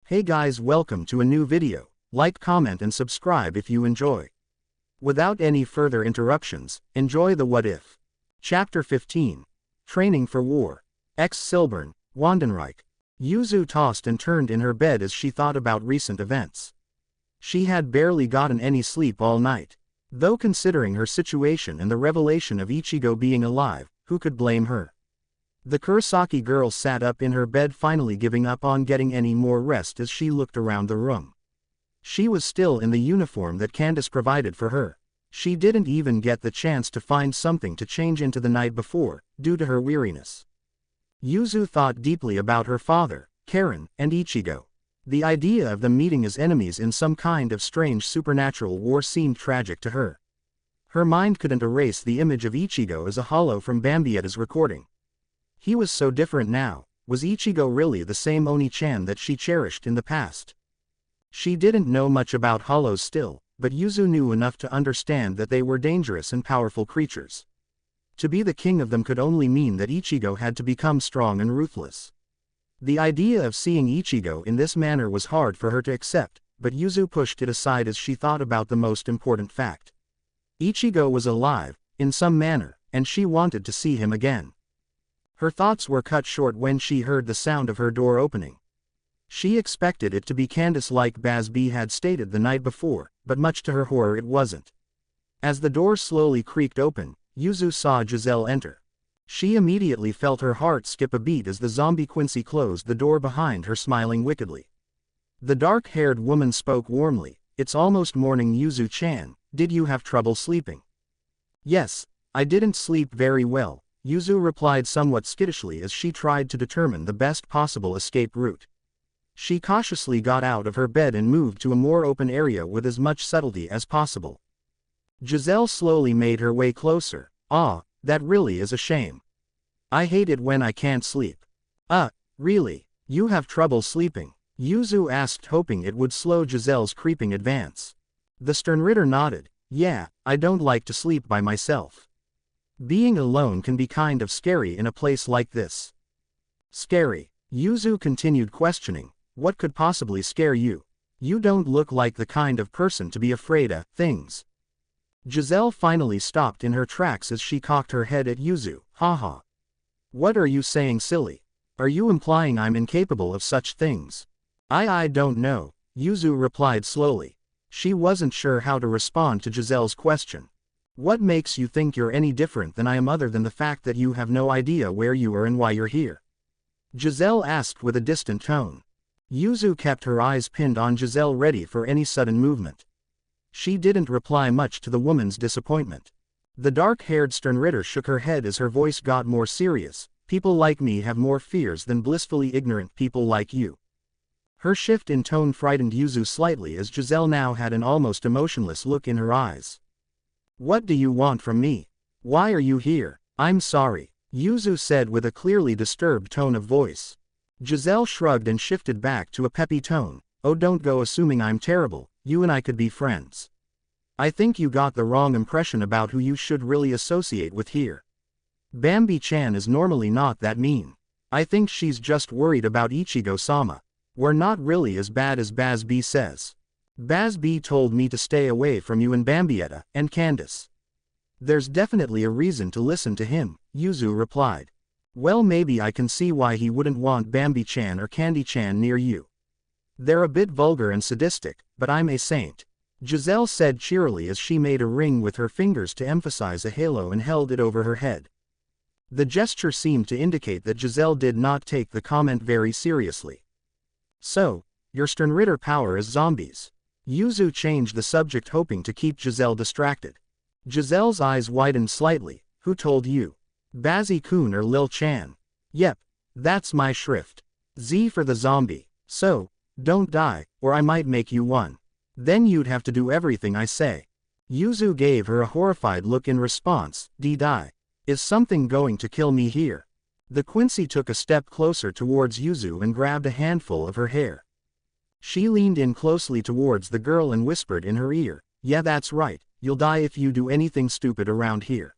Hey guys, welcome to a new video. Like, comment and subscribe if you enjoy. Without any further interruptions, enjoy the What If. Chapter 15. Training for War. Silburn, Wandenreich. Yuzu tossed and turned in her bed as she thought about recent events. She had barely gotten any sleep all night. Though considering her situation and the revelation of Ichigo being alive, who could blame her? The Kurosaki girl sat up in her bed, finally giving up on getting any more rest as she looked around the room. She was still in the uniform that Candace provided for her. She didn't even get the chance to find something to change into the night before, due to her weariness. Yuzu thought deeply about her father, Karen, and Ichigo. The idea of them meeting as enemies in some kind of strange supernatural war seemed tragic to her. Her mind couldn't erase the image of Ichigo as a hollow from Bambietta's recording. He was so different now. Was Ichigo really the same Oni-chan that she cherished in the past? She didn't know much about hollows still, but Yuzu knew enough to understand that they were dangerous and powerful creatures. To be the king of them could only mean that Ichigo had to become strong and ruthless. The idea of seeing Ichigo in this manner was hard for her to accept, but Yuzu pushed it aside as she thought about the most important fact. Ichigo was alive, in some manner, and she wanted to see him again. Her thoughts were cut short when she heard the sound of her door opening. She expected it to be Candace like Basby had stated the night before, but much to her horror it wasn't. As the door slowly creaked open, Yuzu saw Giselle enter. She immediately felt her heart skip a beat as the zombie Quincy closed the door behind her, smiling wickedly. The dark-haired woman spoke warmly. "It's almost morning, Yuzu-chan. Did you have trouble sleeping?" "Yes, I didn't sleep very well," Yuzu replied somewhat skittishly as she tried to determine the best possible escape route. She cautiously got out of her bed and moved to a more open area with as much subtlety as possible. Giselle slowly made her way closer. "Ah, that really is a shame. I hate it when I can't sleep." Really? You have trouble sleeping?" Yuzu asked, hoping it would slow Giselle's creeping advance. The Sternritter nodded. "Yeah, I don't like to sleep by myself. Being alone can be kind of scary in a place like this." "Scary?" Yuzu continued questioning. "What could possibly scare you? You don't look like the kind of person to be afraid of things." Giselle finally stopped in her tracks as she cocked her head at Yuzu. "Haha. What are you saying, silly? Are you implying I'm incapable of such things?" I don't know," Yuzu replied slowly. She wasn't sure how to respond to Giselle's question. "What makes you think you're any different than I am other than the fact that you have no idea where you are and why you're here?" Giselle asked with a distant tone. Yuzu kept her eyes pinned on Giselle, ready for any sudden movement. She didn't reply much to the woman's disappointment. The dark-haired Sternritter shook her head as her voice got more serious. "People like me have more fears than blissfully ignorant people like you." Her shift in tone frightened Yuzu slightly as Giselle now had an almost emotionless look in her eyes. "What do you want from me? Why are you here?" "I'm sorry," Yuzu said with a clearly disturbed tone of voice. Giselle shrugged and shifted back to a peppy tone. "Oh, don't go assuming I'm terrible. You and I could be friends. I think you got the wrong impression about who you should really associate with here. Bambi-chan is normally not that mean. I think she's just worried about Ichigo-sama. We're not really as bad as Basby says. Basby told me to stay away from you and Bambietta, and Candace." "There's definitely a reason to listen to him," Yuzu replied. "Well, maybe I can see why he wouldn't want Bambi-chan or Candy-chan near you. They're a bit vulgar and sadistic, but I'm a saint," Giselle said cheerily as she made a ring with her fingers to emphasize a halo and held it over her head. The gesture seemed to indicate that Giselle did not take the comment very seriously. "So, your Sternritter power is zombies?" Yuzu changed the subject, hoping to keep Giselle distracted. Giselle's eyes widened slightly. "Who told you? Bazzy-kun or Lil-chan?" "Yep, that's my shrift. Z for the zombie. So, don't die, or I might make you one. Then you'd have to do everything I say." Yuzu gave her a horrified look in response. "Die. Is something going to kill me here?" The Quincy took a step closer towards Yuzu and grabbed a handful of her hair. She leaned in closely towards the girl and whispered in her ear, "Yeah, that's right, you'll die if you do anything stupid around here.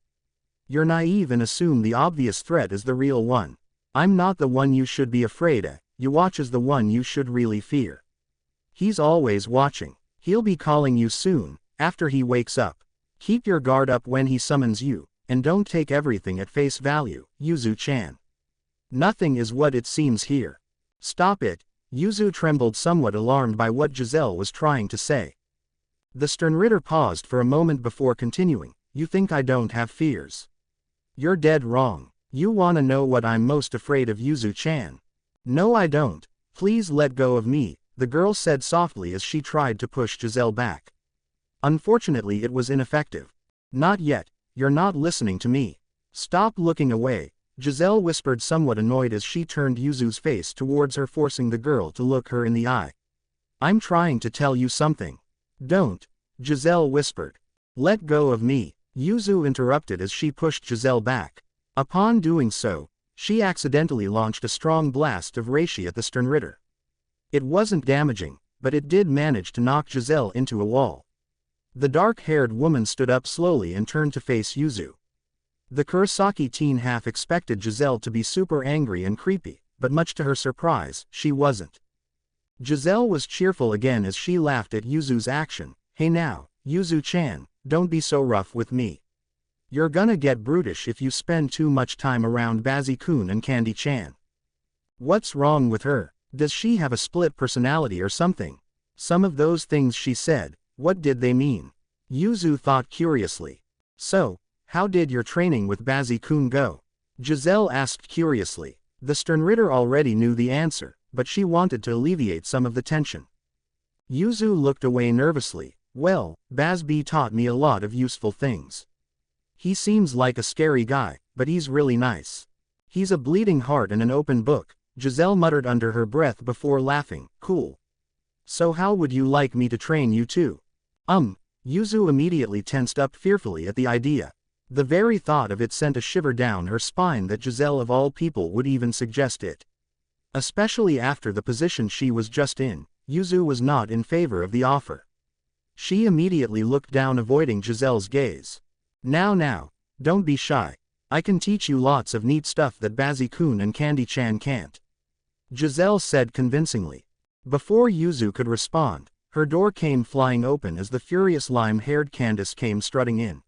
You're naive and assume the obvious threat is the real one. I'm not the one you should be afraid of, you watch is the one you should really fear. He's always watching. He'll be calling you soon, after he wakes up. Keep your guard up when he summons you, and don't take everything at face value, Yuzu-chan. Nothing is what it seems here. Stop it. Yuzu trembled, somewhat alarmed by what Giselle was trying to say. The Sternritter paused for a moment before continuing. You think I don't have fears? You're dead wrong. You wanna know what I'm most afraid of, Yuzu-chan? No, I don't. Please let go of me, the girl said softly as she tried to push Giselle back. Unfortunately, it was ineffective. Not yet. You're not listening to me. Stop looking away, Giselle whispered, somewhat annoyed as she turned Yuzu's face towards her, forcing the girl to look her in the eye. I'm trying to tell you something. Don't, Giselle whispered. Let go of me, Yuzu interrupted as she pushed Giselle back. Upon doing so, she accidentally launched a strong blast of reishi at the Sternritter. It wasn't damaging, but it did manage to knock Giselle into a wall. The dark-haired woman stood up slowly and turned to face Yuzu. The Kurosaki teen half expected Giselle to be super angry and creepy, but much to her surprise, she wasn't. Giselle was cheerful again as she laughed at Yuzu's action. Hey now, Yuzu-chan, don't be so rough with me. You're gonna get brutish if you spend too much time around Bazzy-kun and Candy-chan. What's wrong with her? Does she have a split personality or something? Some of those things she said, what did they mean? Yuzu thought curiously. So, how did your training with Bazzy-kun go? Giselle asked curiously. The Sternritter already knew the answer, but she wanted to alleviate some of the tension. Yuzu looked away nervously. Well, Bazby taught me a lot of useful things. He seems like a scary guy, but he's really nice. He's a bleeding heart and an open book, Giselle muttered under her breath before laughing. Cool. So how would you like me to train you too? Yuzu immediately tensed up fearfully at the idea. The very thought of it sent a shiver down her spine that Giselle of all people would even suggest it. Especially after the position she was just in, Yuzu was not in favor of the offer. She immediately looked down, avoiding Giselle's gaze. Now, don't be shy. I can teach you lots of neat stuff that Bazzy-kun and Candy-chan can't. Giselle said convincingly. Before Yuzu could respond, her door came flying open as the furious lime-haired Candace came strutting in.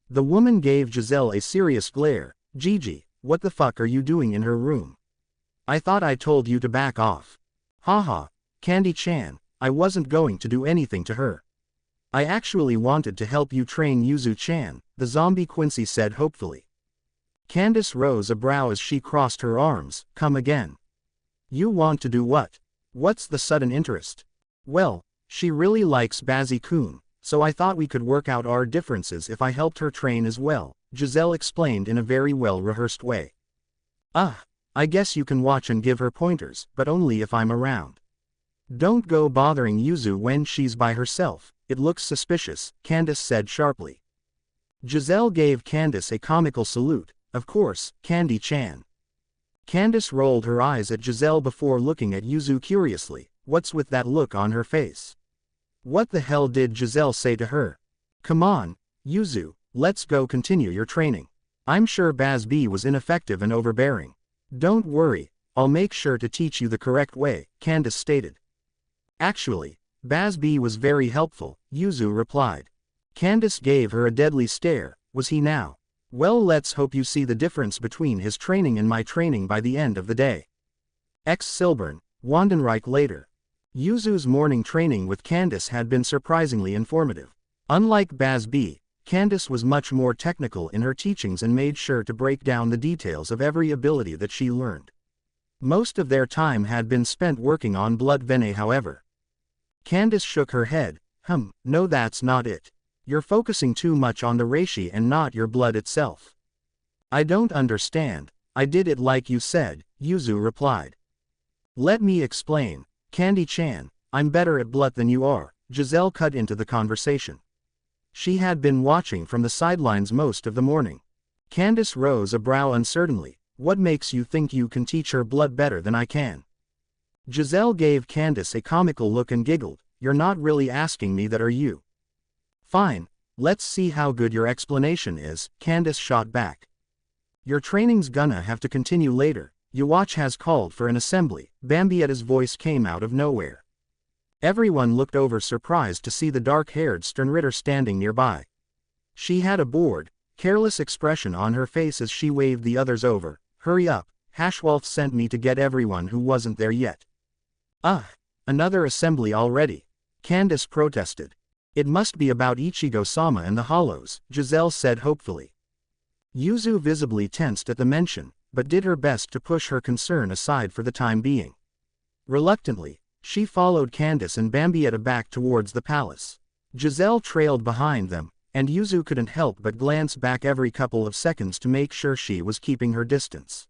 The woman gave Giselle a serious glare. Gigi, what the fuck are you doing in her room? I thought I told you to back off. Haha, Candy-chan, I wasn't going to do anything to her. I actually wanted to help you train Yuzu-chan, the zombie Quincy said hopefully. Candace rose a brow as she crossed her arms. Come again. You want to do what? What's the sudden interest? Well, she really likes Bazzy-kun, so I thought we could work out our differences if I helped her train as well, Giselle explained in a very well-rehearsed way. I guess you can watch and give her pointers, but only if I'm around. Don't go bothering Yuzu when she's by herself, it looks suspicious, Candace said sharply. Giselle gave Candace a comical salute. Of course, Candy-chan. Candace rolled her eyes at Giselle before looking at Yuzu curiously. What's with that look on her face? What the hell did Giselle say to her? Come on, Yuzu, let's go continue your training. I'm sure Bazby was ineffective and overbearing. Don't worry, I'll make sure to teach you the correct way, Candace stated. Actually, Bazby was very helpful, Yuzu replied. Candace gave her a deadly stare. Was he now? Well, let's hope you see the difference between his training and my training by the end of the day. Silburn, Wandenreich later. Yuzu's morning training with Candace had been surprisingly informative. Unlike Bazby, Candace was much more technical in her teachings and made sure to break down the details of every ability that she learned. Most of their time had been spent working on blood vein, however. Candace shook her head. No, that's not it. You're focusing too much on the reishi and not your blood itself. I don't understand. I did it like you said, Yuzu replied. Let me explain. Candy-chan, I'm better at blood than you are, Giselle cut into the conversation. She had been watching from the sidelines most of the morning. Candace rose a brow uncertainly. What makes you think you can teach her blood better than I can? Giselle gave Candace a comical look and giggled. You're not really asking me that, are you? Fine, let's see how good your explanation is, Candace shot back. Your training's gonna have to continue later, Yuwatch has called for an assembly. Bambietta's voice came out of nowhere. Everyone looked over surprised to see the dark-haired Sternritter standing nearby. She had a bored, careless expression on her face as she waved the others over. Hurry up, Hashwolf sent me to get everyone who wasn't there yet. Another assembly already? Candace protested. It must be about Ichigo-sama and the Hollows, Giselle said hopefully. Yuzu visibly tensed at the mention, but did her best to push her concern aside for the time being. Reluctantly, she followed Candace and Bambietta back towards the palace. Giselle trailed behind them, and Yuzu couldn't help but glance back every couple of seconds to make sure she was keeping her distance.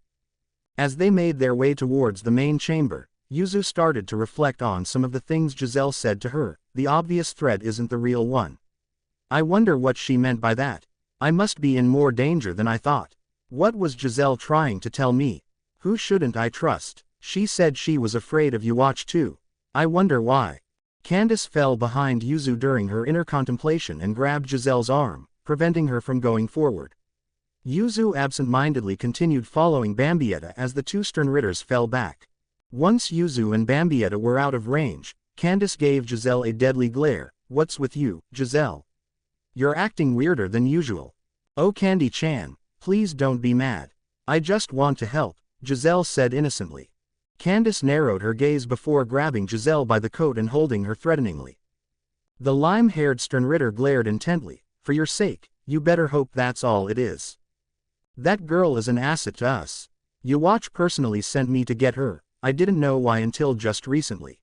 As they made their way towards the main chamber, Yuzu started to reflect on some of the things Giselle said to her. The obvious threat isn't the real one. I wonder what she meant by that. I must be in more danger than I thought. What was Giselle trying to tell me? Who shouldn't I trust? She said she was afraid of Yuwatch too. I wonder why. Candace fell behind Yuzu during her inner contemplation and grabbed Giselle's arm, preventing her from going forward. Yuzu absent-mindedly continued following Bambietta as the two Sternritters fell back. Once Yuzu and Bambietta were out of range, Candace gave Giselle a deadly glare. What's with you, Giselle? You're acting weirder than usual. Oh Candy-chan, please don't be mad. I just want to help, Giselle said innocently. Candace narrowed her gaze before grabbing Giselle by the coat and holding her threateningly. The lime-haired Sternritter glared intently. For your sake, you better hope that's all it is. That girl is an asset to us. Yuwatch personally sent me to get her. I didn't know why until just recently.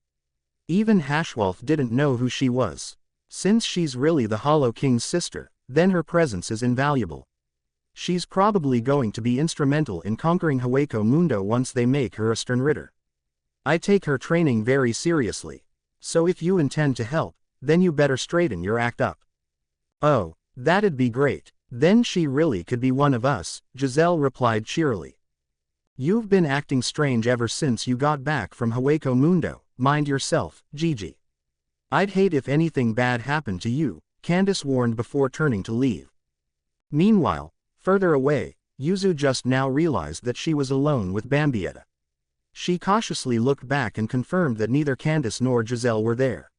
Even Hashwolf didn't know who she was. Since she's really the Hollow King's sister, then her presence is invaluable. She's probably going to be instrumental in conquering Hueco Mundo once they make her a Sternritter. I take her training very seriously. So if you intend to help, then you better straighten your act up. Oh, that'd be great. Then she really could be one of us, Giselle replied cheerily. You've been acting strange ever since you got back from Hueco Mundo. Mind yourself, Gigi. I'd hate if anything bad happened to you, Candace warned before turning to leave. Meanwhile, further away, Yuzu just now realized that she was alone with Bambietta. She cautiously looked back and confirmed that neither Candace nor Giselle were there.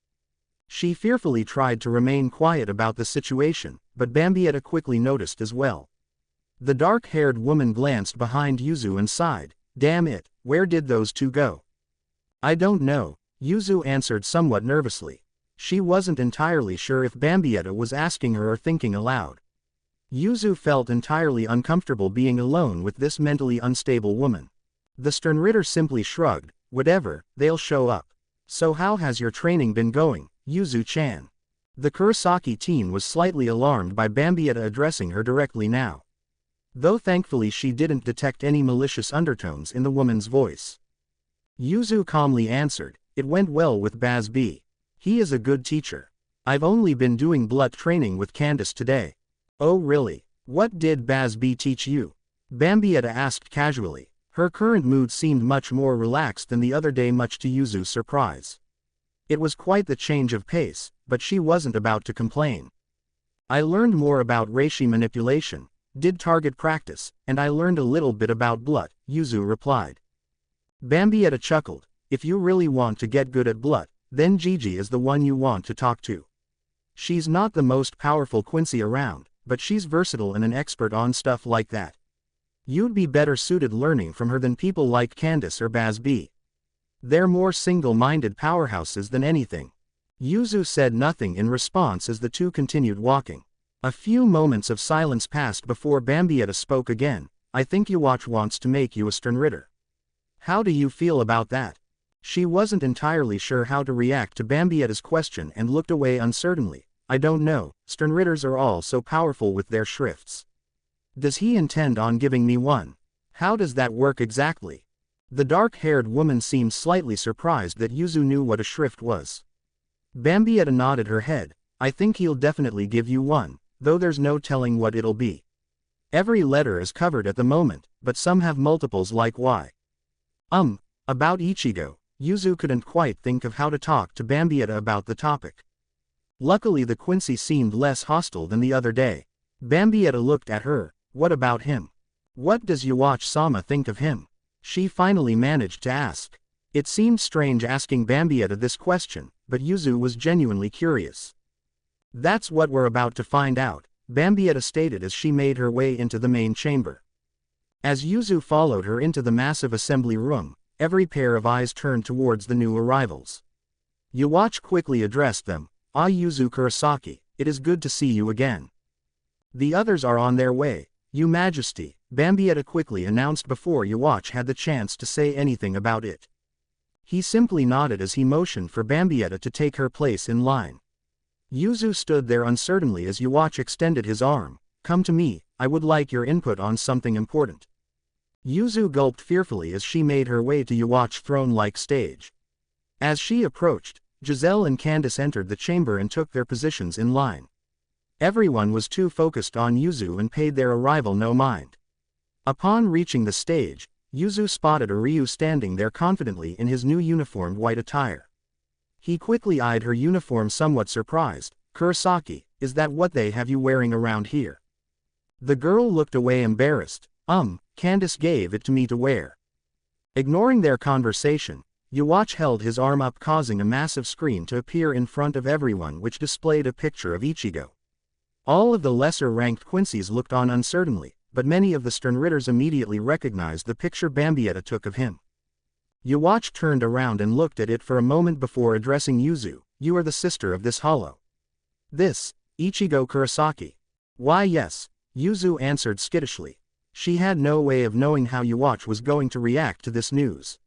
She fearfully tried to remain quiet about the situation, but Bambietta quickly noticed as well. The dark-haired woman glanced behind Yuzu and sighed. Damn it, where did those two go? I don't know, Yuzu answered somewhat nervously. She wasn't entirely sure if Bambietta was asking her or thinking aloud. Yuzu felt entirely uncomfortable being alone with this mentally unstable woman. The Sternritter simply shrugged. Whatever, they'll show up. So how has your training been going, Yuzu-chan? The Kurosaki teen was slightly alarmed by Bambietta addressing her directly now. Though thankfully she didn't detect any malicious undertones in the woman's voice. Yuzu calmly answered, it went well with Baz B. He is a good teacher. I've only been doing blood training with Candace today. Oh really? What did Baz B teach you? Bambietta asked casually. Her current mood seemed much more relaxed than the other day, much to Yuzu's surprise. It was quite the change of pace, but she wasn't about to complain. I learned more about reishi manipulation, did target practice, and I learned a little bit about blood, Yuzu replied. Bambietta chuckled. If you really want to get good at blood, then Gigi is the one you want to talk to. She's not the most powerful Quincy around, but she's versatile and an expert on stuff like that. You'd be better suited learning from her than people like Candace or Baz B. They're more single-minded powerhouses than anything. Yuzu said nothing in response as the two continued walking. A few moments of silence passed before Bambietta spoke again. I think Yuwatch wants to make you a Sternritter. How do you feel about that? She wasn't entirely sure how to react to Bambietta's question and looked away uncertainly. I don't know, Sternritters are all so powerful with their shrifts. Does he intend on giving me one? How does that work exactly? The dark-haired woman seemed slightly surprised that Yuzu knew what a shrift was. Bambietta nodded her head. I think he'll definitely give you one, though there's no telling what it'll be. Every letter is covered at the moment, but some have multiples like Y. About Ichigo, Yuzu couldn't quite think of how to talk to Bambietta about the topic. Luckily the Quincy seemed less hostile than the other day. Bambietta looked at her. What about him? What does Yuwatch-sama think of him? She finally managed to ask. It seemed strange asking Bambietta this question, but Yuzu was genuinely curious. That's what we're about to find out, Bambietta stated as she made her way into the main chamber. As Yuzu followed her into the massive assembly room, every pair of eyes turned towards the new arrivals. Yuwatch quickly addressed them. "Ah, Yuzu Kurosaki, it is good to see you again. The others are on their way, Your Majesty," Bambietta quickly announced before Yuwatch had the chance to say anything about it. He simply nodded as he motioned for Bambietta to take her place in line. Yuzu stood there uncertainly as Yuwatch extended his arm. "Come to me, I would like your input on something important." Yuzu gulped fearfully as she made her way to Yuwatch's throne-like stage. As she approached, Giselle and Candace entered the chamber and took their positions in line. Everyone was too focused on Yuzu and paid their arrival no mind. Upon reaching the stage, Yuzu spotted Ryu standing there confidently in his new uniformed white attire. He quickly eyed her uniform somewhat surprised. "Kurosaki, is that what they have you wearing around here?" The girl looked away embarrassed. Candace gave it to me to wear." Ignoring their conversation, Yuwatch held his arm up, causing a massive screen to appear in front of everyone which displayed a picture of Ichigo. All of the lesser-ranked Quincy's looked on uncertainly, but many of the Sternritters immediately recognized the picture Bambietta took of him. Yuwatch turned around and looked at it for a moment before addressing Yuzu. "You are the sister of this hollow." "This, Ichigo Kurosaki." "Why yes," Yuzu answered skittishly. She had no way of knowing how Yuwatch was going to react to this news.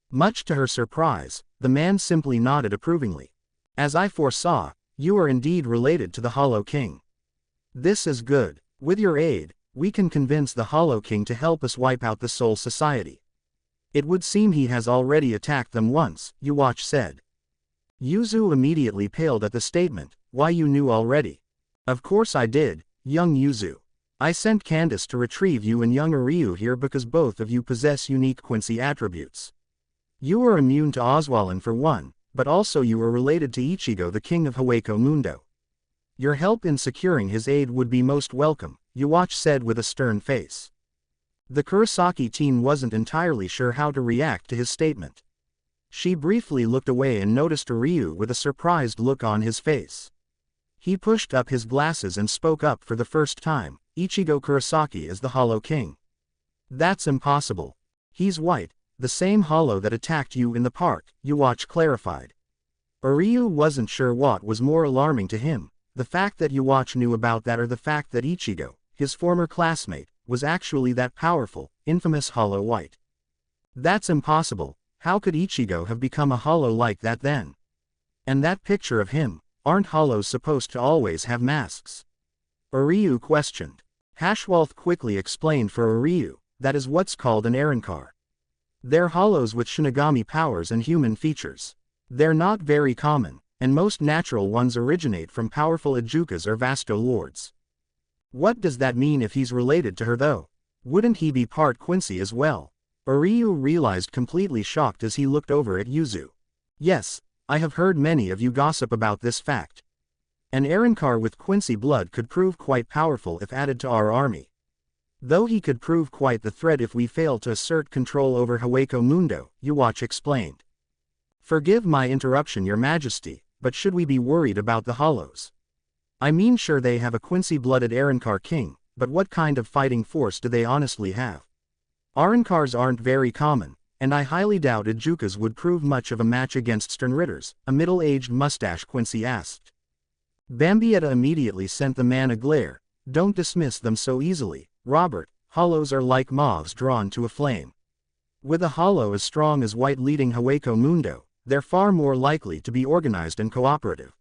Much to her surprise, the man simply nodded approvingly. "As I foresaw, you are indeed related to the Hollow King. This is good. With your aid, we can convince the Hollow King to help us wipe out the Soul Society. It would seem he has already attacked them once," Yuwatch said. Yuzu immediately paled at the statement. "Why, you knew already?" "Of course I did, young Yuzu. I sent Candace to retrieve you and young Ryu here because both of you possess unique Quincy attributes. You are immune to Oswalin for one, but also you are related to Ichigo, the king of Hueco Mundo. Your help in securing his aid would be most welcome," Yuwatch said with a stern face. The Kurosaki teen wasn't entirely sure how to react to his statement. She briefly looked away and noticed Ryu with a surprised look on his face. He pushed up his glasses and spoke up for the first time. "Ichigo Kurosaki is the Hollow King." "That's impossible. He's white, the same hollow that attacked you in the park," Yuwatch clarified. Ryu wasn't sure what was more alarming to him, the fact that Yuwatch knew about that or the fact that Ichigo, his former classmate, was actually that powerful, infamous Hollow White. "That's impossible. How could Ichigo have become a hollow like that then? And that picture of him, aren't hollows supposed to always have masks?" Ryu questioned. Hashwalth quickly explained for Ryu, "That is what's called an Arankar. They're hollows with Shinigami powers and human features. They're not very common, and most natural ones originate from powerful Ajukas or Vasto lords." "What does that mean if he's related to her though? Wouldn't he be part Quincy as well?" Ryu realized, completely shocked as he looked over at Yuzu. "Yes, I have heard many of you gossip about this fact. An Arankar with Quincy blood could prove quite powerful if added to our army. Though he could prove quite the threat if we fail to assert control over Hueco Mundo," Yuwatch explained. "Forgive my interruption, Your Majesty, but should we be worried about the hollows? I mean, sure, they have a Quincy-blooded Arankar king, but what kind of fighting force do they honestly have? Arankars aren't very common, and I highly doubt Ajukas would prove much of a match against Sternritters," a middle-aged mustache Quincy asked. Bambietta immediately sent the man a glare. "Don't dismiss them so easily, Robert. Hollows are like moths drawn to a flame. With a hollow as strong as White leading Hueco Mundo, they're far more likely to be organized and cooperative.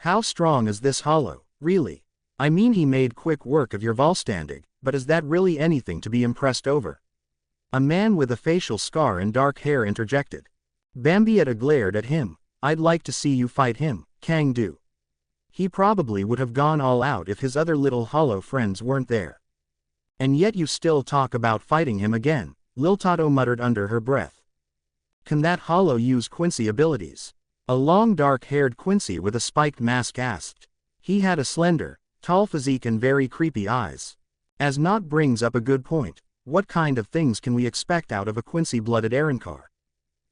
How strong is this hollow, really? I mean, he made quick work of your Volstandig, but is that really anything to be impressed over?" A man with a facial scar and dark hair interjected. Bambietta glared at him. "I'd like to see you fight him, Kang-do. He probably would have gone all out if his other little hollow friends weren't there. And yet you still talk about fighting him again," Liltato muttered under her breath. "Can that hollow use Quincy abilities?" A long dark-haired Quincy with a spiked mask asked. He had a slender, tall physique and very creepy eyes. As Not brings up a good point. What kind of things can we expect out of a Quincy-blooded Arrancar?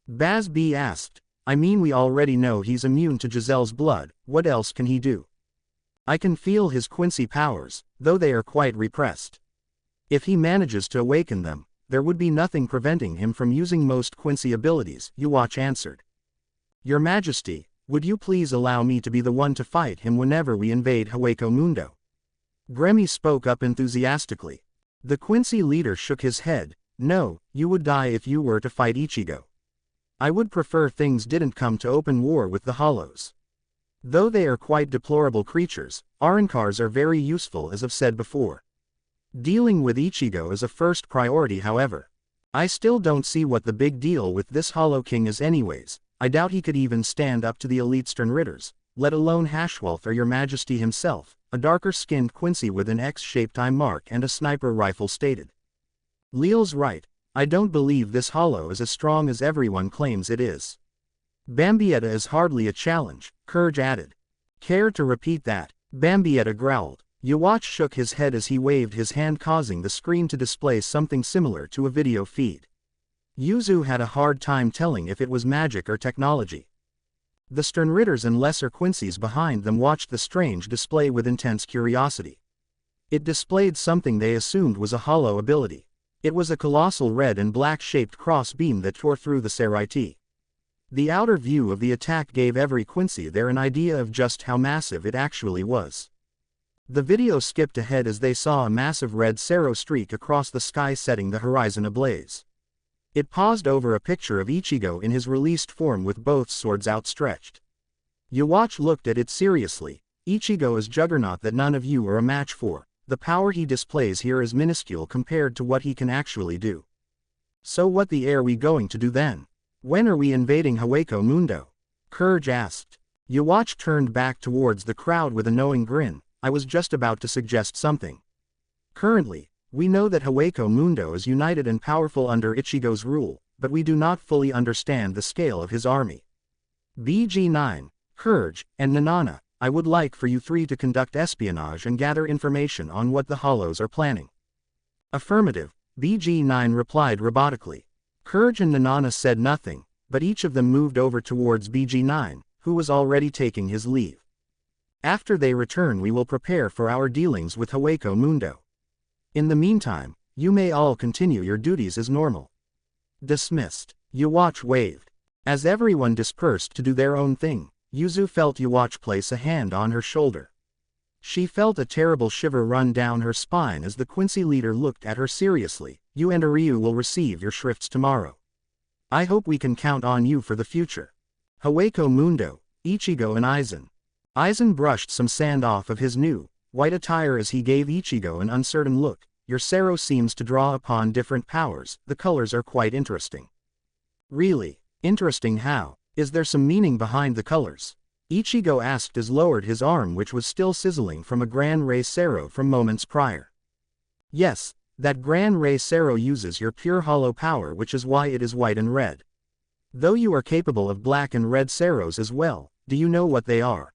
Baz B asked. I mean, we already know he's immune to Giselle's blood, what else can he do? I can feel his Quincy powers, though they are quite repressed. If he manages to awaken them, there would be nothing preventing him from using most Quincy abilities, Yuwatch answered. Your Majesty, would you please allow me to be the one to fight him whenever we invade Hueco Mundo? Gremmy spoke up enthusiastically. The Quincy leader shook his head. No, you would die if you were to fight Ichigo. I would prefer things didn't come to open war with the Hollows. Though they are quite deplorable creatures, Arrancars are very useful, as I've said before. Dealing with Ichigo is a first priority, however. I still don't see what the big deal with this Hollow King is anyways. I doubt he could even stand up to the elite Sternritters, let alone Hashwolf or your Majesty himself, a darker-skinned Quincy with an X-shaped eye mark and a sniper rifle stated. Leal's right. I don't believe this Hollow is as strong as everyone claims it is. Bambietta is hardly a challenge, Courage added. Care to repeat that? Bambietta growled. Yuwatch shook his head as he waved his hand, causing the screen to display something similar to a video feed. Yuzu had a hard time telling if it was magic or technology. The Sternritters and lesser Quincies behind them watched the strange display with intense curiosity. It displayed something they assumed was a hollow ability. It was a colossal red and black-shaped cross-beam that tore through the Seraiti. The outer view of the attack gave every Quincy there an idea of just how massive it actually was. The video skipped ahead as they saw a massive red Sero streak across the sky, setting the horizon ablaze. It paused over a picture of Ichigo in his released form with both swords outstretched. Yuwatch looked at it seriously. Ichigo is juggernaut that none of you are a match for. The power he displays here is minuscule compared to what he can actually do. So what the are we going to do then? When are we invading Hueco Mundo? Courage asked. Yuwatch turned back towards the crowd with a knowing grin. I was just about to suggest something. Currently, we know that Hueco Mundo is united and powerful under Ichigo's rule, but we do not fully understand the scale of his army. BG9, Courage, and Nanana, I would like for you three to conduct espionage and gather information on what the Hollows are planning. Affirmative, BG9 replied robotically. Courage and Nanana said nothing, but each of them moved over towards BG9, who was already taking his leave. After they return, we will prepare for our dealings with Hueco Mundo. In the meantime, you may all continue your duties as normal. Dismissed. Yuwatch waved. As everyone dispersed to do their own thing, Yuzu felt Yuwatch place a hand on her shoulder. She felt a terrible shiver run down her spine as the Quincy leader looked at her seriously. You and Ryu will receive your shrifts tomorrow. I hope we can count on you for the future. Hueco Mundo, Ichigo and Aizen. Aizen brushed some sand off of his new, white attire as he gave Ichigo an uncertain look. Your Sero seems to draw upon different powers. The colors are quite interesting. Really? Interesting how? Is there some meaning behind the colors? Ichigo asked as lowered his arm, which was still sizzling from a Gran Rey Sero from moments prior. Yes, that Gran Rey Sero uses your pure hollow power, which is why it is white and red. Though you are capable of black and red Seros as well, do you know what they are?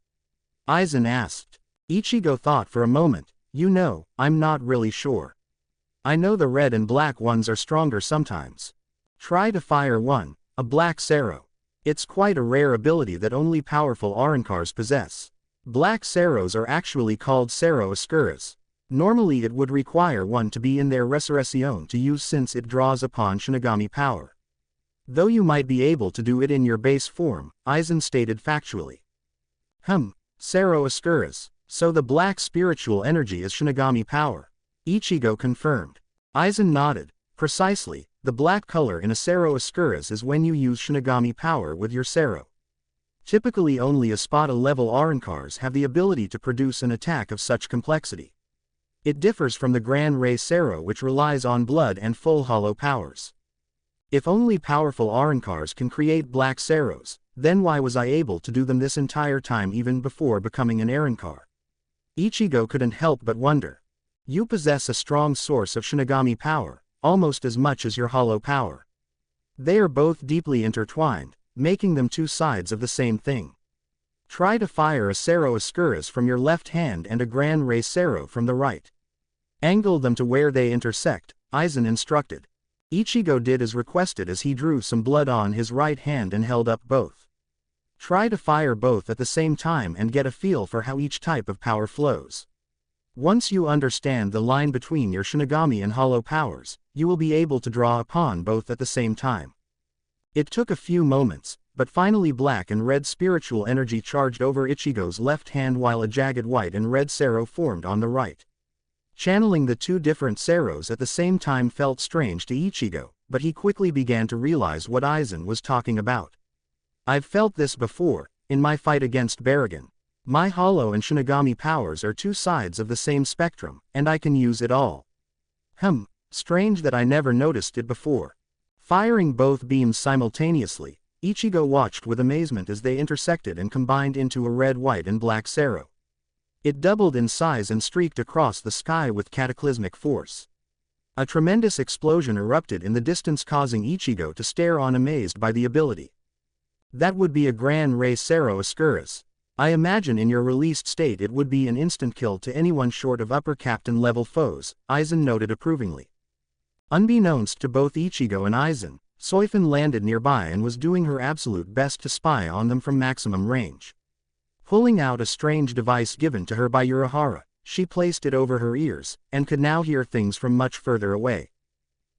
Aizen asked. Ichigo thought for a moment. You know, I'm not really sure. I know the red and black ones are stronger sometimes. Try to fire one, a black Sero. It's quite a rare ability that only powerful Arrancars possess. Black Seros are actually called Sero Oscuras. Normally it would require one to be in their Resurrección to use, since it draws upon Shinigami power. Though you might be able to do it in your base form, Aizen stated factually. Sero Oscuras. So the black spiritual energy is Shinigami power. Ichigo confirmed. Aizen nodded. Precisely, the black color in a Sero Oscuras is when you use Shinigami power with your Sero. Typically only Espada-level Arrancars have the ability to produce an attack of such complexity. It differs from the Gran Rey Sero, which relies on blood and full hollow powers. If only powerful Arrancars can create black Seros, then why was I able to do them this entire time, even before becoming an Arrancar? Ichigo couldn't help but wonder. You possess a strong source of Shinigami power, almost as much as your hollow power. They are both deeply intertwined, making them two sides of the same thing. Try to fire a Sero Oscuras from your left hand and a Gran Rey Sero from the right. Angle them to where they intersect, Aizen instructed. Ichigo did as requested as he drew some blood on his right hand and held up both. Try to fire both at the same time and get a feel for how each type of power flows. Once you understand the line between your Shinigami and Hollow powers, you will be able to draw upon both at the same time. It took a few moments, but finally black and red spiritual energy charged over Ichigo's left hand while a jagged white and red Sero formed on the right. Channeling the two different Seros at the same time felt strange to Ichigo, but he quickly began to realize what Aizen was talking about. I've felt this before, in my fight against Baragon. My Hollow and Shinigami powers are two sides of the same spectrum, and I can use it all. Strange that I never noticed it before. Firing both beams simultaneously, Ichigo watched with amazement as they intersected and combined into a red, white and black Sero. It doubled in size and streaked across the sky with cataclysmic force. A tremendous explosion erupted in the distance, causing Ichigo to stare on amazed by the ability. That would be a Gran Rey Sero Escuras. I imagine in your released state it would be an instant kill to anyone short of upper captain level foes, Aizen noted approvingly. Unbeknownst to both Ichigo and Aizen, Soifun landed nearby and was doing her absolute best to spy on them from maximum range. Pulling out a strange device given to her by Urahara, she placed it over her ears, and could now hear things from much further away.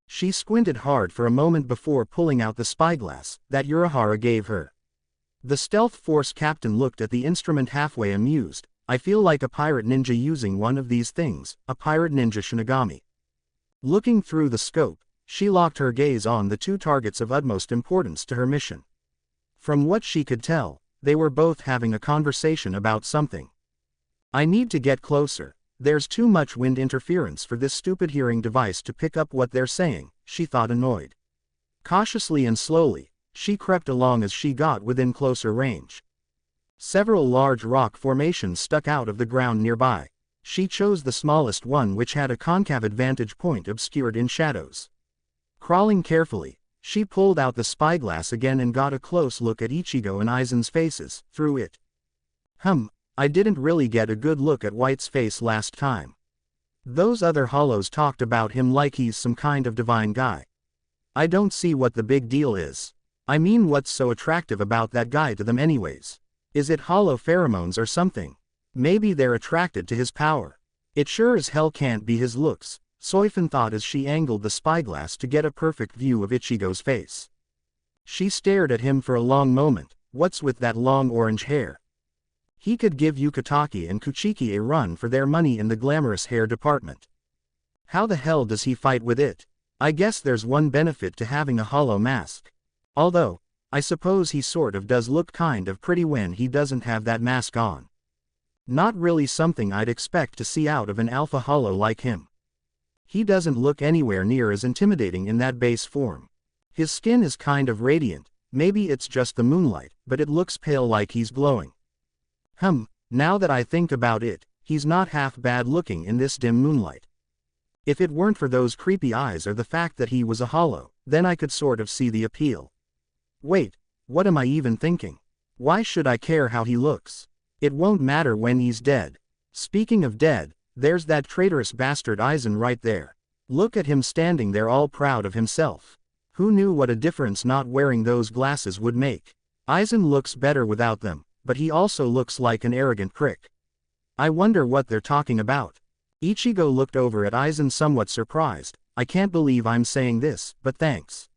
She squinted hard for a moment before pulling out the spyglass that Urahara gave her. The Stealth Force captain looked at the instrument halfway amused. I feel like a pirate ninja using one of these things, a pirate ninja Shinigami. Looking through the scope, she locked her gaze on the two targets of utmost importance to her mission. From what she could tell, they were both having a conversation about something. I need to get closer. There's too much wind interference for this stupid hearing device to pick up what they're saying, she thought, annoyed. Cautiously and slowly, she crept along as she got within closer range. Several large rock formations stuck out of the ground nearby. She chose the smallest one, which had a concave vantage point obscured in shadows. Crawling carefully, she pulled out the spyglass again and got a close look at Ichigo and Aizen's faces, through it. I didn't really get a good look at White's face last time. Those other Hollows talked about him like he's some kind of divine guy. I don't see what the big deal is. I mean, what's so attractive about that guy to them anyways? Is it Hollow pheromones or something? Maybe they're attracted to his power. It sure as hell can't be his looks, Soifun thought as she angled the spyglass to get a perfect view of Ichigo's face. She stared at him for a long moment. What's with that long orange hair? He could give Yukatake and Kuchiki a run for their money in the glamorous hair department. How the hell does he fight with it? I guess there's one benefit to having a Hollow mask. Although, I suppose he sort of does look kind of pretty when he doesn't have that mask on. Not really something I'd expect to see out of an alpha Hollow like him. He doesn't look anywhere near as intimidating in that base form. His skin is kind of radiant, maybe it's just the moonlight, but it looks pale, like he's glowing. Now that I think about it, he's not half bad looking in this dim moonlight. If it weren't for those creepy eyes or the fact that he was a Hollow, then I could sort of see the appeal. Wait, what am I even thinking? Why should I care how he looks? It won't matter when he's dead. Speaking of dead, there's that traitorous bastard Aizen right there. Look at him standing there all proud of himself. Who knew what a difference not wearing those glasses would make? Aizen looks better without them, but he also looks like an arrogant prick. I wonder what they're talking about. Ichigo looked over at Aizen somewhat surprised. I can't believe I'm saying this, but thanks.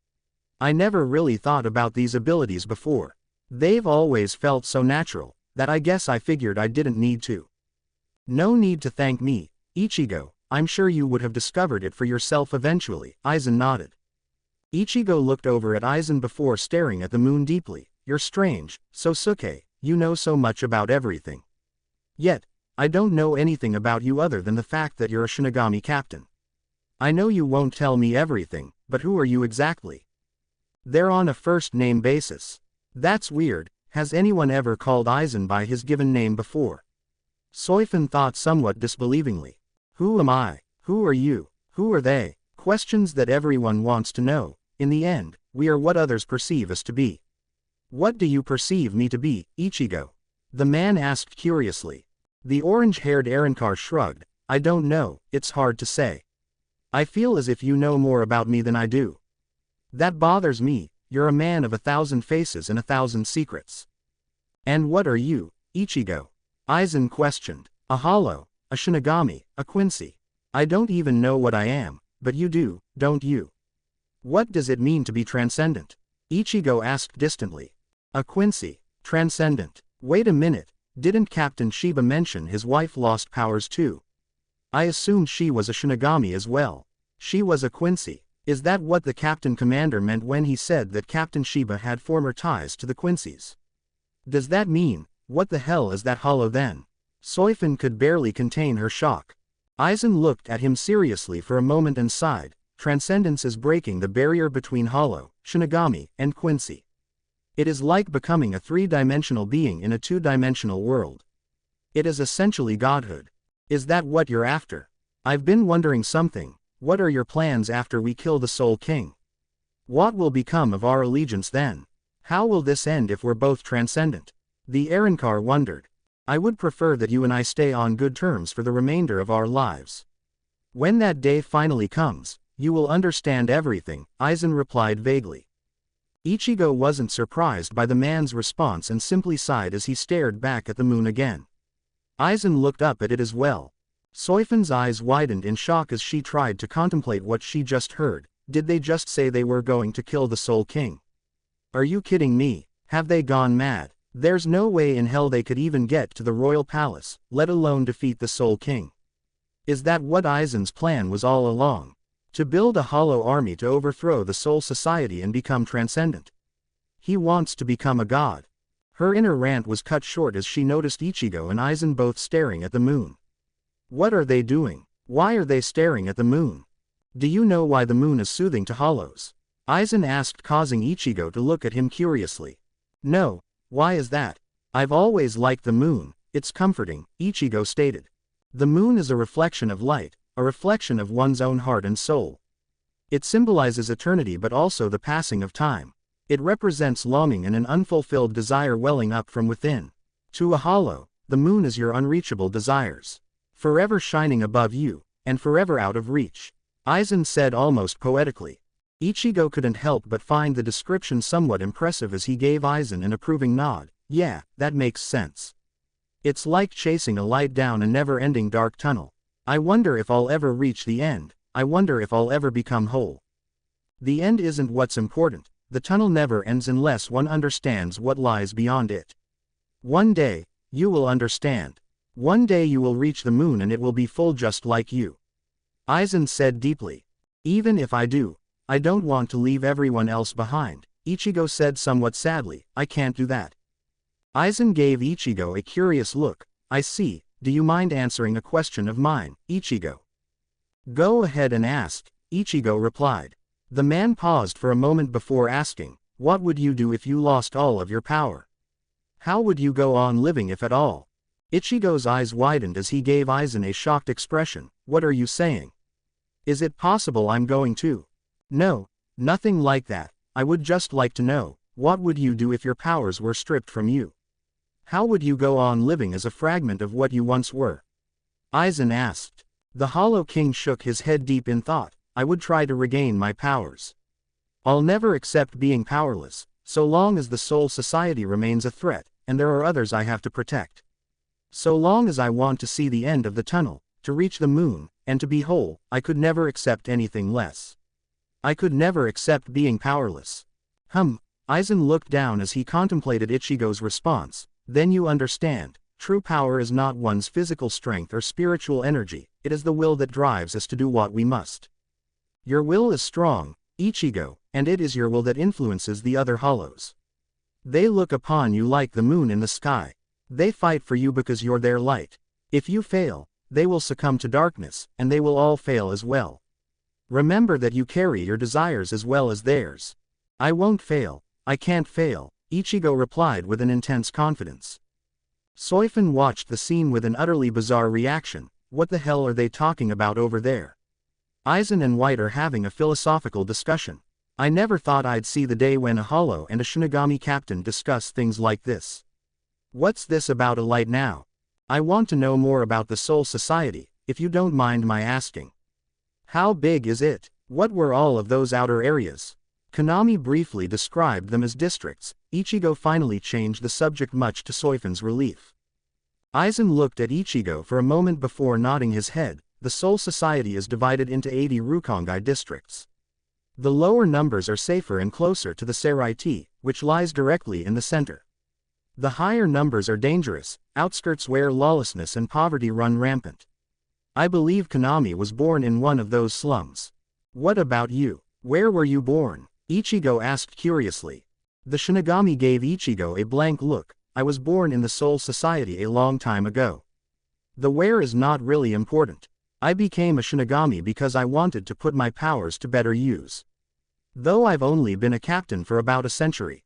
I never really thought about these abilities before. They've always felt so natural, that I guess I figured I didn't need to. No need to thank me, Ichigo, I'm sure you would have discovered it for yourself eventually, Aizen nodded. Ichigo looked over at Aizen before staring at the moon deeply. You're strange, Sosuke, you know so much about everything. Yet, I don't know anything about you other than the fact that you're a Shinigami captain. I know you won't tell me everything, but who are you exactly? They're on a first-name basis. That's weird. Has anyone ever called Aizen by his given name before? Soifun thought somewhat disbelievingly. Who am I? Who are you? Who are they? Questions that everyone wants to know. In the end, we are what others perceive us to be. What do you perceive me to be, Ichigo? The man asked curiously. The orange-haired Arankar shrugged. I don't know, it's hard to say. I feel as if you know more about me than I do. That bothers me. You're a man of 1,000 faces and 1,000 secrets. And what are you, Ichigo? Aizen questioned. A hollow, a Shinigami, a Quincy. I don't even know what I am, but you do, don't you? What does it mean to be transcendent? Ichigo asked distantly. A Quincy, transcendent. Wait a minute, didn't Captain Shiba mention his wife lost powers too? I assumed she was a Shinigami as well. She was a Quincy. Is that what the Captain Commander meant when he said that Captain Shiba had former ties to the Quincy's? Does that mean, what the hell is that hollow then? Soifin could barely contain her shock. Aizen looked at him seriously for a moment and sighed. Transcendence is breaking the barrier between hollow, Shinigami, and Quincy. It is like becoming a three-dimensional being in a two-dimensional world. It is essentially godhood. Is that what you're after? I've been wondering something. What are your plans after we kill the Soul King? What will become of our allegiance then? How will this end if we're both transcendent? The Arrancar wondered. I would prefer that you and I stay on good terms for the remainder of our lives. When that day finally comes, you will understand everything, Aizen replied vaguely. Ichigo wasn't surprised by the man's response and simply sighed as he stared back at the moon again. Aizen looked up at it as well. Soifin's eyes widened in shock as she tried to contemplate what she just heard. Did they just say they were going to kill the Soul King? Are you kidding me? Have they gone mad? There's no way in hell they could even get to the royal palace, let alone defeat the Soul King. Is that what Aizen's plan was all along? To build a hollow army to overthrow the Soul Society and become transcendent? He wants to become a god. Her inner rant was cut short as she noticed Ichigo and Aizen both staring at the moon. What are they doing? Why are they staring at the moon? Do you know why the moon is soothing to hollows? Aizen asked, causing Ichigo to look at him curiously. No. Why is that? I've always liked the moon, it's comforting, Ichigo stated. The moon is a reflection of light, a reflection of one's own heart and soul. It symbolizes eternity but also the passing of time. It represents longing and an unfulfilled desire welling up from within. To a hollow, the moon is your unreachable desires. Forever shining above you, and forever out of reach. Aizen said almost poetically. Ichigo couldn't help but find the description somewhat impressive as he gave Aizen an approving nod. Yeah, that makes sense. It's like chasing a light down a never-ending dark tunnel. I wonder if I'll ever reach the end. I wonder if I'll ever become whole. The end isn't what's important. The tunnel never ends unless one understands what lies beyond it. One day, you will understand. One day you will reach the moon and it will be full just like you. Aizen said deeply. Even if I do, I don't want to leave everyone else behind, Ichigo said somewhat sadly. I can't do that. Aizen gave Ichigo a curious look. I see. Do you mind answering a question of mine, Ichigo? Go ahead and ask, Ichigo replied. The man paused for a moment before asking, what would you do if you lost all of your power? How would you go on living if at all? Ichigo's eyes widened as he gave Aizen a shocked expression. What are you saying? Is it possible I'm going to? No, nothing like that. I would just like to know, what would you do if your powers were stripped from you? How would you go on living as a fragment of what you once were? Aizen asked. The Hollow King shook his head deep in thought. I would try to regain my powers. I'll never accept being powerless, so long as the Soul Society remains a threat, and there are others I have to protect. So long as I want to see the end of the tunnel, to reach the moon, and to be whole, I could never accept anything less. I could never accept being powerless. Aizen looked down as he contemplated Ichigo's response. Then you understand, true power is not one's physical strength or spiritual energy, it is the will that drives us to do what we must. Your will is strong, Ichigo, and it is your will that influences the other hollows. They look upon you like the moon in the sky. They fight for you because you're their light. If you fail, they will succumb to darkness, and they will all fail as well. Remember that you carry your desires as well as theirs. I won't fail, I can't fail, Ichigo replied with an intense confidence. Soifin watched the scene with an utterly bizarre reaction. What the hell are they talking about over there? Aizen and White are having a philosophical discussion. I never thought I'd see the day when a hollow and a Shinigami captain discuss things like this. What's this about a light now? I want to know more about the Soul Society, if you don't mind my asking. How big is it? What were all of those outer areas? Konami briefly described them as districts. Ichigo finally changed the subject, much to Soifin's relief. Aizen looked at Ichigo for a moment before nodding his head. The Soul Society is divided into 80 Rukongai districts. The lower numbers are safer and closer to the Seraiti, which lies directly in the center. The higher numbers are dangerous, outskirts where lawlessness and poverty run rampant. I believe Konami was born in one of those slums. What about you? Where were you born? Ichigo asked curiously. The Shinigami gave Ichigo a blank look. I was born in the Soul Society a long time ago. The where is not really important. I became a Shinigami because I wanted to put my powers to better use. Though I've only been a captain for about a century.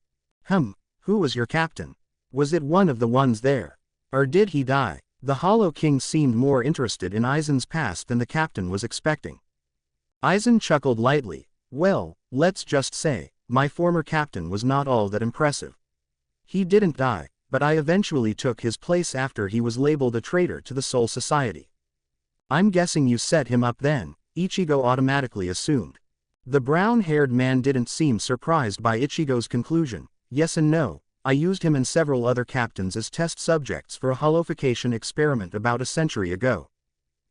Who was your captain? Was it one of the ones there? Or did he die? The Hollow King seemed more interested in Aizen's past than the captain was expecting. Aizen chuckled lightly. Well, let's just say, my former captain was not all that impressive. He didn't die, but I eventually took his place after he was labeled a traitor to the Soul Society. I'm guessing you set him up then, Ichigo automatically assumed. The brown-haired man didn't seem surprised by Ichigo's conclusion. Yes and no, I used him and several other captains as test subjects for a Hollowfication experiment about a century ago.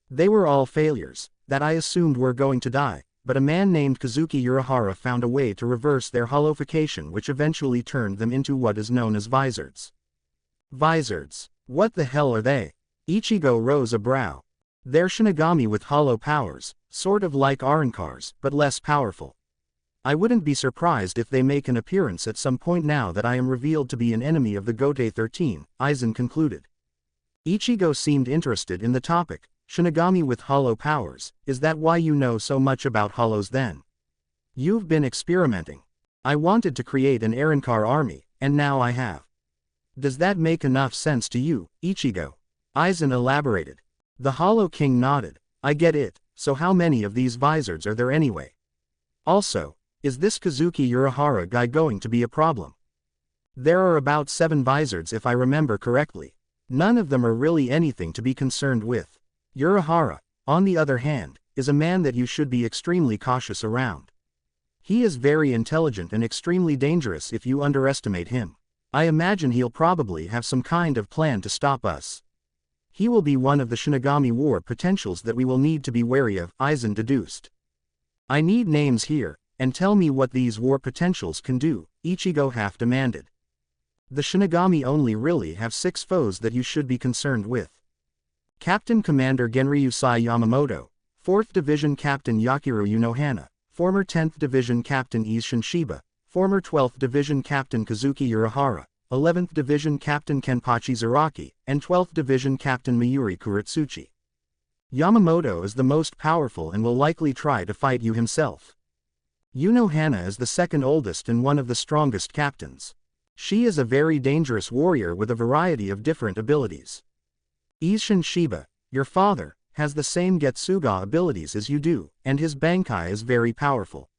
They were all failures, that I assumed were going to die, but a man named Kazuki Urahara found a way to reverse their Hollowfication, which eventually turned them into what is known as Vizards. Vizards? What the hell are they? Ichigo rose a brow. They're Shinigami with hollow powers, sort of like Arankars, but less powerful. I wouldn't be surprised if they make an appearance at some point now that I am revealed to be an enemy of the Gote 13, Aizen concluded. Ichigo seemed interested in the topic. Shinigami with hollow powers, is that why you know so much about hollows then? You've been experimenting. I wanted to create an Arankar army, and now I have. Does that make enough sense to you, Ichigo? Aizen elaborated. The Hollow King nodded. I get it, so how many of these Vizards are there anyway? Also, is this Kazuki Urahara guy going to be a problem? There are about 7 Vizards if I remember correctly. None of them are really anything to be concerned with. Urahara, on the other hand, is a man that you should be extremely cautious around. He is very intelligent and extremely dangerous if you underestimate him. I imagine he'll probably have some kind of plan to stop us. He will be one of the Shinigami war potentials that we will need to be wary of, Aizen deduced. I need names here, and tell me what these war potentials can do, Ichigo half demanded. The Shinigami only really have 6 foes that you should be concerned with. Captain Commander Genryusai Yamamoto, 4th Division Captain Yakiru Unohana, former 10th Division Captain Ise Shinshiba, former 12th Division Captain Kazuki Urahara, 11th Division Captain Kenpachi Zaraki, and 12th Division Captain Mayuri Kuretsuchi. Yamamoto is the most powerful and will likely try to fight you himself. Unohana is the second oldest and one of the strongest captains. She is a very dangerous warrior with a variety of different abilities. Ise Shinshiba, your father, has the same Getsuga abilities as you do, and his Bankai is very powerful.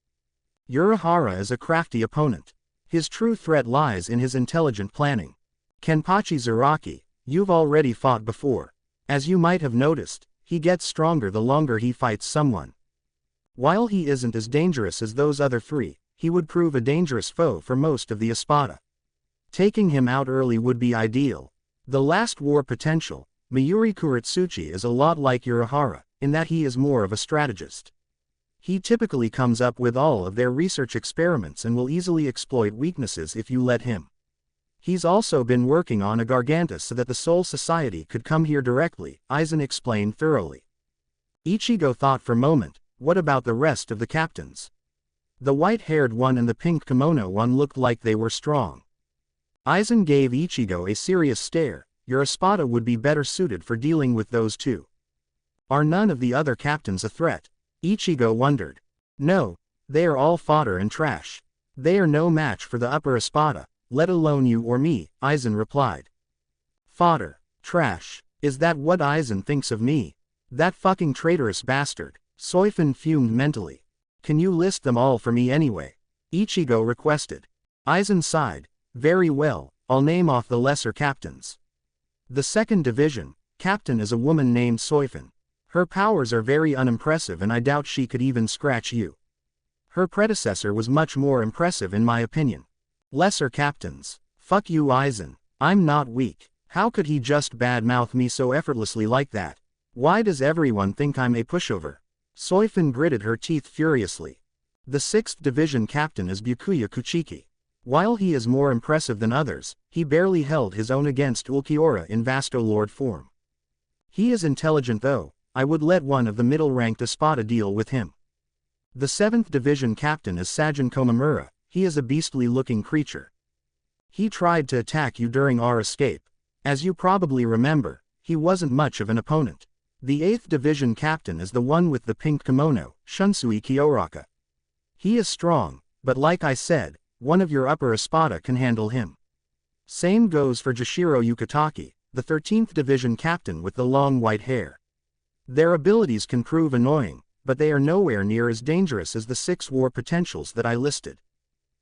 Urahara is a crafty opponent. His true threat lies in his intelligent planning. Kenpachi Zaraki, you've already fought before. As you might have noticed, he gets stronger the longer he fights someone. While he isn't as dangerous as those other 3, he would prove a dangerous foe for most of the Espada. Taking him out early would be ideal. The last war potential, Mayuri Kuretsuchi, is a lot like Urahara, in that he is more of a strategist. He typically comes up with all of their research experiments and will easily exploit weaknesses if you let him. He's also been working on a Garganta so that the Soul Society could come here directly, Aizen explained thoroughly. Ichigo thought for a moment, what about the rest of the captains? The white-haired one and the pink kimono one looked like they were strong. Aizen gave Ichigo a serious stare. Your Espada would be better suited for dealing with those 2. Are none of the other captains a threat? Ichigo wondered. No, they are all fodder and trash. They are no match for the upper Espada, let alone you or me, Aizen replied. Fodder, trash, is that what Aizen thinks of me? That fucking traitorous bastard, Soifin fumed mentally. Can you list them all for me anyway? Ichigo requested. Aizen sighed. Very well, I'll name off the lesser captains. The 2nd Division, captain is a woman named Soifin. Her powers are very unimpressive and I doubt she could even scratch you. Her predecessor was much more impressive in my opinion. Lesser captains. Fuck you Aizen. I'm not weak. How could he just badmouth me so effortlessly like that? Why does everyone think I'm a pushover? Soifin gritted her teeth furiously. The 6th Division captain is Byakuya Kuchiki. While he is more impressive than others, he barely held his own against Ulquiorra in Vasto Lord form. He is intelligent though, I would let one of the middle-ranked Espada deal with him. The 7th Division captain is Sajin Komamura, he is a beastly-looking creature. He tried to attack you during our escape. As you probably remember, he wasn't much of an opponent. The 8th Division captain is the one with the pink kimono, Shunsui Kyoraka. He is strong, but like I said, one of your upper Espada can handle him. Same goes for Jashiro Yukitaki, the 13th Division captain with the long white hair. Their abilities can prove annoying, but they are nowhere near as dangerous as the 6 war potentials that I listed.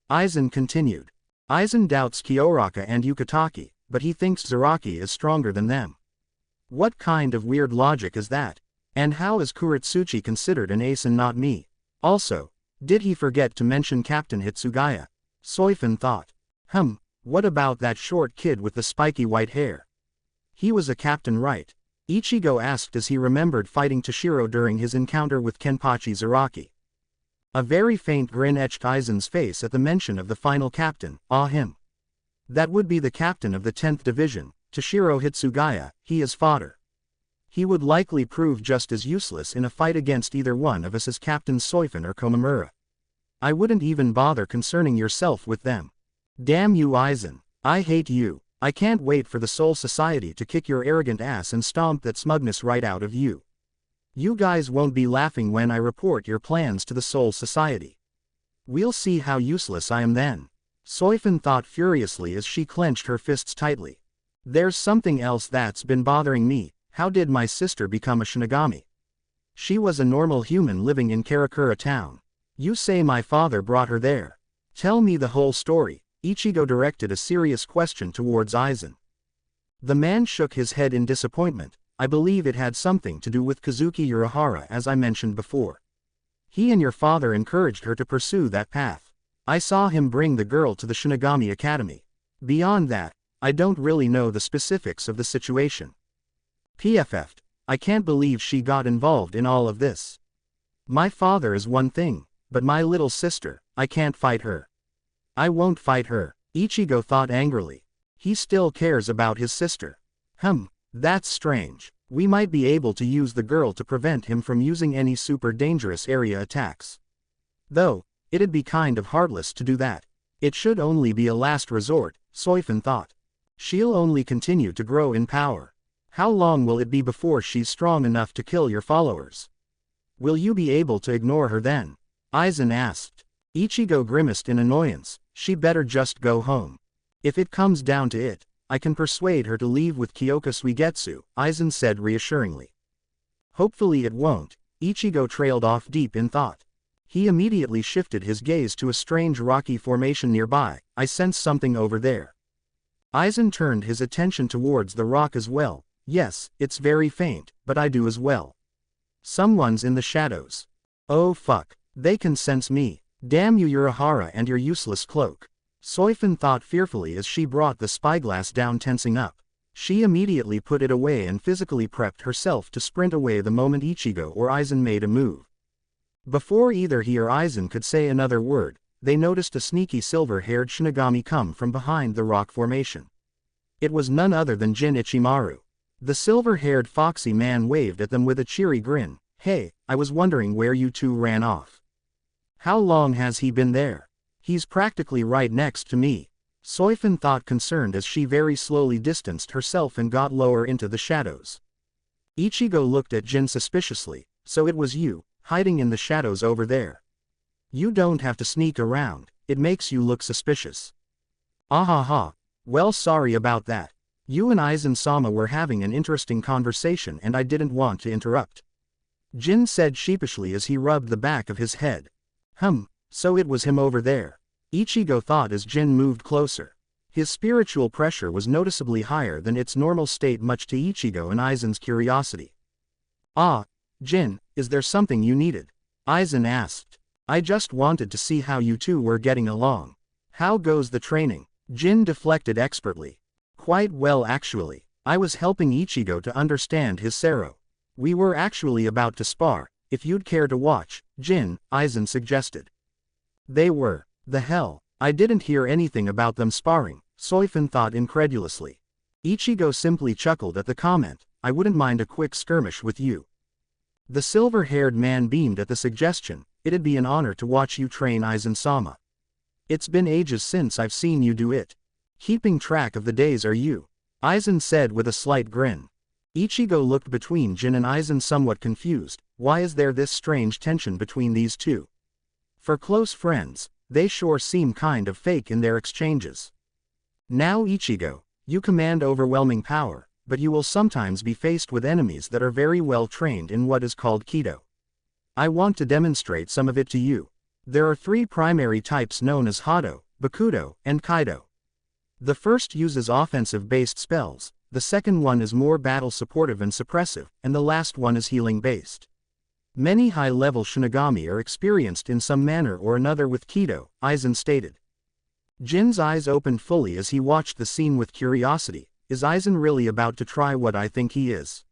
Aizen continued. Aizen doubts Kyoraka and Yukitaki, but he thinks Zaraki is stronger than them. What kind of weird logic is that? And how is Kuretsuchi considered an ace and not me? Also, did he forget to mention Captain Hitsugaya? Soifin thought. What about that short kid with the spiky white hair? He was a captain, right? Ichigo asked as he remembered fighting Toshiro during his encounter with Kenpachi Zaraki. A very faint grin etched Aizen's face at the mention of the final captain, him. That would be the captain of the 10th Division, Toshiro Hitsugaya, he is fodder. He would likely prove just as useless in a fight against either one of us as Captain Soifin or Komamura. I wouldn't even bother concerning yourself with them. Damn you Aizen, I hate you. I can't wait for the Soul Society to kick your arrogant ass and stomp that smugness right out of you. You guys won't be laughing when I report your plans to the Soul Society. We'll see how useless I am then. Soifin thought furiously as she clenched her fists tightly. There's something else that's been bothering me. How did my sister become a Shinigami? She was a normal human living in Karakura town. You say my father brought her there. Tell me the whole story. Ichigo directed a serious question towards Aizen. The man shook his head in disappointment. I believe it had something to do with Kazuki Urahara as I mentioned before. He and your father encouraged her to pursue that path. I saw him bring the girl to the Shinigami Academy. Beyond that, I don't really know the specifics of the situation. PFF'd. I can't believe she got involved in all of this. My father is one thing, but my little sister, I can't fight her. I won't fight her, Ichigo thought angrily. He still cares about his sister. That's strange. We might be able to use the girl to prevent him from using any super dangerous area attacks. Though, it'd be kind of heartless to do that. It should only be a last resort, Soifin thought. She'll only continue to grow in power. How long will it be before she's strong enough to kill your followers? Will you be able to ignore her then? Aizen asked. Ichigo grimaced in annoyance. She better just go home. If it comes down to it, I can persuade her to leave with Kyoka Suigetsu, Aizen said reassuringly. Hopefully it won't. Ichigo trailed off deep in thought. He immediately shifted his gaze to a strange rocky formation nearby. I sense something over there. Aizen turned his attention towards the rock as well. Yes, it's very faint, but I do as well. Someone's in the shadows. Oh fuck, they can sense me. Damn you Urahara and your useless cloak. Soifin thought fearfully as she brought the spyglass down, tensing up. She immediately put it away and physically prepped herself to sprint away the moment Ichigo or Aizen made a move. Before either he or Aizen could say another word, they noticed a sneaky silver-haired Shinigami come from behind the rock formation. It was none other than Jin Ichimaru. The silver-haired foxy man waved at them with a cheery grin. Hey, I was wondering where you two ran off. How long has he been there? He's practically right next to me. Soifin thought concerned as she very slowly distanced herself and got lower into the shadows. Ichigo looked at Jin suspiciously. So it was you, hiding in the shadows over there. You don't have to sneak around, it makes you look suspicious. Ahaha, well sorry about that. You and Aizen-sama were having an interesting conversation and I didn't want to interrupt. Jin said sheepishly as he rubbed the back of his head. So it was him over there. Ichigo thought as Jin moved closer. His spiritual pressure was noticeably higher than its normal state, much to Ichigo and Aizen's curiosity. Jin, is there something you needed? Aizen asked. I just wanted to see how you two were getting along. How goes the training? Jin deflected expertly. Quite well actually. I was helping Ichigo to understand his Sero. We were actually about to spar, if you'd care to watch, Jin, Aizen suggested. They were. The hell, I didn't hear anything about them sparring, Soifin thought incredulously. Ichigo simply chuckled at the comment, I wouldn't mind a quick skirmish with you. The silver-haired man beamed at the suggestion, it'd be an honor to watch you train Aizen-sama. It's been ages since I've seen you do it. Keeping track of the days are you? Aizen said with a slight grin. Ichigo looked between Jin and Aizen somewhat confused, why is there this strange tension between these two? For close friends, they sure seem kind of fake in their exchanges. Now Ichigo, you command overwhelming power, but you will sometimes be faced with enemies that are very well trained in what is called Kido. I want to demonstrate some of it to you. There are three primary types known as Hado, Bakudo, and Kaido. The first uses offensive-based spells, the second one is more battle-supportive and suppressive, and the last one is healing-based. Many high-level Shinigami are experienced in some manner or another with Kido, Aizen stated. Jin's eyes opened fully as he watched the scene with curiosity. Is Aizen really about to try what I think he is?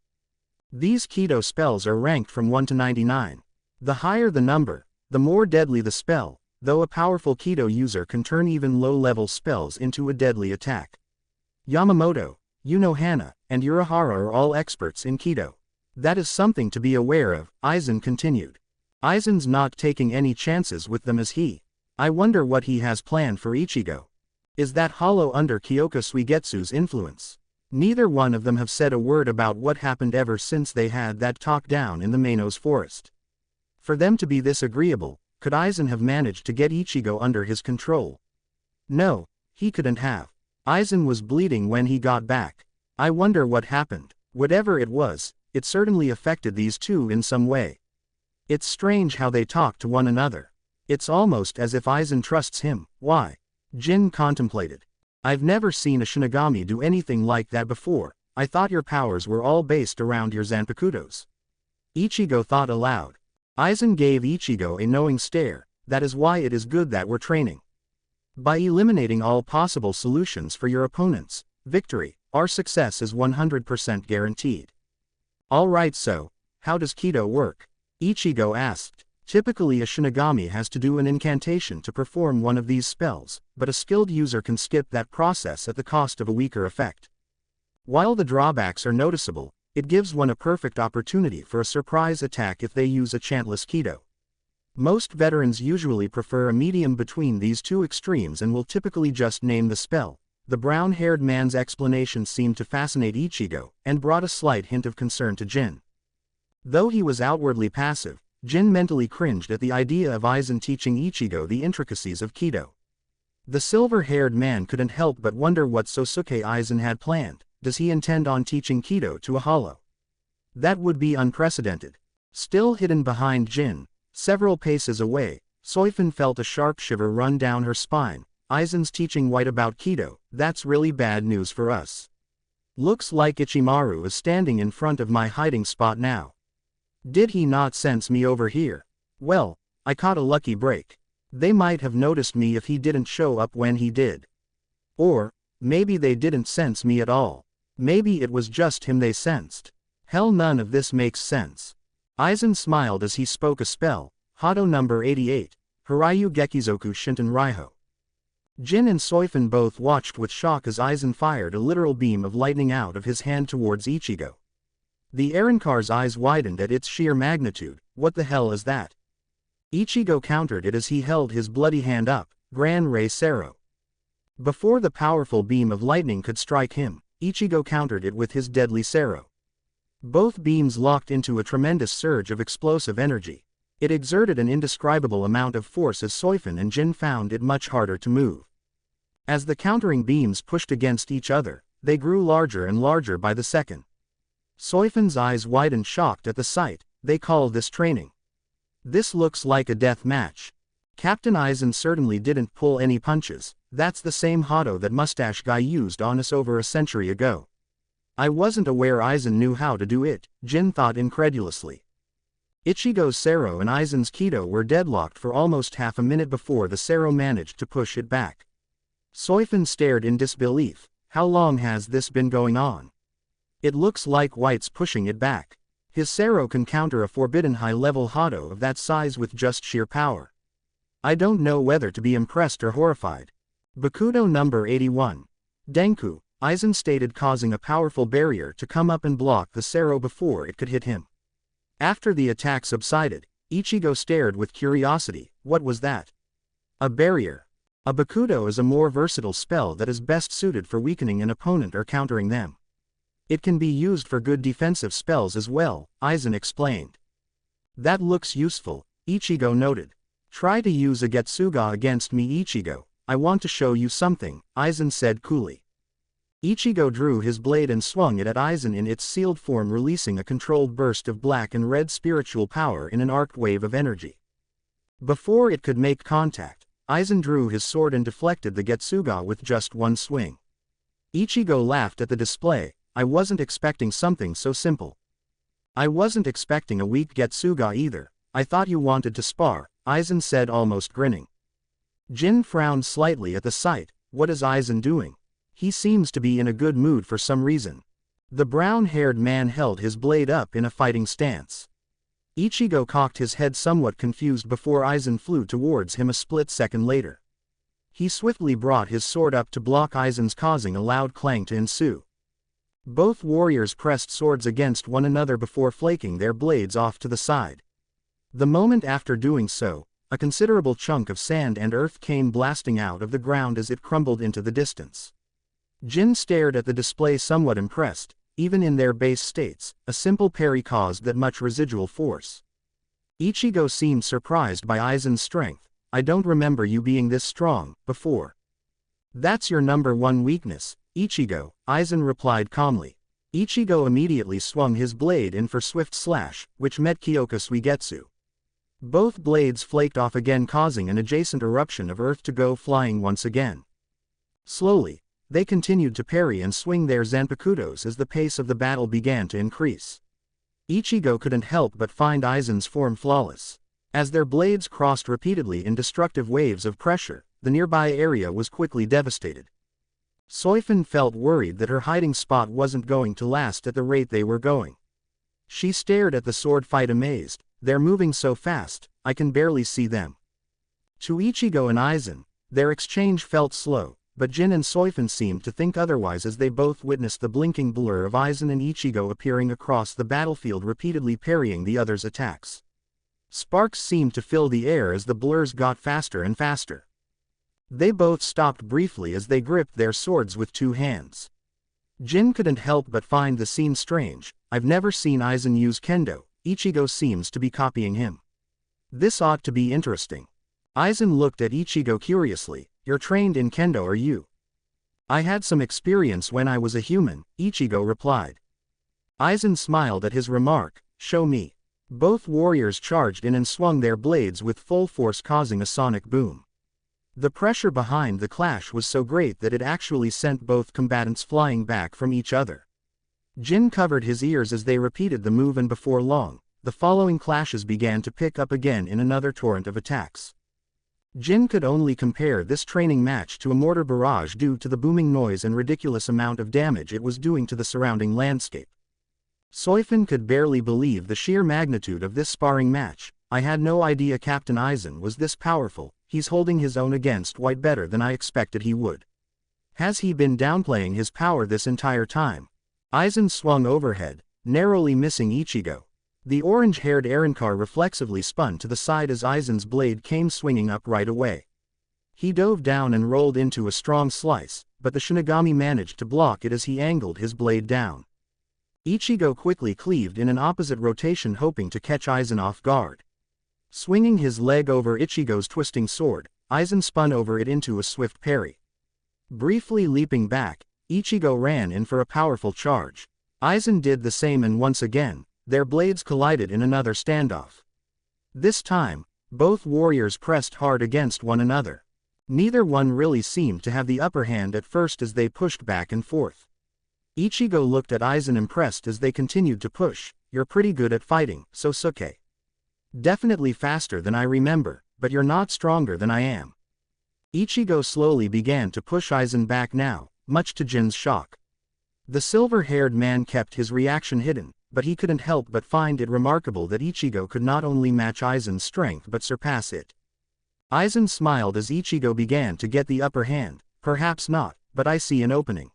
These Kido spells are ranked from 1 to 99. The higher the number, the more deadly the spell, though a powerful Kido user can turn even low-level spells into a deadly attack. Yamamoto, Hana, and Urahara are all experts in Kido. That is something to be aware of, Aizen continued. Aizen's not taking any chances with them, is he? I wonder what he has planned for Ichigo. Is that hollow under Kyoka Suigetsu's influence? Neither one of them have said a word about what happened ever since they had that talk down in the Manos forest. For them to be this agreeable, could Aizen have managed to get Ichigo under his control? No, he couldn't have. Aizen was bleeding when he got back. I wonder what happened. Whatever it was, it certainly affected these two in some way. It's strange how they talk to one another. It's almost as if Aizen trusts him. Why? Jin contemplated. I've never seen a Shinigami do anything like that before. I thought your powers were all based around your Zanpakutos. Ichigo thought aloud. Aizen gave Ichigo a knowing stare. That is why it is good that we're training. By eliminating all possible solutions for your opponents, victory, our success is 100% guaranteed. Alright, so, how does Kido work? Ichigo asked. Typically a Shinigami has to do an incantation to perform one of these spells, but a skilled user can skip that process at the cost of a weaker effect. While the drawbacks are noticeable, it gives one a perfect opportunity for a surprise attack if they use a chantless Kido. Most veterans usually prefer a medium between these two extremes and will typically just name the spell. The brown-haired man's explanation seemed to fascinate Ichigo, and brought a slight hint of concern to Jin. Though he was outwardly passive, Jin mentally cringed at the idea of Aizen teaching Ichigo the intricacies of Kido. The silver-haired man couldn't help but wonder what Sosuke Aizen had planned. Does he intend on teaching Kido to a hollow? That would be unprecedented. Still hidden behind Jin, several paces away, Soifin felt a sharp shiver run down her spine. Aizen's teaching White about Kido, that's really bad news for us. Looks like Ichimaru is standing in front of my hiding spot now. Did he not sense me over here? Well, I caught a lucky break. They might have noticed me if he didn't show up when he did. Or, maybe they didn't sense me at all. Maybe it was just him they sensed. Hell, none of this makes sense. Aizen smiled as he spoke a spell, Hado number 88, Hiryu Gekizoku Shinten Raiho. Jin and Soifin both watched with shock as Aizen fired a literal beam of lightning out of his hand towards Ichigo. The Arrancar's eyes widened at its sheer magnitude. What the hell is that? Ichigo countered it as he held his bloody hand up, Gran Rei Sero. Before the powerful beam of lightning could strike him, Ichigo countered it with his deadly Sero. Both beams locked into a tremendous surge of explosive energy. It exerted an indescribable amount of force as Soifin and Jin found it much harder to move. As the countering beams pushed against each other, they grew larger and larger by the second. Soifin's eyes widened shocked at the sight. They call this training. This looks like a death match. Captain Aizen certainly didn't pull any punches. That's the same Hado that Mustache Guy used on us over a century ago. I wasn't aware Aizen knew how to do it, Jin thought incredulously. Ichigo's Sero and Aizen's Kido were deadlocked for almost half a minute before the Sero managed to push it back. Soifin stared in disbelief. How long has this been going on? It looks like White's pushing it back. His Sero can counter a forbidden high-level Hado of that size with just sheer power. I don't know whether to be impressed or horrified. Bakudo number 81. Denku, Aizen stated, causing a powerful barrier to come up and block the Sero before it could hit him. After the attack subsided, Ichigo stared with curiosity. What was that? A barrier. A Bakudo is a more versatile spell that is best suited for weakening an opponent or countering them. It can be used for good defensive spells as well, Aizen explained. That looks useful, Ichigo noted. Try to use a Getsuga against me, Ichigo. I want to show you something, Aizen said coolly. Ichigo drew his blade and swung it at Aizen in its sealed form, releasing a controlled burst of black and red spiritual power in an arced wave of energy. Before it could make contact, Aizen drew his sword and deflected the Getsuga with just one swing. Ichigo laughed at the display. I wasn't expecting something so simple. I wasn't expecting a weak Getsuga either. I thought you wanted to spar, Aizen said, almost grinning. Jin frowned slightly at the sight. What is Aizen doing? He seems to be in a good mood for some reason. The brown-haired man held his blade up in a fighting stance. Ichigo cocked his head somewhat confused before Aizen flew towards him a split second later. He swiftly brought his sword up to block Aizen's, causing a loud clang to ensue. Both warriors pressed swords against one another before flaking their blades off to the side. The moment after doing so, a considerable chunk of sand and earth came blasting out of the ground as it crumbled into the distance. Jin stared at the display somewhat impressed. Even in their base states, a simple parry caused that much residual force. Ichigo seemed surprised by Aizen's strength. I don't remember you being this strong before. That's your number one weakness, Ichigo, Aizen replied calmly. Ichigo immediately swung his blade in for swift slash, which met Kyoka Suigetsu. Both blades flaked off again, causing an adjacent eruption of earth to go flying once again. Slowly, they continued to parry and swing their Zanpakudos as the pace of the battle began to increase. Ichigo couldn't help but find Aizen's form flawless. As their blades crossed repeatedly in destructive waves of pressure, the nearby area was quickly devastated. Soifin felt worried that her hiding spot wasn't going to last at the rate they were going. She stared at the sword fight amazed. They're moving so fast, I can barely see them. To Ichigo and Aizen, their exchange felt slow. But Jin and Soifin seemed to think otherwise as they both witnessed the blinking blur of Aizen and Ichigo appearing across the battlefield, repeatedly parrying the other's attacks. Sparks seemed to fill the air as the blurs got faster and faster. They both stopped briefly as they gripped their swords with two hands. Jin couldn't help but find the scene strange. I've never seen Aizen use kendo. Ichigo seems to be copying him. This ought to be interesting. Aizen looked at Ichigo curiously. You're trained in kendo, are you? I had some experience when I was a human, Ichigo replied. Aizen smiled at his remark. Show me. Both warriors charged in and swung their blades with full force, causing a sonic boom. The pressure behind the clash was so great that it actually sent both combatants flying back from each other. Jin covered his ears as they repeated the move, and before long, the following clashes began to pick up again in another torrent of attacks. Jin could only compare this training match to a mortar barrage due to the booming noise and ridiculous amount of damage it was doing to the surrounding landscape. Soifin could barely believe the sheer magnitude of this sparring match. I had no idea Captain Aizen was this powerful. He's holding his own against White better than I expected he would. Has he been downplaying his power this entire time? Aizen swung overhead, narrowly missing Ichigo. The orange-haired Aaronkar reflexively spun to the side as Aizen's blade came swinging up right away. He dove down and rolled into a strong slice, but the Shinigami managed to block it as he angled his blade down. Ichigo quickly cleaved in an opposite rotation, hoping to catch Aizen off guard. Swinging his leg over Ichigo's twisting sword, Aizen spun over it into a swift parry. Briefly leaping back, Ichigo ran in for a powerful charge. Aizen did the same, and once again, their blades collided in another standoff. This time, both warriors pressed hard against one another. Neither one really seemed to have the upper hand at first as they pushed back and forth. Ichigo looked at Aizen impressed as they continued to push. You're pretty good at fighting, Sosuke. Definitely faster than I remember, but you're not stronger than I am. Ichigo slowly began to push Aizen back now, much to Jin's shock. The silver-haired man kept his reaction hidden, but he couldn't help but find it remarkable that Ichigo could not only match Aizen's strength but surpass it. Aizen smiled as Ichigo began to get the upper hand. Perhaps not, but I see an opening.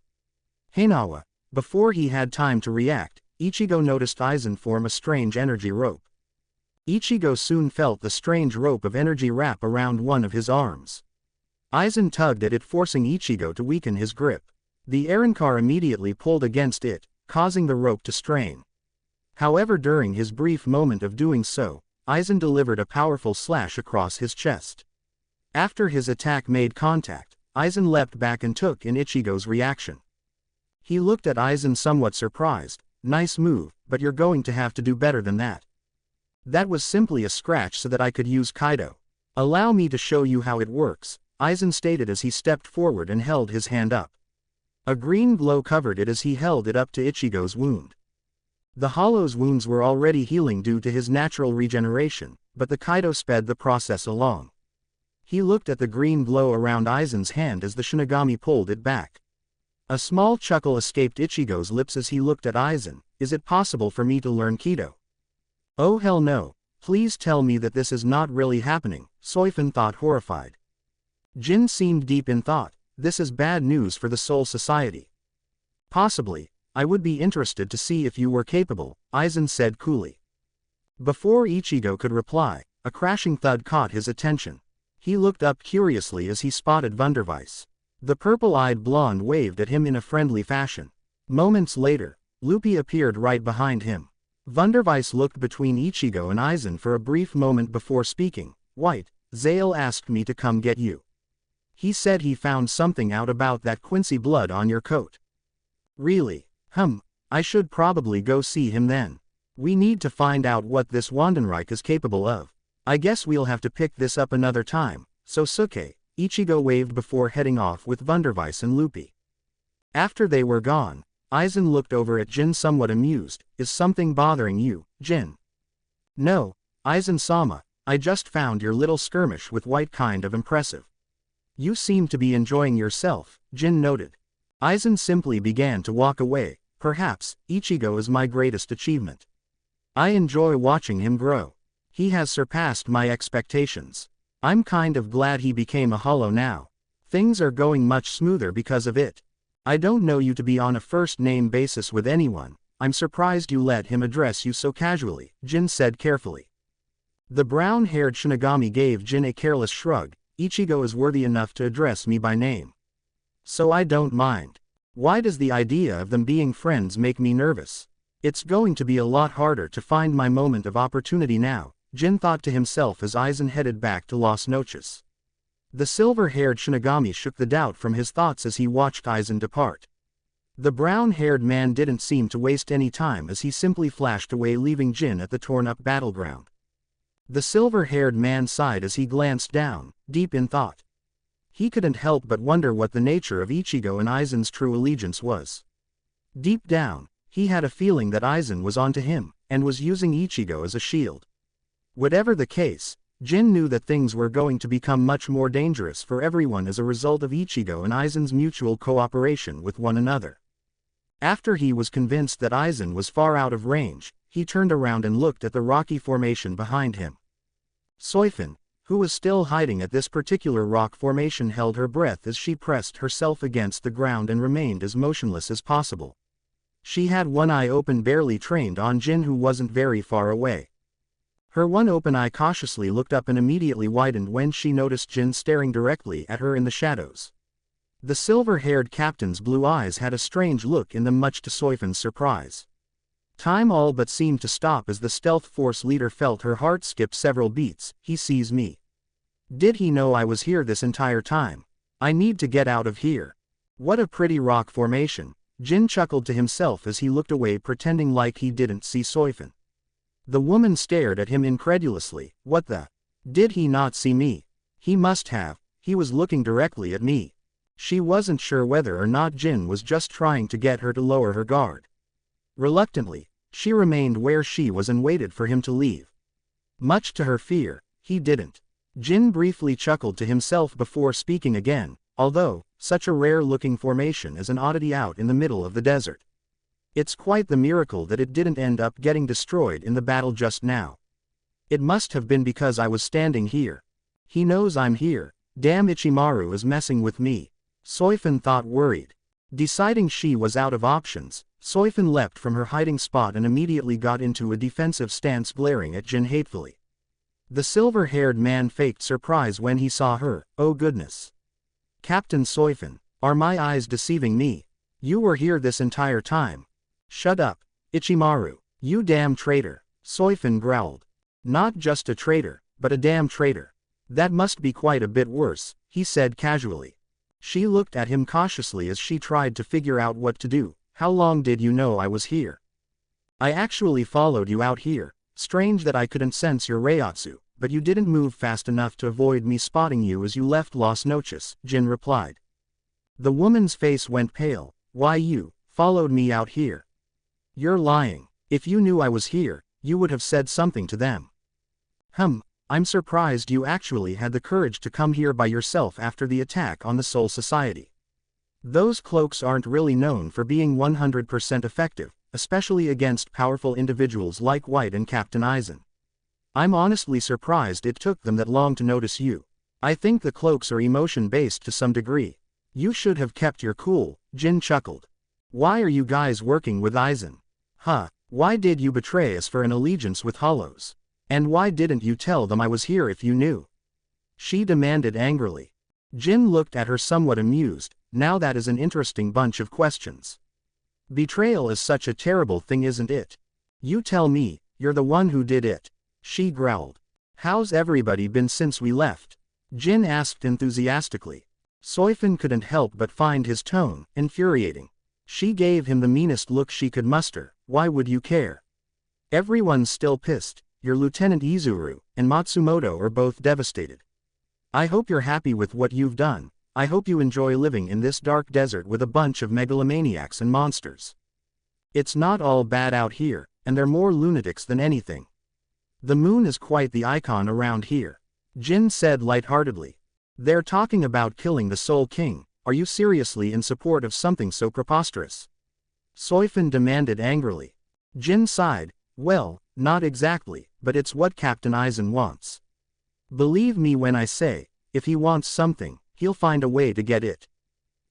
Heinawa. Before he had time to react, Ichigo noticed Aizen form a strange energy rope. Ichigo soon felt the strange rope of energy wrap around one of his arms. Aizen tugged at it, forcing Ichigo to weaken his grip. The Arrancar immediately pulled against it, causing the rope to strain. However, during his brief moment of doing so, Aizen delivered a powerful slash across his chest. After his attack made contact, Aizen leapt back and took in Ichigo's reaction. He looked at Aizen somewhat surprised. Nice move, but you're going to have to do better than that. That was simply a scratch so that I could use Kido. Allow me to show you how it works, Aizen stated as he stepped forward and held his hand up. A green glow covered it as he held it up to Ichigo's wound. The Hollow's wounds were already healing due to his natural regeneration, but the Kido sped the process along. He looked at the green glow around Aizen's hand as the Shinigami pulled it back. A small chuckle escaped Ichigo's lips as he looked at Aizen. Is it possible for me to learn Kido? Oh hell no, please tell me that this is not really happening, Soifun thought, horrified. Jin seemed deep in thought. This is bad news for the Soul Society. Possibly, I would be interested to see if you were capable, Aizen said coolly. Before Ichigo could reply, a crashing thud caught his attention. He looked up curiously as he spotted Wandenreich. The purple-eyed blonde waved at him in a friendly fashion. Moments later, Luffy appeared right behind him. Wandenreich looked between Ichigo and Aizen for a brief moment before speaking. White, Zale asked me to come get you. He said he found something out about that Quincy blood on your coat. Really? I should probably go see him then. We need to find out what this Wandenreich is capable of. I guess we'll have to pick this up another time. So Suke, Ichigo waved before heading off with Wandenreich and Luffy. After they were gone, Aizen looked over at Jin somewhat amused. Is something bothering you, Jin? No, Aizen-sama, I just found your little skirmish with White kind of impressive. You seem to be enjoying yourself, Jin noted. Aizen simply began to walk away. Perhaps, Ichigo is my greatest achievement. I enjoy watching him grow. He has surpassed my expectations. I'm kind of glad he became a Hollow now. Things are going much smoother because of it. I don't know you to be on a first-name basis with anyone. I'm surprised you let him address you so casually, Jin said carefully. The brown-haired Shinigami gave Jin a careless shrug. Ichigo is worthy enough to address me by name. So I don't mind. Why does the idea of them being friends make me nervous? It's going to be a lot harder to find my moment of opportunity now, Jin thought to himself as Aizen headed back to Las Noches. The silver-haired Shinigami shook the doubt from his thoughts as he watched Aizen depart. The brown-haired man didn't seem to waste any time as he simply flashed away, leaving Jin at the torn-up battleground. The silver-haired man sighed as he glanced down, deep in thought. He couldn't help but wonder what the nature of Ichigo and Aizen's true allegiance was. Deep down, he had a feeling that Aizen was onto him, and was using Ichigo as a shield. Whatever the case, Jin knew that things were going to become much more dangerous for everyone as a result of Ichigo and Aizen's mutual cooperation with one another. After he was convinced that Aizen was far out of range, he turned around and looked at the rocky formation behind him. Soifun, who was still hiding at this particular rock formation, held her breath as she pressed herself against the ground and remained as motionless as possible. She had one eye open, barely trained on Jin, who wasn't very far away. Her one open eye cautiously looked up and immediately widened when she noticed Jin staring directly at her in the shadows. The silver-haired captain's blue eyes had a strange look in them, much to Soifun's surprise. Time all but seemed to stop as the stealth force leader felt her heart skip several beats. He sees me. Did he know I was here this entire time? I need to get out of here. What a pretty rock formation, Jin chuckled to himself as he looked away, pretending like he didn't see Soifun. The woman stared at him incredulously. What the? Did he not see me? He must have. He was looking directly at me. She wasn't sure whether or not Jin was just trying to get her to lower her guard. Reluctantly, she remained where she was and waited for him to leave. Much to her fear, he didn't. Jin briefly chuckled to himself before speaking again, although, such a rare-looking formation is an oddity out in the middle of the desert. It's quite the miracle that it didn't end up getting destroyed in the battle just now. It must have been because I was standing here. He knows I'm here. Damn, Ichimaru is messing with me. Soifun thought, worried. Deciding she was out of options, Soifun leapt from her hiding spot and immediately got into a defensive stance, glaring at Jin hatefully. The silver-haired man faked surprise when he saw her. Oh goodness. Captain Soifun, are my eyes deceiving me? You were here this entire time. Shut up, Ichimaru, you damn traitor, Soifun growled. Not just a traitor, but a damn traitor. That must be quite a bit worse, he said casually. She looked at him cautiously as she tried to figure out what to do. How long did you know I was here? I actually followed you out here. Strange that I couldn't sense your Reiatsu, but you didn't move fast enough to avoid me spotting you as you left Las Noches, Jin replied. The woman's face went pale. Why, you followed me out here? You're lying. If you knew I was here, you would have said something to them. I'm surprised you actually had the courage to come here by yourself after the attack on the Soul Society. Those cloaks aren't really known for being 100% effective, especially against powerful individuals like White and Captain Aizen. I'm honestly surprised it took them that long to notice you. I think the cloaks are emotion-based to some degree. You should have kept your cool, Jin chuckled. Why are you guys working with Aizen? Why did you betray us for an allegiance with Hollows? And why didn't you tell them I was here if you knew? She demanded angrily. Jin looked at her somewhat amused. Now that is an interesting bunch of questions. Betrayal is such a terrible thing, isn't it? You tell me, you're the one who did it. She growled. How's everybody been since we left? Jin asked enthusiastically. Soifun couldn't help but find his tone infuriating. She gave him the meanest look she could muster. Why would you care? Everyone's still pissed. Your Lieutenant Izuru and Matsumoto are both devastated. I hope you're happy with what you've done. I hope you enjoy living in this dark desert with a bunch of megalomaniacs and monsters. It's not all bad out here, and they're more lunatics than anything. The moon is quite the icon around here. Jin said lightheartedly. They're talking about killing the Soul King. Are you seriously in support of something so preposterous? Soifun demanded angrily. Jin sighed. Well, not exactly, but it's what Captain Aizen wants. Believe me when I say, if he wants something, he'll find a way to get it.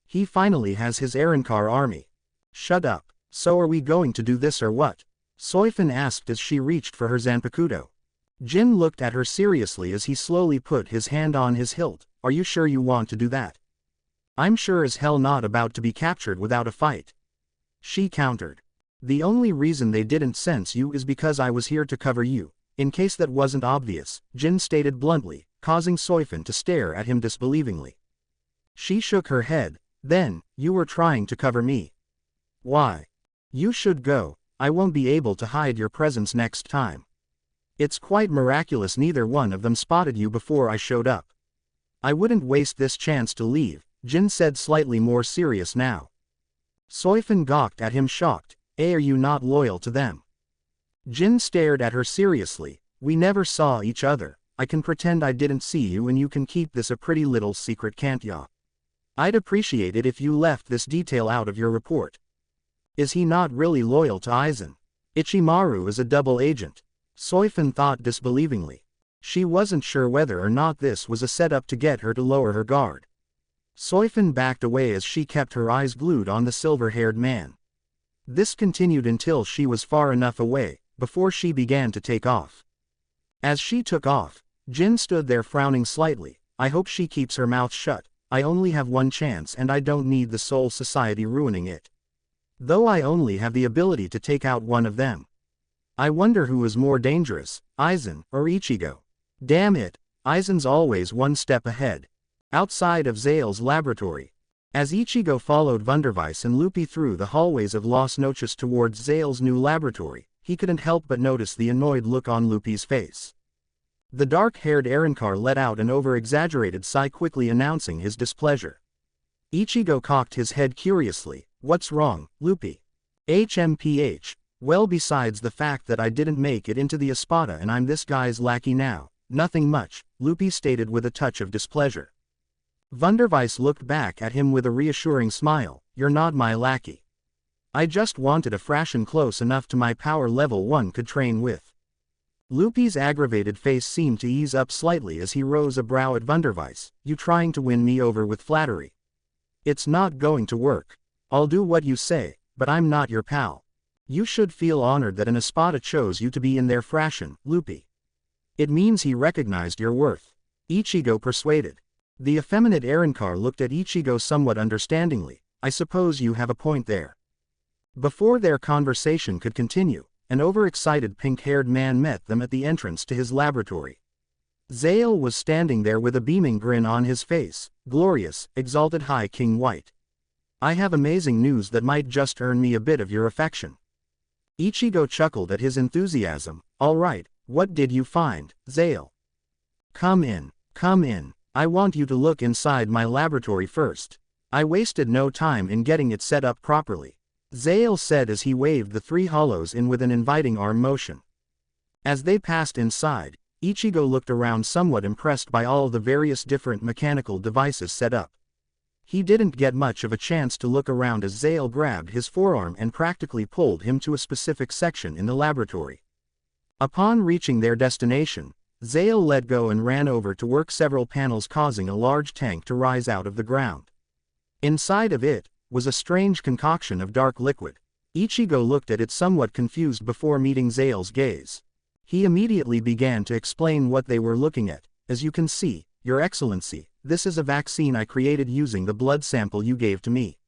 He finally has his Arankar army. Shut up. So are we going to do this or what? Soifun asked as she reached for her Zanpakuto. Jin looked at her seriously as he slowly put his hand on his hilt. Are you sure you want to do that? I'm sure as hell not about to be captured without a fight. She countered. The only reason they didn't sense you is because I was here to cover you, in case that wasn't obvious, Jin stated bluntly, causing Soifun to stare at him disbelievingly. She shook her head. Then, you were trying to cover me. Why? You should go. I won't be able to hide your presence next time. It's quite miraculous neither one of them spotted you before I showed up. I wouldn't waste this chance to leave, Jin said, slightly more serious now. Soifun gawked at him, shocked. Are you not loyal to them? Jin stared at her seriously. We never saw each other. I can pretend I didn't see you and you can keep this a pretty little secret, can't ya? I'd appreciate it if you left this detail out of your report. Is he not really loyal to Aizen? Ichimaru is a double agent. Soifun thought disbelievingly. She wasn't sure whether or not this was a setup to get her to lower her guard. Soifun backed away as she kept her eyes glued on the silver-haired man. This continued until she was far enough away, before she began to take off. As she took off, Jin stood there frowning slightly. I hope she keeps her mouth shut. I only have one chance and I don't need the Soul Society ruining it. Though I only have the ability to take out one of them. I wonder who is more dangerous, Aizen or Ichigo. Damn it, Aizen's always one step ahead. Outside of Zale's laboratory. As Ichigo followed Wandenreich and Lupi through the hallways of Las Noches towards Zale's new laboratory, he couldn't help but notice the annoyed look on Lupi's face. The dark-haired Arankar let out an over-exaggerated sigh, quickly announcing his displeasure. Ichigo cocked his head curiously. What's wrong, Lupi? HMPH. Well, besides the fact that I didn't make it into the Espada and I'm this guy's lackey now, nothing much, Lupi stated with a touch of displeasure. Wandenreich looked back at him with a reassuring smile. You're not my lackey. I just wanted a fraction close enough to my power level one could train with. Lupi's aggravated face seemed to ease up slightly as he rose a brow at Wandenreich. You trying to win me over with flattery? It's not going to work. I'll do what you say, but I'm not your pal. You should feel honored that an Espada chose you to be in their fraction, Lupi. It means he recognized your worth. Ichigo persuaded. The effeminate Arrancar looked at Ichigo somewhat understandingly. I suppose you have a point there. Before their conversation could continue, an overexcited pink-haired man met them at the entrance to his laboratory. Zale was standing there with a beaming grin on his face. Glorious, exalted High King White. I have amazing news that might just earn me a bit of your affection. Ichigo chuckled at his enthusiasm. All right, what did you find, Zale? Come in, come in. I want you to look inside my laboratory first. I wasted no time in getting it set up properly, Zale said as he waved the three hollows in with an inviting arm motion. As they passed inside, Ichigo looked around somewhat impressed by all the various different mechanical devices set up. He didn't get much of a chance to look around as Zale grabbed his forearm and practically pulled him to a specific section in the laboratory. Upon reaching their destination, Zale let go and ran over to work several panels, causing a large tank to rise out of the ground. Inside of it was a strange concoction of dark liquid. Ichigo looked at it somewhat confused before meeting Zale's gaze. He immediately began to explain what they were looking at. As you can see, Your Excellency, this is a vaccine I created using the blood sample you gave to me.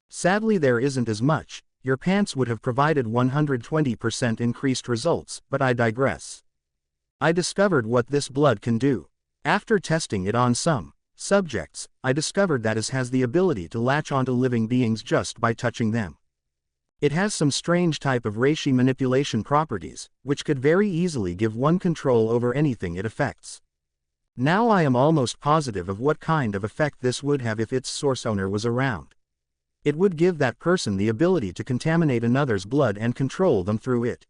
Sadly, there isn't as much. Your pants would have provided 120% increased results, but I digress. I discovered what this blood can do. After testing it on some subjects, I discovered that it has the ability to latch onto living beings just by touching them. It has some strange type of reishi manipulation properties, which could very easily give one control over anything it affects. Now I am almost positive of what kind of effect this would have if its source owner was around. It would give that person the ability to contaminate another's blood and control them through it.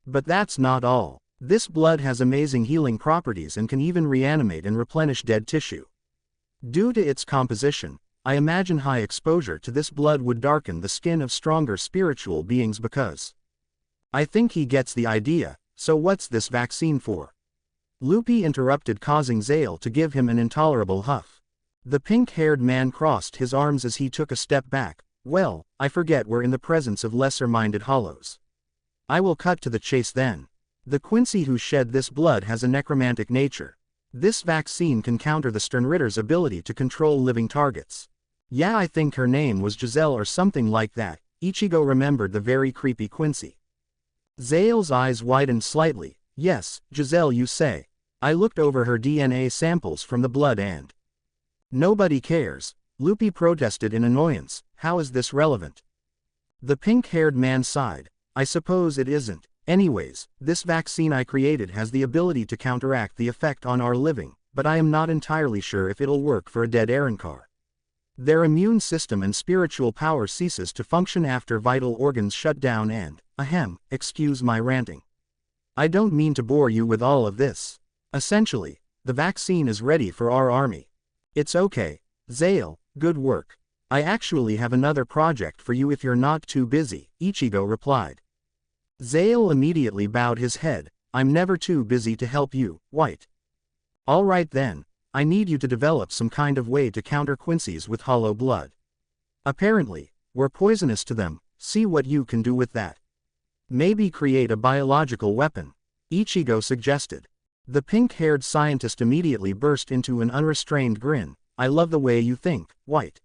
But that's not all. This blood has amazing healing properties and can even reanimate and replenish dead tissue. Due to its composition, I imagine high exposure to this blood would darken the skin of stronger spiritual beings because. I think he gets the idea. So what's this vaccine for? Lupi interrupted, causing Zale to give him an intolerable huff. The pink-haired man crossed his arms as he took a step back. Well, I forget, we're in the presence of lesser-minded hollows. I will cut to the chase then. The Quincy who shed this blood has a necromantic nature. This vaccine can counter the Sternritter's ability to control living targets. Yeah, I think her name was Giselle or something like that. Ichigo remembered the very creepy Quincy. Zale's eyes widened slightly. Yes, Giselle, you say. I looked over her DNA samples from the blood and. Nobody cares. Lupi protested in annoyance. How is this relevant? The pink-haired man sighed. I suppose it isn't. Anyways, this vaccine I created has the ability to counteract the effect on our living, but I am not entirely sure if it'll work for a dead Arrancar. Their immune system and spiritual power ceases to function after vital organs shut down and, excuse my ranting. I don't mean to bore you with all of this. Essentially, the vaccine is ready for our army. It's okay, Zale, good work. I actually have another project for you if you're not too busy, Ichigo replied. Zale immediately bowed his head. I'm never too busy to help you, White. All right then, I need you to develop some kind of way to counter Quincy's with hollow blood. Apparently, we're poisonous to them. See what you can do with that. Maybe create a biological weapon, Ichigo suggested. The pink-haired scientist immediately burst into an unrestrained grin. I love the way you think, White.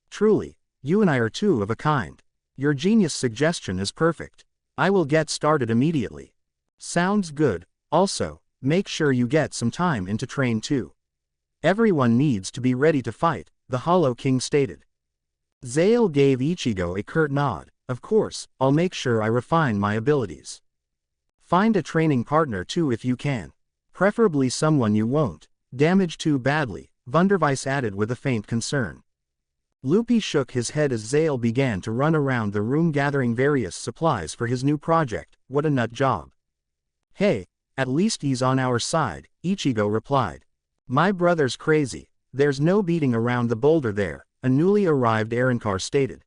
Truly, you and I are two of a kind. Your genius suggestion is perfect. I will get started immediately. Sounds good. Also, make sure you get some time in to train too. Everyone needs to be ready to fight, the Hollow King stated. Zale gave Ichigo a curt nod. Of course, I'll make sure I refine my abilities. Find a training partner too if you can. Preferably someone you won't damage too badly, Wandenreich added with a faint concern. Lupi shook his head as Zale began to run around the room gathering various supplies for his new project. What a nut job. Hey, at least he's on our side, Ichigo replied. My brother's crazy. There's no beating around the boulder there, a newly arrived Arrancar stated.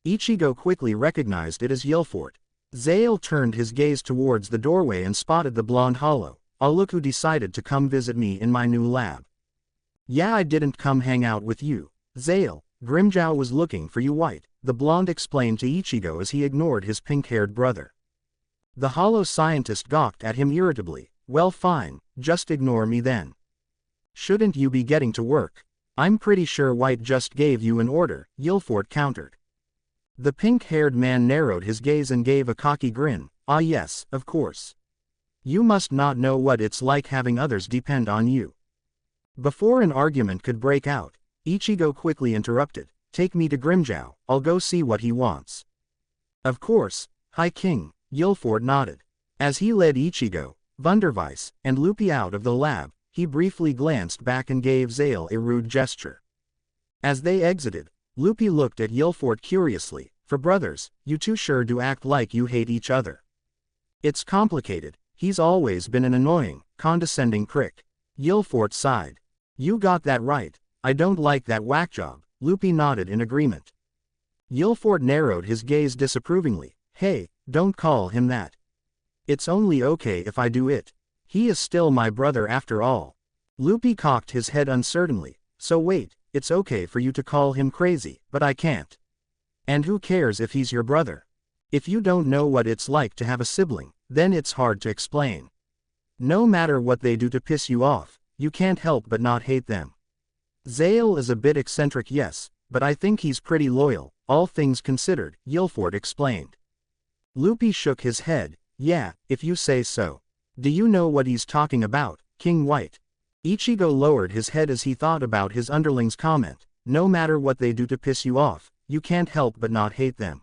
Ichigo quickly recognized it as Yilfort. Zale turned his gaze towards the doorway and spotted the blonde Hollow. "Oh, look who decided to come visit me in my new lab." "Yeah, I didn't come hang out with you, Zale. Grimmjow was looking for you, White," the blonde explained to Ichigo as he ignored his pink-haired brother. The Hollow scientist gawked at him irritably. "Well, fine, just ignore me then. Shouldn't you be getting to work? I'm pretty sure White just gave you an order," Yilfort countered. The pink-haired man narrowed his gaze and gave a cocky grin. "Ah yes, of course. You must not know what it's like having others depend on you." Before an argument could break out, Ichigo quickly interrupted. "Take me to Grimmjow, I'll go see what he wants." "Of course, High King," Yilfort nodded. As he led Ichigo, Wandenreich, and Lupi out of the lab, he briefly glanced back and gave Zale a rude gesture. As they exited, Lupi looked at Yilfort curiously. "For brothers, you two sure do act like you hate each other." "It's complicated, he's always been an annoying, condescending prick." Yilfort sighed. "You got that right, I don't like that whack job," Lupi nodded in agreement. Yilfort narrowed his gaze disapprovingly. "Hey, don't call him that. It's only okay if I do it. He is still my brother after all." Lupi cocked his head uncertainly. "So wait, it's okay for you to call him crazy, but I can't. And who cares if he's your brother? If you don't know what it's like to have a sibling, then it's hard to explain. No matter what they do to piss you off, you can't help but not hate them. Zale is a bit eccentric, yes, but I think he's pretty loyal, all things considered," Yilfort explained. Lupi shook his head. "Yeah, if you say so. Do you know what he's talking about, King White?" Ichigo lowered his head as he thought about his underling's comment. "No matter what they do to piss you off, you can't help but not hate them.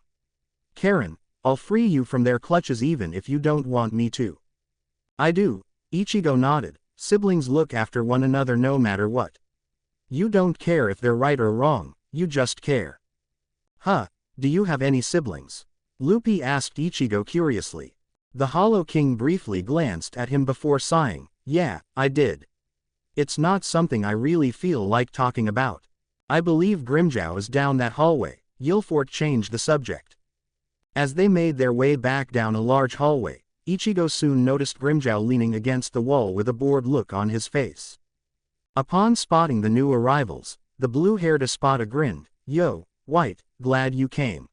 Karen, I'll free you from their clutches even if you don't want me to." "I do," Ichigo nodded. "Siblings look after one another no matter what. You don't care if they're right or wrong, you just care." "Huh, do you have any siblings?" Lupi asked Ichigo curiously. The Hollow King briefly glanced at him before sighing. "Yeah, I did. It's not something I really feel like talking about. I believe Grimmjow is down that hallway." Yilfort changed the subject. As they made their way back down a large hallway, Ichigo soon noticed Grimmjow leaning against the wall with a bored look on his face. Upon spotting the new arrivals, the blue-haired Espada grinned. "Yo, White, glad you came.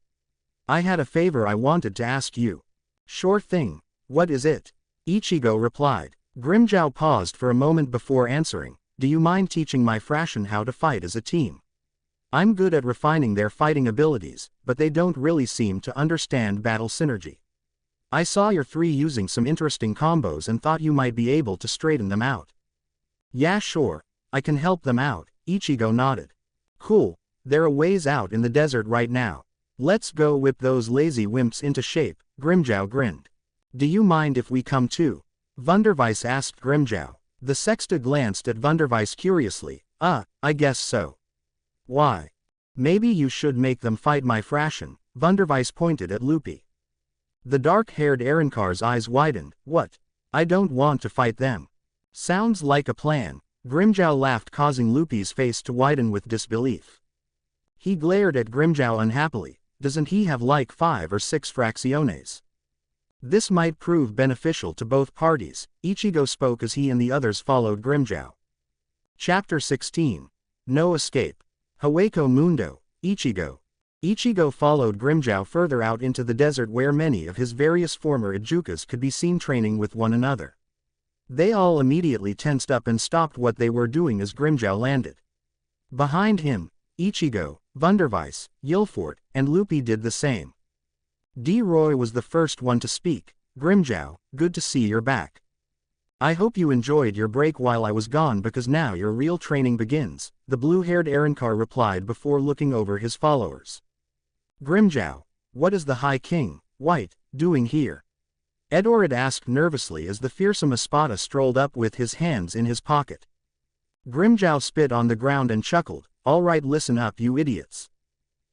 I had a favor I wanted to ask you." "Sure thing, what is it?" Ichigo replied. Grimmjow paused for a moment before answering. "Do you mind teaching my Frashin how to fight as a team? I'm good at refining their fighting abilities, but they don't really seem to understand battle synergy. I saw your three using some interesting combos and thought you might be able to straighten them out." "Yeah, sure, I can help them out," Ichigo nodded. "Cool, they're a ways out in the desert right now. Let's go whip those lazy wimps into shape," Grimmjow grinned. "Do you mind if we come too?" Wandenreich asked Grimmjow. The Sexta glanced at Wandenreich curiously. I guess so." "Why? Maybe you should make them fight my Frashin," Wandenreich pointed at Lupi. The dark-haired Arrancar's eyes widened. "What? I don't want to fight them." "Sounds like a plan," Grimmjow laughed, causing Lupi's face to widen with disbelief. He glared at Grimmjow unhappily. "Doesn't he have like 5 or 6 fracciones? This might prove beneficial to both parties," Ichigo spoke as he and the others followed Grimmjow. Chapter 16. No Escape. Hueco Mundo, Ichigo. Ichigo followed Grimmjow further out into the desert where many of his various former Ijukas could be seen training with one another. They all immediately tensed up and stopped what they were doing as Grimmjow landed. Behind him, Ichigo, Wandenreich, Yilfort, and Lupi did the same. D-Roy was the first one to speak. "Grimmjow, good to see you're back. I hope you enjoyed your break while I was gone because now your real training begins," the blue-haired Arrancar replied before looking over his followers. "Grimmjow, what is the High King, White, doing here?" Edorid asked nervously as the fearsome Espada strolled up with his hands in his pocket. Grimmjow spit on the ground and chuckled. Alright, listen up, you idiots.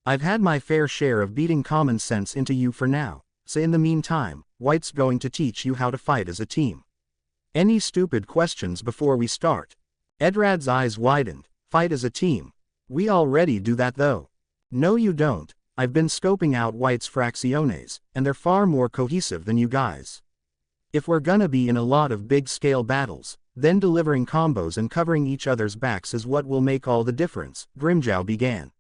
I've had my fair share of beating common sense into you for now, so in the meantime, White's going to teach you how to fight as a team. Any stupid questions before we start? Edrad's eyes widened. Fight as a team. We already do that though. No you don't, I've been scoping out White's fracciones, and they're far more cohesive than you guys. If we're gonna be in a lot of big-scale battles, then delivering combos and covering each other's backs is what will make all the difference, Grimmjow began.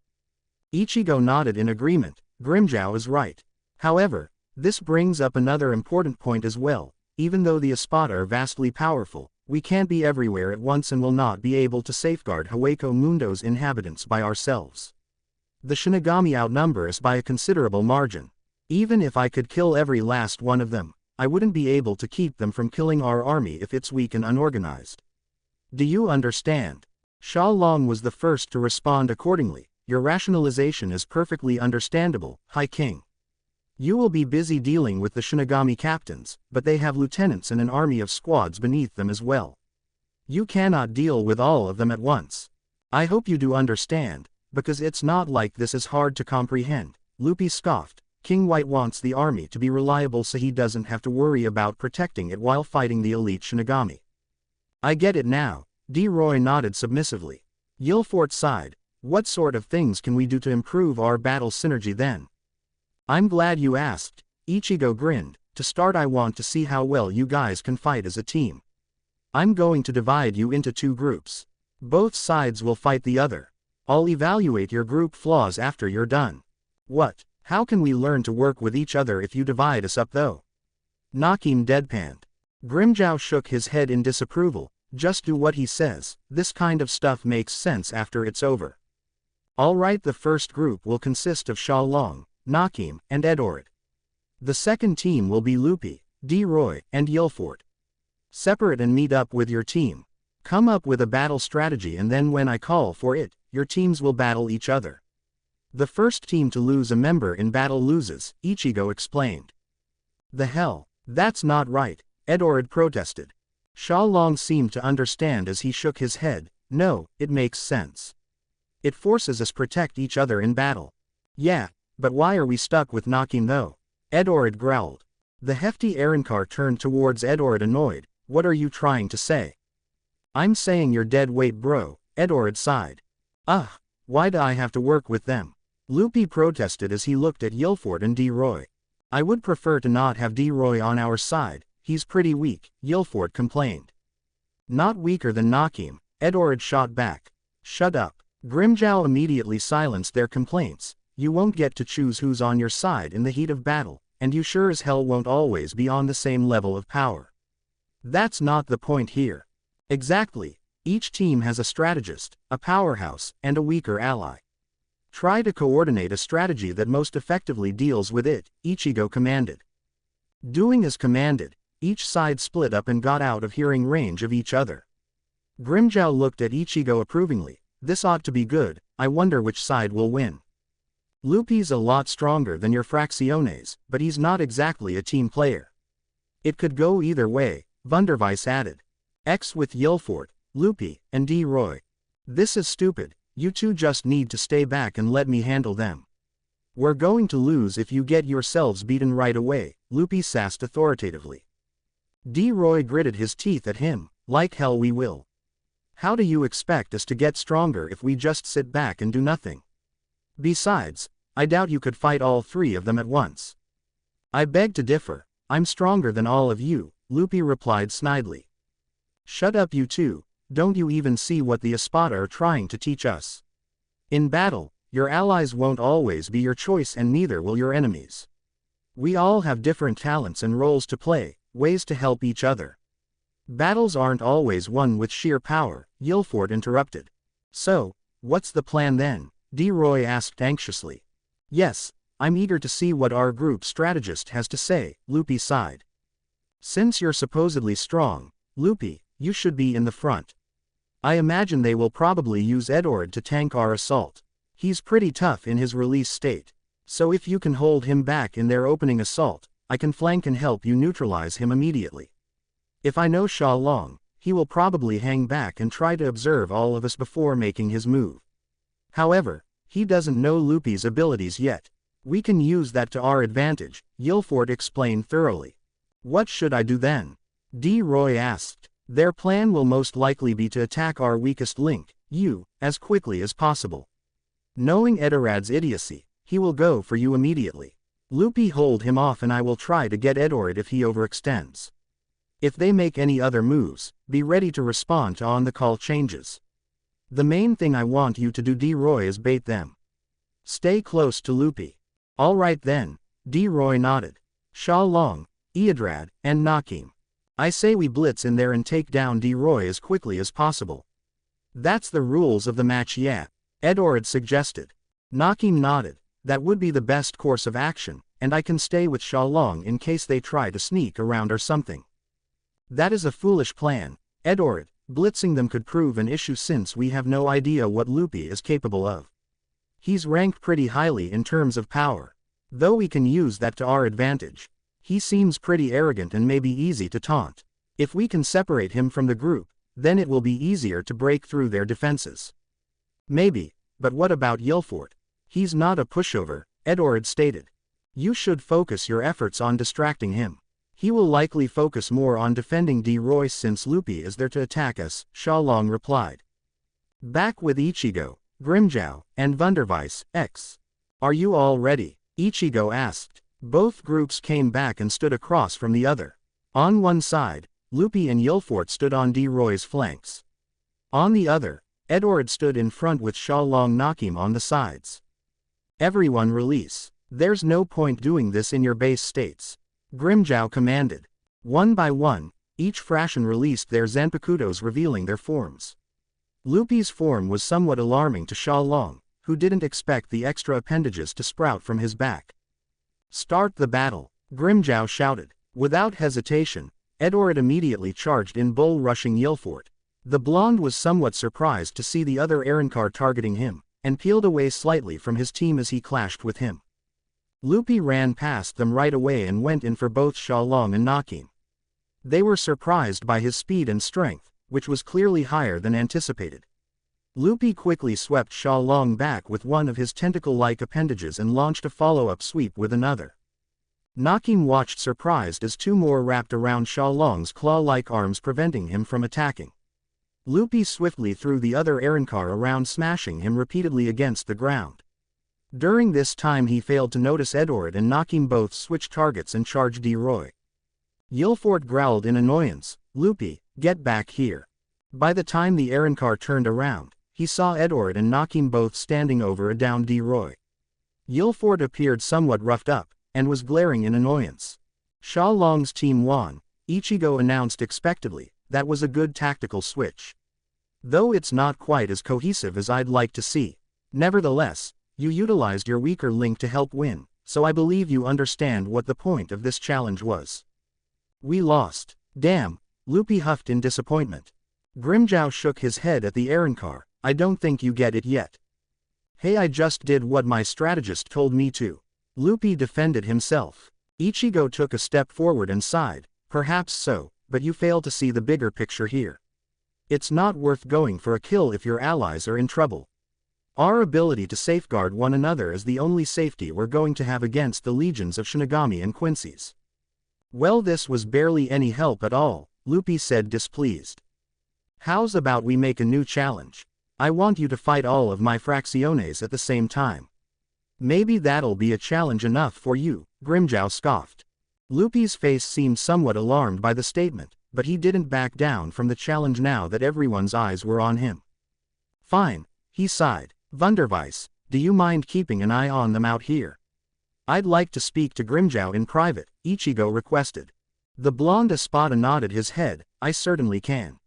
Ichigo nodded in agreement. Grimmjow is right. However, this brings up another important point as well. Even though the Espada are vastly powerful, we can't be everywhere at once and will not be able to safeguard Hueco Mundo's inhabitants by ourselves. The Shinigami outnumber us by a considerable margin. Even if I could kill every last one of them, I wouldn't be able to keep them from killing our army if it's weak and unorganized. Do you understand? Shalong was the first to respond accordingly. Your rationalization is perfectly understandable, High King. You will be busy dealing with the Shinigami captains, but they have lieutenants and an army of squads beneath them as well. You cannot deal with all of them at once. I hope you do understand, because it's not like this is hard to comprehend. Luffy scoffed. King White wants the army to be reliable so he doesn't have to worry about protecting it while fighting the elite Shinigami. I get it now. D-Roy nodded submissively. Yilfort sighed. What sort of things can we do to improve our battle synergy then? I'm glad you asked. Ichigo grinned. To start, I want to see how well you guys can fight as a team. I'm going to divide you into two groups. Both sides will fight the other. I'll evaluate your group flaws after you're done. What? How can we learn to work with each other if you divide us up though? Nakim deadpanned. Grimmjow shook his head in disapproval. Just do what he says. This kind of stuff makes sense after it's over. Alright, the first group will consist of Shalong, Nakim, and Edorid. The second team will be Luffy, D-Roy, and Yilfort. Separate and meet up with your team. Come up with a battle strategy and then when I call for it, your teams will battle each other. The first team to lose a member in battle loses, Ichigo explained. The hell? That's not right, Edorid protested. Shalong seemed to understand as he shook his head. No, it makes sense. It forces us protect each other in battle. Yeah, but why are we stuck with Nakim though? Edorid growled. The hefty Arrancar turned towards Edorid annoyed. What are you trying to say? I'm saying you're dead weight bro, Edorid sighed. Ugh, why do I have to work with them? Luffy protested as he looked at Yilfort and D-Roy. I would prefer to not have D-Roy on our side, he's pretty weak, Yilfort complained. Not weaker than Nakim, Edorid shot back. Shut up. Grimmjow immediately silenced their complaints. You won't get to choose who's on your side in the heat of battle, and you sure as hell won't always be on the same level of power. That's not the point here. Exactly. Each team has a strategist, a powerhouse, and a weaker ally. Try to coordinate a strategy that most effectively deals with it, Ichigo commanded. Doing as commanded, each side split up and got out of hearing range of each other. Grimmjow looked at Ichigo approvingly. This ought to be good, I wonder which side will win. Luffy's a lot stronger than your fracciones, but he's not exactly a team player. It could go either way, Wandenreich added. X with Yilfort, Luffy, and D-Roy. This is stupid. You two just need to stay back and let me handle them. We're going to lose if you get yourselves beaten right away, Luffy sassed authoritatively. D-Roy gritted his teeth at him. Like hell we will. How do you expect us to get stronger if we just sit back and do nothing? Besides, I doubt you could fight all three of them at once. I beg to differ. I'm stronger than all of you, Luffy replied snidely. Shut up you two. Don't you even see what the Espada are trying to teach us? In battle, your allies won't always be your choice and neither will your enemies. We all have different talents and roles to play, ways to help each other. Battles aren't always won with sheer power, Yilfort interrupted. So, what's the plan then? D-Roy asked anxiously. Yes, I'm eager to see what our group strategist has to say, Luffy sighed. Since you're supposedly strong, Luffy, you should be in the front. I imagine they will probably use Edorid to tank our assault. He's pretty tough in his release state. So if you can hold him back in their opening assault, I can flank and help you neutralize him immediately. If I know Shalong, he will probably hang back and try to observe all of us before making his move. However, he doesn't know Luffy's abilities yet. We can use that to our advantage, Guilford explained thoroughly. What should I do then? D. Roy asked. Their plan will most likely be to attack our weakest link, you, as quickly as possible. Knowing Edorad's idiocy, he will go for you immediately. Luffy hold him off and I will try to get Edorad if he overextends. If they make any other moves, be ready to respond to on-the-call changes. The main thing I want you to do, D. Roy, is bait them. Stay close to Luffy. Alright then, D. Roy nodded. Shalong, Eodrad, and Nakim. I say we blitz in there and take down D. Roy as quickly as possible. That's the rules of the match, yeah, Edorad suggested. Nakim nodded. That would be the best course of action, and I can stay with Shalong in case they try to sneak around or something. That is a foolish plan, Edorad. Blitzing them could prove an issue since we have no idea what Luffy is capable of. He's ranked pretty highly in terms of power. Though we can use that to our advantage. He seems pretty arrogant and may be easy to taunt. If we can separate him from the group, then it will be easier to break through their defenses. Maybe, but what about Guilford? He's not a pushover, Edorad stated. You should focus your efforts on distracting him. He will likely focus more on defending D. Roy since Luffy is there to attack us, Shalong replied. Back with Ichigo, Grimjow, and Wandenreich, X. Are you all ready? Ichigo asked. Both groups came back and stood across from the other. On one side, Luffy and Guilford stood on D. Roy's flanks. On the other, Edorad stood in front with Shalong Nakim on the sides. Everyone release. There's no point doing this in your base states. Grimjow commanded. One by one, each fraction released their Zanpakutos revealing their forms. Luffy's form was somewhat alarming to Shalong, who didn't expect the extra appendages to sprout from his back. Start the battle, Grimjow shouted. Without hesitation, Edorad immediately charged in bull-rushing Guilford. The blonde was somewhat surprised to see the other Arrancar targeting him, and peeled away slightly from his team as he clashed with him. Luffy ran past them right away and went in for both Shalong and Nakim. They were surprised by his speed and strength, which was clearly higher than anticipated. Luffy quickly swept Shalong back with one of his tentacle-like appendages and launched a follow-up sweep with another. Nakim watched surprised as two more wrapped around Shalong's claw-like arms preventing him from attacking. Luffy swiftly threw the other Arrancar around, smashing him repeatedly against the ground. During this time he failed to notice Edorad and Nakim both switch targets and charge D. Roy. Guilford growled in annoyance, Luffy, get back here. By the time the Arrancar turned around, he saw Edorad and Nakim both standing over a downed D. Roy. Guilford appeared somewhat roughed up, and was glaring in annoyance. Shalong's team won, Ichigo announced expectedly. That was a good tactical switch. Though it's not quite as cohesive as I'd like to see. Nevertheless, you utilized your weaker link to help win, so I believe you understand what the point of this challenge was. We lost. Damn, Luffy huffed in disappointment. Grimjow shook his head at the Arrancar. I don't think you get it yet. Hey, I just did what my strategist told me to. Luffy defended himself. Ichigo took a step forward and sighed. Perhaps so, but you fail to see the bigger picture here. It's not worth going for a kill if your allies are in trouble. Our ability to safeguard one another is the only safety we're going to have against the legions of Shinigami and Quincy's. Well, this was barely any help at all, Luffy said displeased. How's about we make a new challenge? I want you to fight all of my fracciones at the same time. Maybe that'll be a challenge enough for you, Grimjow scoffed. Luffy's face seemed somewhat alarmed by the statement, but he didn't back down from the challenge now that everyone's eyes were on him. Fine, he sighed. Wandenreich, do you mind keeping an eye on them out here? I'd like to speak to Grimjow in private, Ichigo requested. The blonde Espada nodded his head. I certainly can.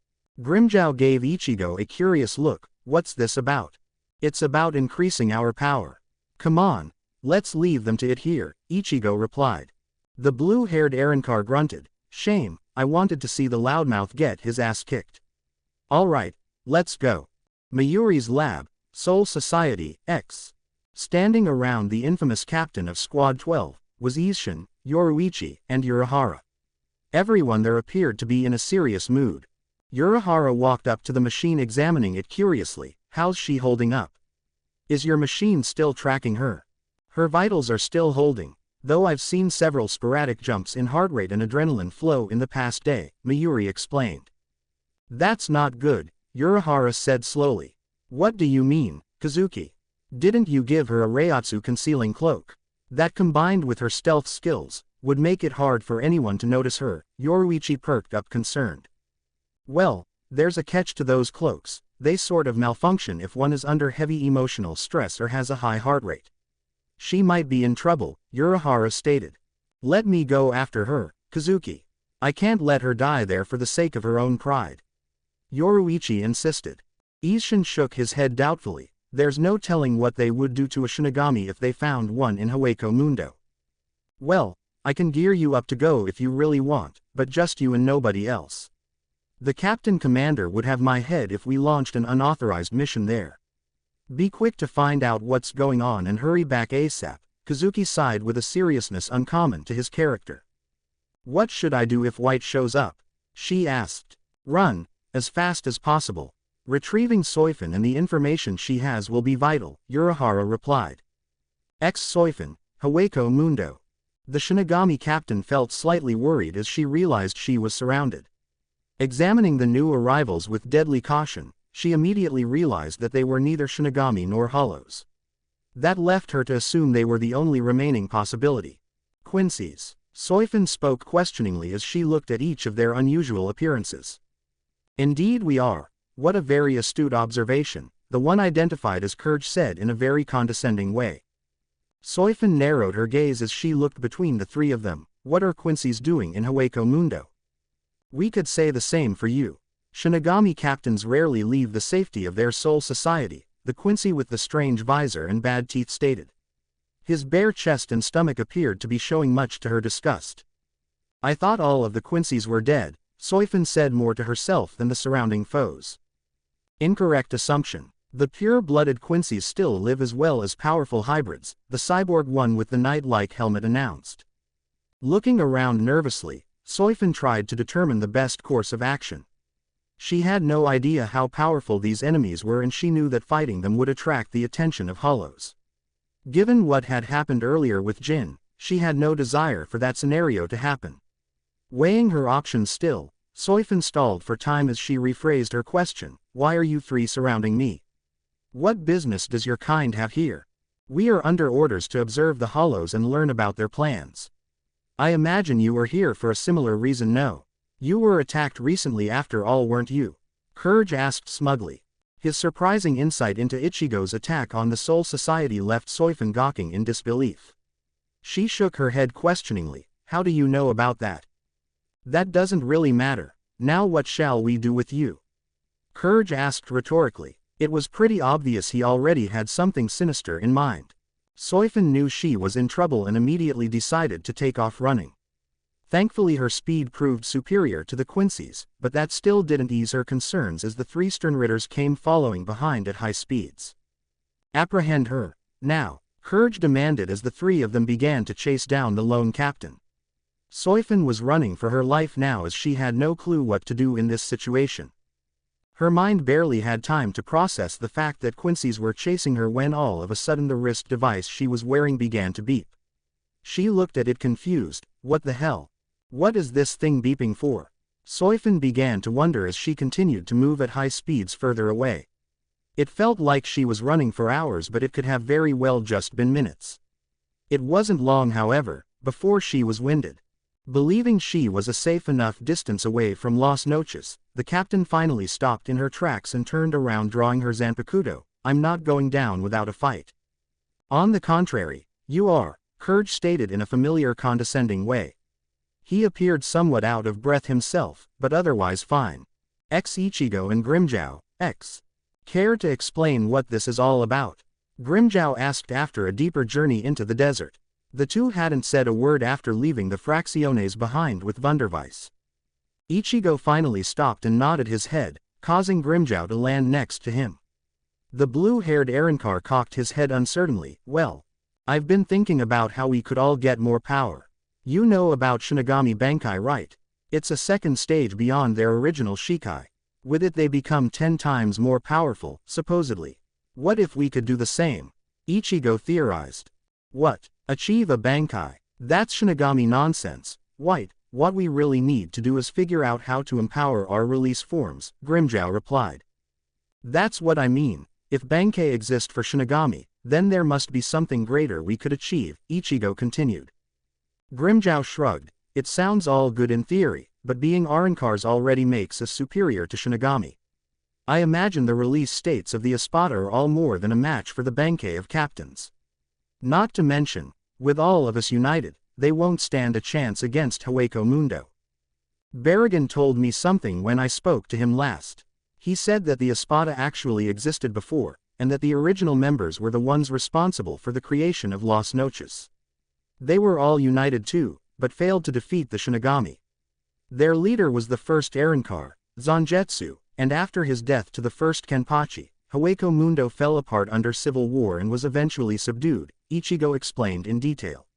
Grimjow gave Ichigo a curious look. What's this about? It's about increasing our power. Come on, let's leave them to it here, Ichigo replied. The blue-haired Arrancar grunted. Shame, I wanted to see the loudmouth get his ass kicked. Alright, let's go. Mayuri's lab, Soul Society, X. Standing around the infamous captain of Squad 12, was Isshin, Yoruichi, and Urahara. Everyone there appeared to be in a serious mood. Urahara walked up to the machine examining it curiously. How's she holding up? Is your machine still tracking her? Her vitals are still holding, though I've seen several sporadic jumps in heart rate and adrenaline flow in the past day, Mayuri explained. That's not good, Urahara said slowly. What do you mean, Kazuki? Didn't you give her a Reiatsu concealing cloak? That combined with her stealth skills, would make it hard for anyone to notice her, Yoruichi perked up concerned. Well, there's a catch to those cloaks, they sort of malfunction if one is under heavy emotional stress or has a high heart rate. She might be in trouble, Urahara stated. Let me go after her, Kazuki. I can't let her die there for the sake of her own pride. Yoruichi insisted. Isshin shook his head doubtfully. There's no telling what they would do to a Shinigami if they found one in Hueco Mundo. Well, I can gear you up to go if you really want, but just you and nobody else. The Captain Commander would have my head if we launched an unauthorized mission there. Be quick to find out what's going on and hurry back ASAP, Kazuki sighed with a seriousness uncommon to his character. What should I do if White shows up? She asked. Run, as fast as possible. Retrieving Soifin and the information she has will be vital, Urahara replied. Soifin, Hueco Mundo. The Shinigami captain felt slightly worried as she realized she was surrounded. Examining the new arrivals with deadly caution, she immediately realized that they were neither Shinigami nor Hollows. That left her to assume they were the only remaining possibility. Quincy's. Soifin spoke questioningly as she looked at each of their unusual appearances. Indeed we are. What a very astute observation, the one identified as Kurge said in a very condescending way. Soifin narrowed her gaze as she looked between the three of them. What are Quincy's doing in Hueco Mundo? We could say the same for you. Shinigami captains rarely leave the safety of their soul society, the Quincy with the strange visor and bad teeth stated. His bare chest and stomach appeared to be showing much to her disgust. I thought all of the Quincy's were dead, Soifin said more to herself than the surrounding foes. Incorrect assumption. The pure-blooded Quincy's still live as well as powerful hybrids, the cyborg one with the knight-like helmet announced. Looking around nervously, Soifin tried to determine the best course of action. She had no idea how powerful these enemies were and she knew that fighting them would attract the attention of Hollows. Given what had happened earlier with Jin, she had no desire for that scenario to happen. Weighing her options still, Soifin stalled for time as she rephrased her question, why are you three surrounding me? What business does your kind have here? We are under orders to observe the Hollows and learn about their plans. I imagine you are here for a similar reason. No. You were attacked recently after all, weren't you? Kurge asked smugly. His surprising insight into Ichigo's attack on the Soul Society left Soifin gawking in disbelief. She shook her head questioningly. How do you know about that? That doesn't really matter. Now what shall we do with you? Kurge asked rhetorically. It was pretty obvious he already had something sinister in mind. Soifin knew she was in trouble and immediately decided to take off running. Thankfully her speed proved superior to the Quincy's, but that still didn't ease her concerns as the three Sternritters came following behind at high speeds. Apprehend her, now, Kurge demanded as the three of them began to chase down the lone captain. Soifin was running for her life now as she had no clue what to do in this situation. Her mind barely had time to process the fact that Quincy's were chasing her when all of a sudden the wrist device she was wearing began to beep. She looked at it confused. What the hell? What is this thing beeping for? Soifin began to wonder as she continued to move at high speeds further away. It felt like she was running for hours, but it could have very well just been minutes. It wasn't long, however, before she was winded. Believing she was a safe enough distance away from Las Noches, the captain finally stopped in her tracks and turned around, drawing her Zanpakuto. I'm not going down without a fight. On the contrary, you are, Kurge stated in a familiar condescending way. He appeared somewhat out of breath himself, but otherwise fine. Ichigo and Grimmjow, Care to explain what this is all about? Grimmjow asked after a deeper journey into the desert. The two hadn't said a word after leaving the Fracciones behind with Wandenreich. Ichigo finally stopped and nodded his head, causing Grimmjow to land next to him. The blue-haired Arrancar cocked his head uncertainly. Well, I've been thinking about how we could all get more power. You know about Shinigami Bankai, right? It's a second stage beyond their original Shikai. With it they become 10 times more powerful, supposedly. What if we could do the same? Ichigo theorized. What? Achieve a Bankai? That's Shinigami nonsense. White, what we really need to do is figure out how to empower our release forms, Grimmjow replied. That's what I mean. If Bankai exist for Shinigami, then there must be something greater we could achieve, Ichigo continued. Grimmjow shrugged. It sounds all good in theory, but being Arrancars already makes us superior to Shinigami. I imagine the release states of the Espada are all more than a match for the Bankai of captains. Not to mention, with all of us united, they won't stand a chance against Hueco Mundo. Barragan told me something when I spoke to him last. He said that the Espada actually existed before, and that the original members were the ones responsible for the creation of Las Noches. They were all united too, but failed to defeat the Shinigami. Their leader was the first Arrancar, Zangetsu, and after his death to the first Kenpachi, Hueco Mundo fell apart under civil war and was eventually subdued, Ichigo explained in detail.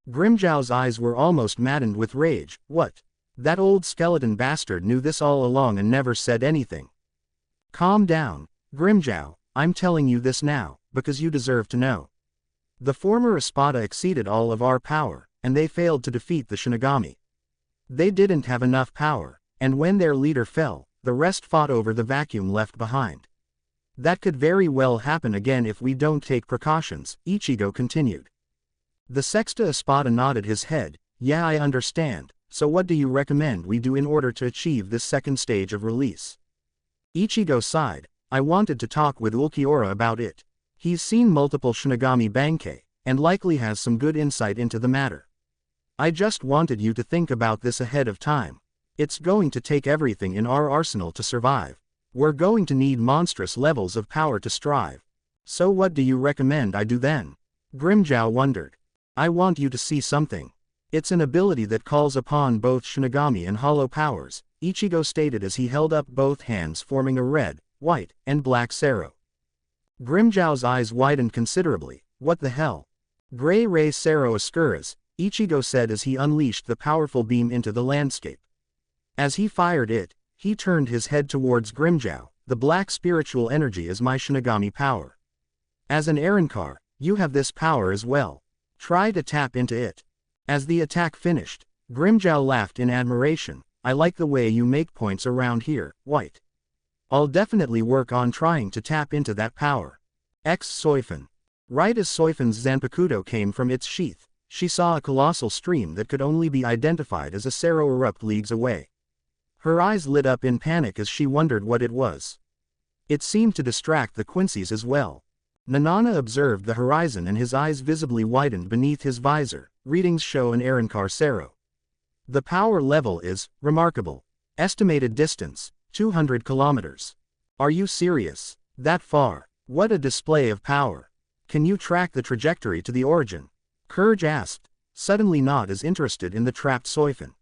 Grimmjow's eyes were almost maddened with rage. What? That old skeleton bastard knew this all along and never said anything. Calm down, Grimmjow, I'm telling you this now, because you deserve to know. The former Espada exceeded all of our power, and they failed to defeat the Shinigami. They didn't have enough power, and when their leader fell, the rest fought over the vacuum left behind. That could very well happen again if we don't take precautions, Ichigo continued. The Sexta Espada nodded his head. Yeah, I understand, so what do you recommend we do in order to achieve this second stage of release? Ichigo sighed. I wanted to talk with Ulquiorra about it. He's seen multiple Shinigami Bankai, and likely has some good insight into the matter. I just wanted you to think about this ahead of time. It's going to take everything in our arsenal to survive. We're going to need monstrous levels of power to strive. So what do you recommend I do then? Grimmjow wondered. I want you to see something. It's an ability that calls upon both Shinigami and Hollow powers, Ichigo stated as he held up both hands forming a red, white, and black Sero. Grimmjow's eyes widened considerably. What the hell? Grey Ray Sero Oscuras, Ichigo said as he unleashed the powerful beam into the landscape. As he fired it, he turned his head towards Grimmjow. The black spiritual energy is my Shinigami power. As an Arrancar, you have this power as well. Try to tap into it. As the attack finished, Grimmjow laughed in admiration. I like the way you make points around here, White. I'll definitely work on trying to tap into that power. Soifan. Right as Soifan's Zanpakuto came from its sheath, she saw a colossal stream that could only be identified as a Sero erupt leagues away. Her eyes lit up in panic as she wondered what it was. It seemed to distract the Quincy's as well. Nanana observed the horizon and his eyes visibly widened beneath his visor. Readings show an Arrancar Sero. The power level is remarkable. Estimated distance 200 kilometers. Are you serious? That far? What a display of power. Can you track the trajectory to the origin? Kurge asked, suddenly not as interested in the trapped Soifan.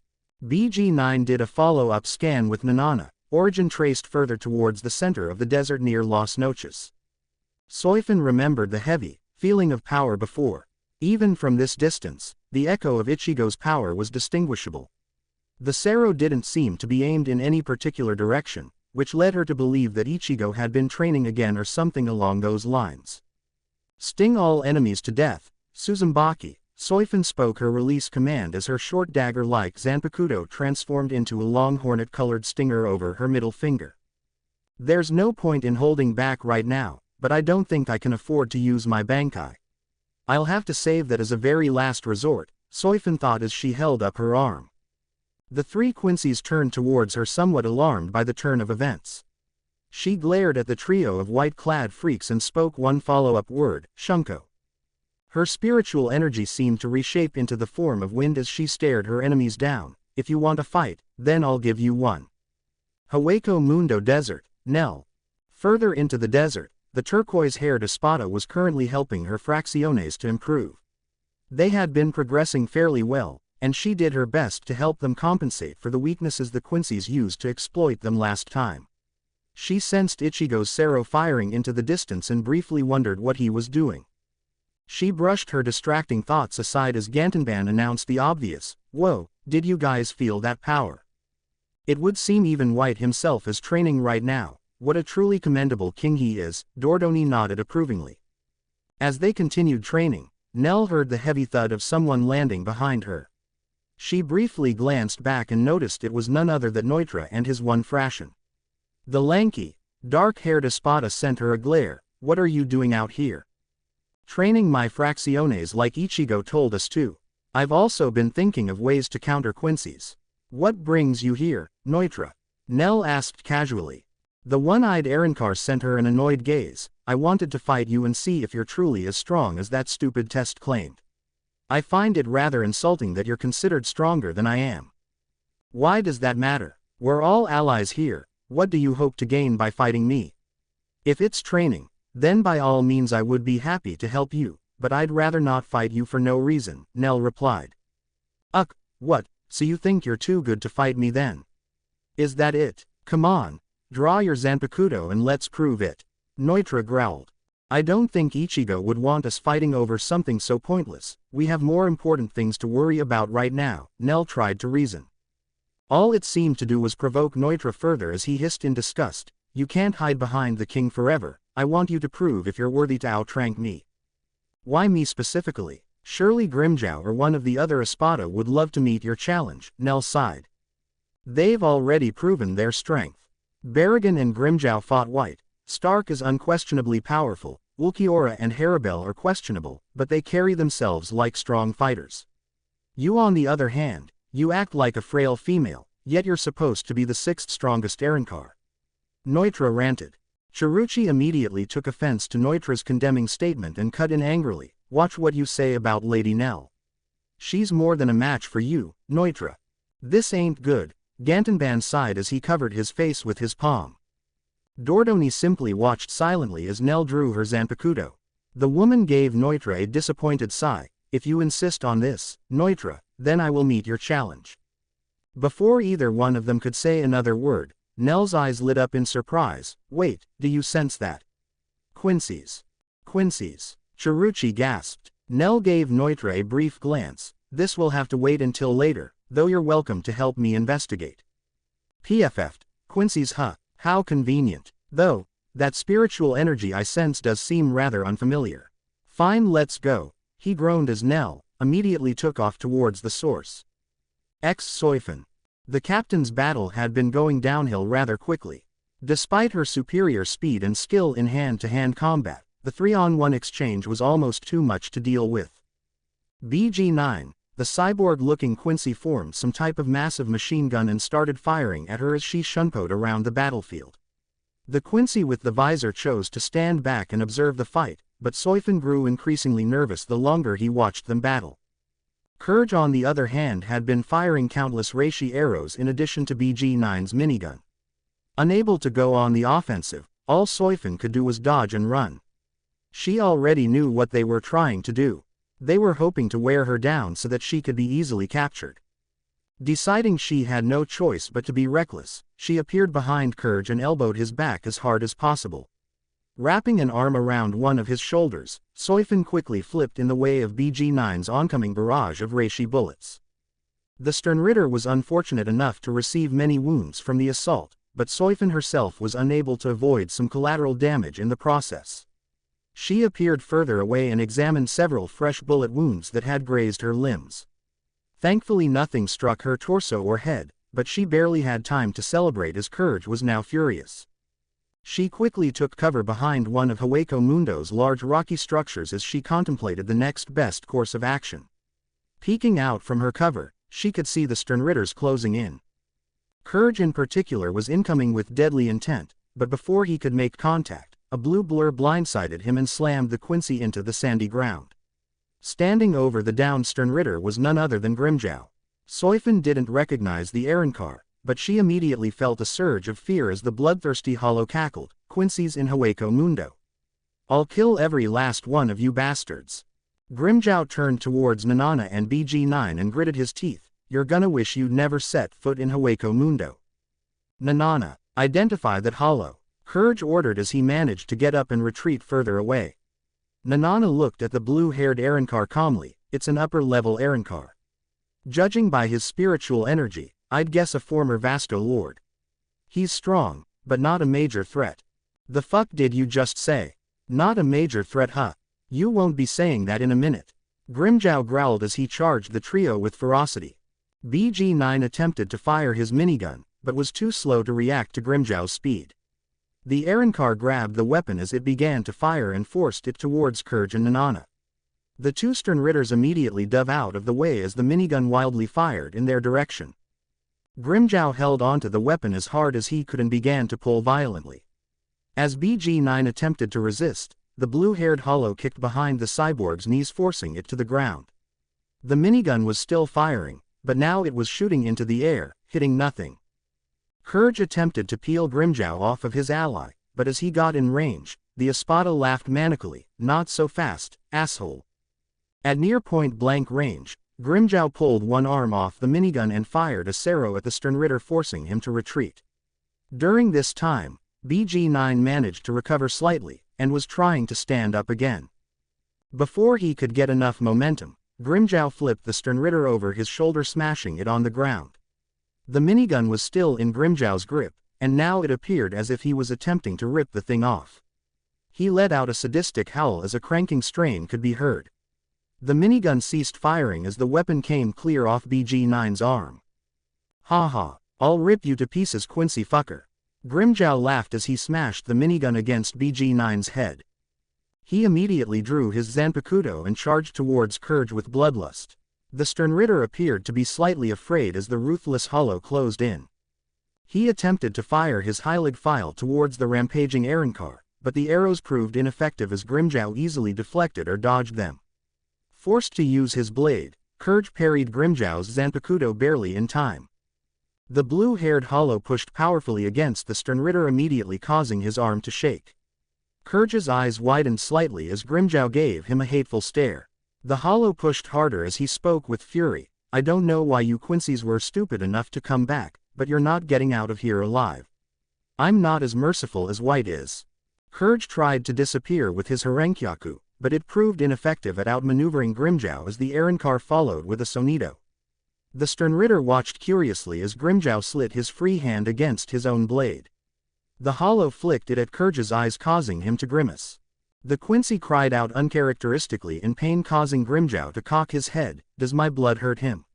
BG9 did a follow-up scan with Nanana, origin traced further towards the center of the desert near Las Noches. Soifan remembered the heavy feeling of power before. Even from this distance, the echo of Ichigo's power was distinguishable. The Sero didn't seem to be aimed in any particular direction, which led her to believe that Ichigo had been training again or something along those lines. Sting all enemies to death, Suzumaki. Soifan spoke her release command as her short dagger-like Zanpakuto transformed into a long hornet-colored stinger over her middle finger. There's no point in holding back right now, but I don't think I can afford to use my Bankai. I'll have to save that as a very last resort, Soifan thought as she held up her arm. The three Quincy's turned towards her somewhat alarmed by the turn of events. She glared at the trio of white-clad freaks and spoke one follow-up word, Shunko. Her spiritual energy seemed to reshape into the form of wind as she stared her enemies down. If you want a fight, then I'll give you one. Hueco Mundo Desert, Nell. Further into the desert, the turquoise-haired Espada was currently helping her Fracciones to improve. They had been progressing fairly well, and she did her best to help them compensate for the weaknesses the Quincy's used to exploit them last time. She sensed Ichigo's Sero firing into the distance and briefly wondered what he was doing. She brushed her distracting thoughts aside as Gantenban announced the obvious, "Whoa, did you guys feel that power?" It would seem even White himself is training right now, what a truly commendable king he is, Dordoni nodded approvingly. As they continued training, Nell heard the heavy thud of someone landing behind her. She briefly glanced back and noticed it was none other than Neutra and his one Frashen. The lanky, dark-haired Espada sent her a glare. What are you doing out here? Training my fracciones like Ichigo told us to. I've also been thinking of ways to counter Quincy's. What brings you here, Neutra? Nell asked casually. The one-eyed Arankar sent her an annoyed gaze. I wanted to fight you and see if you're truly as strong as that stupid test claimed. I find it rather insulting that you're considered stronger than I am. Why does that matter? We're all allies here. What do you hope to gain by fighting me? If it's training, then by all means I would be happy to help you, but I'd rather not fight you for no reason, Nell replied. Ugh, what, so you think you're too good to fight me then? Is that it? Come on, draw your Zanpakuto and let's prove it. Neutra growled. I don't think Ichigo would want us fighting over something so pointless. We have more important things to worry about right now, Nell tried to reason. All it seemed to do was provoke Neutra further as he hissed in disgust. You can't hide behind the king forever. I want you to prove if you're worthy to outrank me. Why me specifically? Surely Grimmjow or one of the other Espada would love to meet your challenge, Nell sighed. They've already proven their strength. Barragan and Grimmjow fought white. Stark is unquestionably powerful, Ulquiorra and Harabel are questionable, but they carry themselves like strong fighters. You on the other hand, you act like a frail female, yet you're supposed to be the sixth strongest Arankar. Neutra ranted. Chiruchi immediately took offense to Neutra's condemning statement and cut in angrily. Watch what you say about Lady Nell. She's more than a match for you, Neutra. This ain't good, Gantenban sighed as he covered his face with his palm. Dordoni simply watched silently as Nell drew her Zanpakuto. The woman gave Neutra a disappointed sigh. If you insist on this, Neutra, then I will meet your challenge. Before either one of them could say another word, Nell's eyes lit up in surprise. Wait, do you sense that? Quincy's. Chiruchi gasped. Nell gave Neutra a brief glance. This will have to wait until later, though you're welcome to help me investigate. PFF'd, Quincy's how convenient. Though, that spiritual energy I sense does seem rather unfamiliar. Fine, let's go, he groaned as Nell immediately took off towards the source. Soifan. The captain's battle had been going downhill rather quickly. Despite her superior speed and skill in hand-to-hand combat, the 3-on-1 exchange was almost too much to deal with. BG-9, the cyborg-looking Quincy formed some type of massive machine gun and started firing at her as she shunpoed around the battlefield. The Quincy with the visor chose to stand back and observe the fight, but Soifan grew increasingly nervous the longer he watched them battle. Courage on the other hand had been firing countless reishi arrows in addition to BG-9's minigun. Unable to go on the offensive, all Soifan could do was dodge and run. She already knew what they were trying to do. They were hoping to wear her down so that she could be easily captured. Deciding she had no choice but to be reckless, she appeared behind Courage and elbowed his back as hard as possible. Wrapping an arm around one of his shoulders, Soifan quickly flipped in the way of BG-9's oncoming barrage of reishi bullets. The Sternritter was unfortunate enough to receive many wounds from the assault, but Soifan herself was unable to avoid some collateral damage in the process. She appeared further away and examined several fresh bullet wounds that had grazed her limbs. Thankfully nothing struck her torso or head, but she barely had time to celebrate as Courage was now furious. She quickly took cover behind one of Hueco Mundo's large rocky structures as she contemplated the next best course of action. Peeking out from her cover, she could see the Sternritters closing in. Courage in particular was incoming with deadly intent, but before he could make contact, a blue blur blindsided him and slammed the Quincy into the sandy ground. Standing over the downed Sternritter was none other than Grimmjow. Soifan didn't recognize the Arankar, but she immediately felt a surge of fear as the bloodthirsty Hollow cackled. Quincy's in Hueco Mundo. I'll kill every last one of you bastards. Grimmjow turned towards Nanana and BG-9 and gritted his teeth. You're gonna wish you'd never set foot in Hueco Mundo. Nanana, identify that Hollow. Courage ordered as he managed to get up and retreat further away. Nanana looked at the blue-haired Arankar calmly. It's an upper-level Arankar. Judging by his spiritual energy, I'd guess a former Vasto Lord. He's strong, but not a major threat. The fuck did you just say? Not a major threat, huh? You won't be saying that in a minute. Grimjow growled as he charged the trio with ferocity. BG-9 attempted to fire his minigun, but was too slow to react to Grimjow's speed. The Arrancar grabbed the weapon as it began to fire and forced it towards Kurge and Nanana. The two Sternritters immediately dove out of the way as the minigun wildly fired in their direction. Grimjow held onto the weapon as hard as he could and began to pull violently. As BG-9 attempted to resist, the blue-haired Hollow kicked behind the cyborg's knees, forcing it to the ground. The minigun was still firing, but now it was shooting into the air, hitting nothing. Kurge attempted to peel Grimjow off of his ally, but as he got in range, the Espada laughed manically. Not so fast, asshole. At near point-blank range, Grimjow pulled one arm off the minigun and fired a Sero at the Sternritter, forcing him to retreat. During this time, BG-9 managed to recover slightly, and was trying to stand up again. Before he could get enough momentum, Grimjow flipped the Sternritter over his shoulder, smashing it on the ground. The minigun was still in Grimjow's grip, and now it appeared as if he was attempting to rip the thing off. He let out a sadistic howl as a cranking strain could be heard. The minigun ceased firing as the weapon came clear off BG-9's arm. "Ha ha, I'll rip you to pieces, Quincy fucker." Grimjow laughed as he smashed the minigun against BG-9's head. He immediately drew his Zanpakuto and charged towards Kurge with bloodlust. The Sternritter appeared to be slightly afraid as the ruthless Hollow closed in. He attempted to fire his Heilig file towards the rampaging Arrancar, but the arrows proved ineffective as Grimjow easily deflected or dodged them. Forced to use his blade, Kurge parried Grimjow's Zanpakuto barely in time. The blue-haired Hollow pushed powerfully against the Sternritter, immediately causing his arm to shake. Kurge's eyes widened slightly as Grimjow gave him a hateful stare. The Hollow pushed harder as he spoke with fury. "I don't know why you Quincy's were stupid enough to come back, but you're not getting out of here alive. I'm not as merciful as White is." Kurge tried to disappear with his Harenkyaku, but it proved ineffective at outmaneuvering Grimjow as the Arrancar followed with a Sonido. The Sternritter watched curiously as Grimjow slit his free hand against his own blade. The Hollow flicked it at Kurge's eyes, causing him to grimace. The Quincy cried out uncharacteristically in pain, causing Grimjow to cock his head. "Does my blood hurt him?"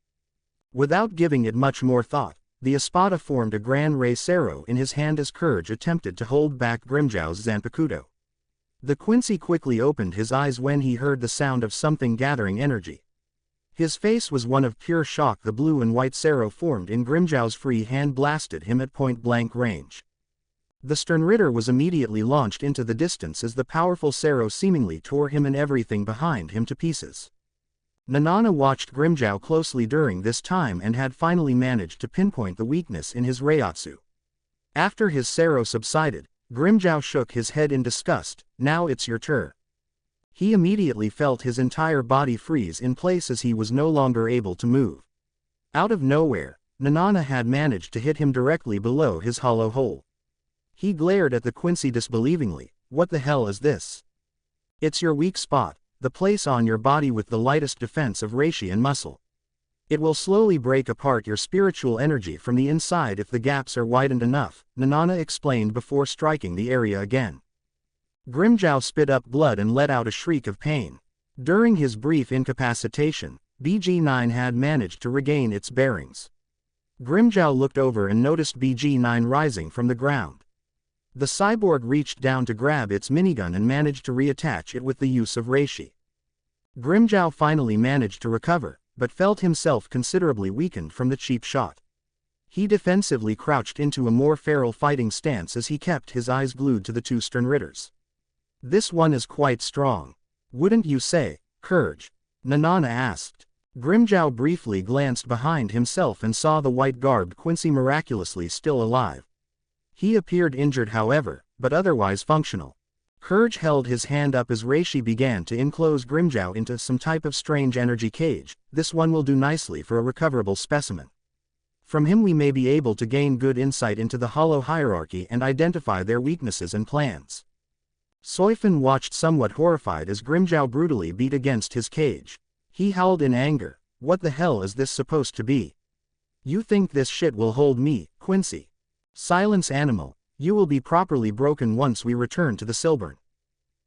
Without giving it much more thought, the Espada formed a Gran Rey Sero in his hand as Kurge attempted to hold back Grimjow's Zanpakuto. The Quincy quickly opened his eyes when he heard the sound of something gathering energy. His face was one of pure shock. The blue and white Sero formed in Grimjow's free hand blasted him at point-blank range. The Sternritter was immediately launched into the distance as the powerful Sero seemingly tore him and everything behind him to pieces. Nanana watched Grimjow closely during this time and had finally managed to pinpoint the weakness in his Reiatsu. After his Sero subsided, Grimjow shook his head in disgust. "Now it's your turn." He immediately felt his entire body freeze in place as he was no longer able to move. Out of nowhere, Nanana had managed to hit him directly below his hollow hole. He glared at the Quincy disbelievingly. "What the hell is this?" "It's your weak spot, the place on your body with the lightest defense of reishi and muscle. It will slowly break apart your spiritual energy from the inside if the gaps are widened enough," Nanana explained before striking the area again. Grimjow spit up blood and let out a shriek of pain. During his brief incapacitation, BG-9 had managed to regain its bearings. Grimjow looked over and noticed BG-9 rising from the ground. The cyborg reached down to grab its minigun and managed to reattach it with the use of reishi. Grimjow finally managed to recover, but felt himself considerably weakened from the cheap shot. He defensively crouched into a more feral fighting stance as he kept his eyes glued to the two Sternritters. "This one is quite strong. Wouldn't you say, Kurge?" Nanana asked. Grimjow briefly glanced behind himself and saw the white-garbed Quincy miraculously still alive. He appeared injured however, but otherwise functional. Kurge held his hand up as reishi began to enclose Grimjow into some type of strange energy cage. "This one will do nicely for a recoverable specimen. From him we may be able to gain good insight into the hollow hierarchy and identify their weaknesses and plans." Soifan watched somewhat horrified as Grimjow brutally beat against his cage. He howled in anger. "What the hell is this supposed to be? You think this shit will hold me, Quincy? Silence, animal. You will be properly broken once we return to the Silburn.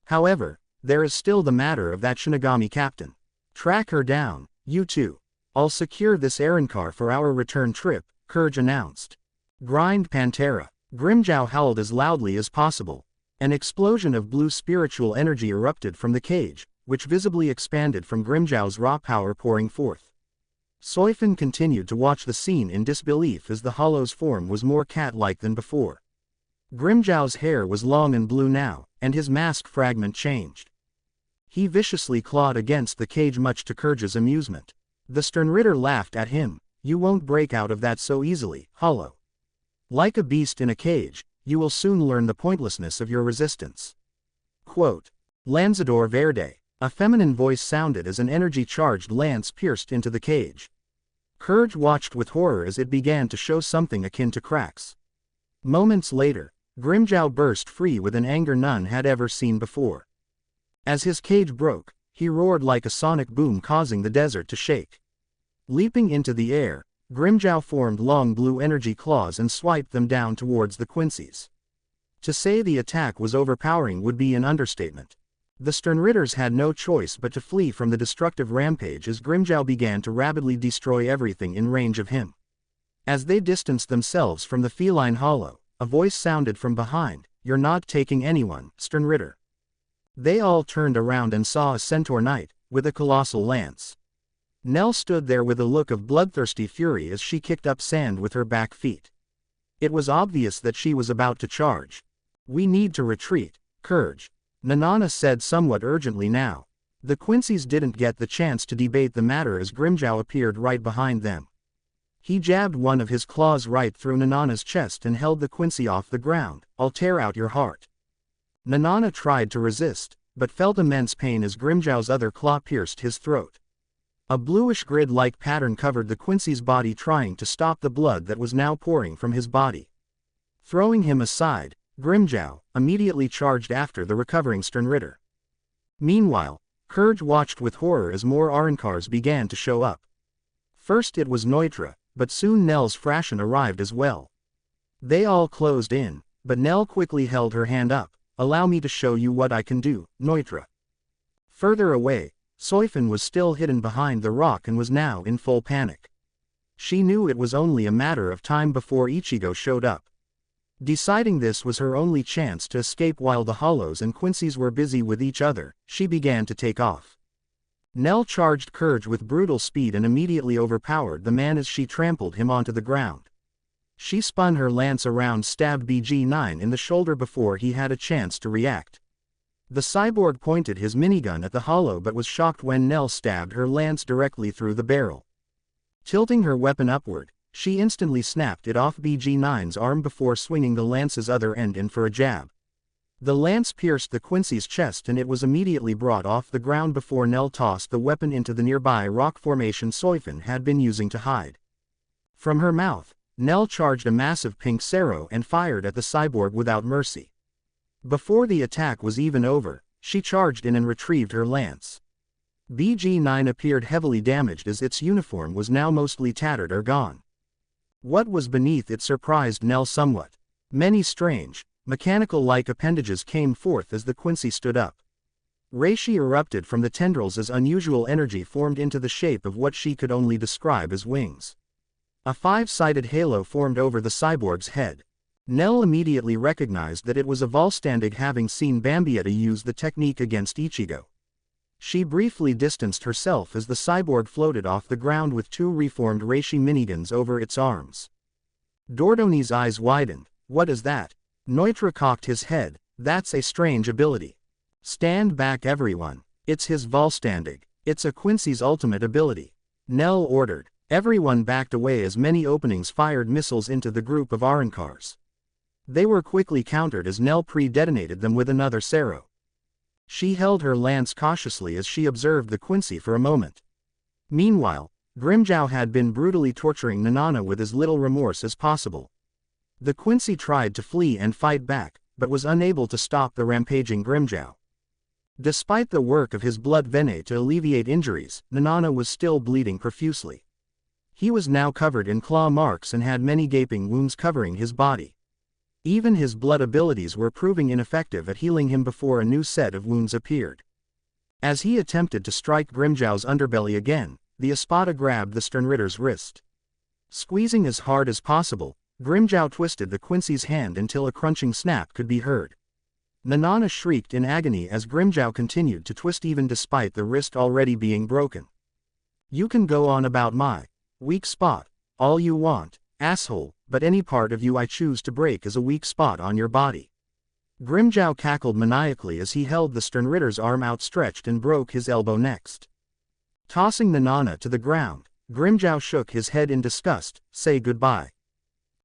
However, there is still the matter of that Shinigami captain. Track her down, you two. I'll secure this errand car for our return trip, Courage announced. Grind Pantera. Grimjow howled as loudly as possible. An explosion of blue spiritual energy erupted from the cage, which visibly expanded from Grimjow's raw power pouring forth. Soifin continued to watch the scene in disbelief as the Hollow's form was more cat-like than before. Grimjow's hair was long and blue now, and his mask fragment changed. He viciously clawed against the cage much to Courage's amusement. The Sternritter laughed at him. You won't break out of that so easily, Hollow. Like a beast in a cage, you will soon learn the pointlessness of your resistance. Quote. Lanzador Verde. A feminine voice sounded as an energy-charged lance pierced into the cage. Courage watched with horror as it began to show something akin to cracks. Moments later, Grimjow burst free with an anger none had ever seen before. As his cage broke, he roared like a sonic boom causing the desert to shake. Leaping into the air, Grimjow formed long blue energy claws and swiped them down towards the Quincy's. To say the attack was overpowering would be an understatement. The Sternritters had no choice but to flee from the destructive rampage as Grimjow began to rapidly destroy everything in range of him. As they distanced themselves from the feline Hollow, a voice sounded from behind, "You're not taking anyone, Sternritter." They all turned around and saw a centaur knight, with a colossal lance. Nell stood there with a look of bloodthirsty fury as she kicked up sand with her back feet. It was obvious that she was about to charge. "We need to retreat, Courage," Nanana said somewhat urgently now. The Quincy's didn't get the chance to debate the matter as Grimjow appeared right behind them. He jabbed one of his claws right through Nanana's chest and held the Quincy off the ground. "I'll tear out your heart." Nanana tried to resist, but felt immense pain as Grimjow's other claw pierced his throat. A bluish grid-like pattern covered the Quincy's body, trying to stop the blood that was now pouring from his body. Throwing him aside, Grimjow immediately charged after the recovering Sternritter. Meanwhile, Courage watched with horror as more Arrancars began to show up. First it was Neutra, but soon Nell's Frashin arrived as well. They all closed in, but Nell quickly held her hand up. "Allow me to show you what I can do, Neutra." Further away, Soifin was still hidden behind the rock and was now in full panic. She knew it was only a matter of time before Ichigo showed up. Deciding this was her only chance to escape while the Hollows and Quincy's were busy with each other, she began to take off. Nell charged Courage with brutal speed and immediately overpowered the man as she trampled him onto the ground. She spun her lance around, stabbed BG-9 in the shoulder before he had a chance to react. The cyborg pointed his minigun at the Hollow but was shocked when Nell stabbed her lance directly through the barrel. Tilting her weapon upward, she instantly snapped it off BG-9's arm before swinging the lance's other end in for a jab. The lance pierced the Quincy's chest and it was immediately brought off the ground before Nell tossed the weapon into the nearby rock formation Soifin had been using to hide. From her mouth, Nell charged a massive pink Sero and fired at the cyborg without mercy. Before the attack was even over, she charged in and retrieved her lance. BG-9 appeared heavily damaged as its uniform was now mostly tattered or gone. What was beneath it surprised Nell somewhat. Many strange, mechanical-like appendages came forth as the Quincy stood up. Reishi erupted from the tendrils as unusual energy formed into the shape of what she could only describe as wings. A five-sided halo formed over the cyborg's head. Nell immediately recognized that it was a Volstandig, having seen Bambietta use the technique against Ichigo. She briefly distanced herself as the cyborg floated off the ground with two reformed Reishi miniguns over its arms. Dordoni's eyes widened. "What is that?" Neutra cocked his head. "That's a strange ability." "Stand back everyone. It's his Volstandig. It's a Quincy's ultimate ability," Nell ordered. Everyone backed away as many openings fired missiles into the group of Arrancars. They were quickly countered as Nell pre-detonated them with another Sero. She held her lance cautiously as she observed the Quincy for a moment. Meanwhile, Grimjow had been brutally torturing Nanana with as little remorse as possible. The Quincy tried to flee and fight back, but was unable to stop the rampaging Grimjow. Despite the work of his blood venet to alleviate injuries, Nanana was still bleeding profusely. He was now covered in claw marks and had many gaping wounds covering his body. Even his blood abilities were proving ineffective at healing him before a new set of wounds appeared. As he attempted to strike Grimjow's underbelly again, the Espada grabbed the Sternritter's wrist. Squeezing as hard as possible, Grimjow twisted the Quincy's hand until a crunching snap could be heard. Nanana shrieked in agony as Grimjow continued to twist even despite the wrist already being broken. "You can go on about my weak spot all you want, asshole, but any part of you I choose to break is a weak spot on your body." Grimjow cackled maniacally as he held the Sternritter's arm outstretched and broke his elbow next. Tossing Nanana to the ground, Grimjow shook his head in disgust. "Say goodbye."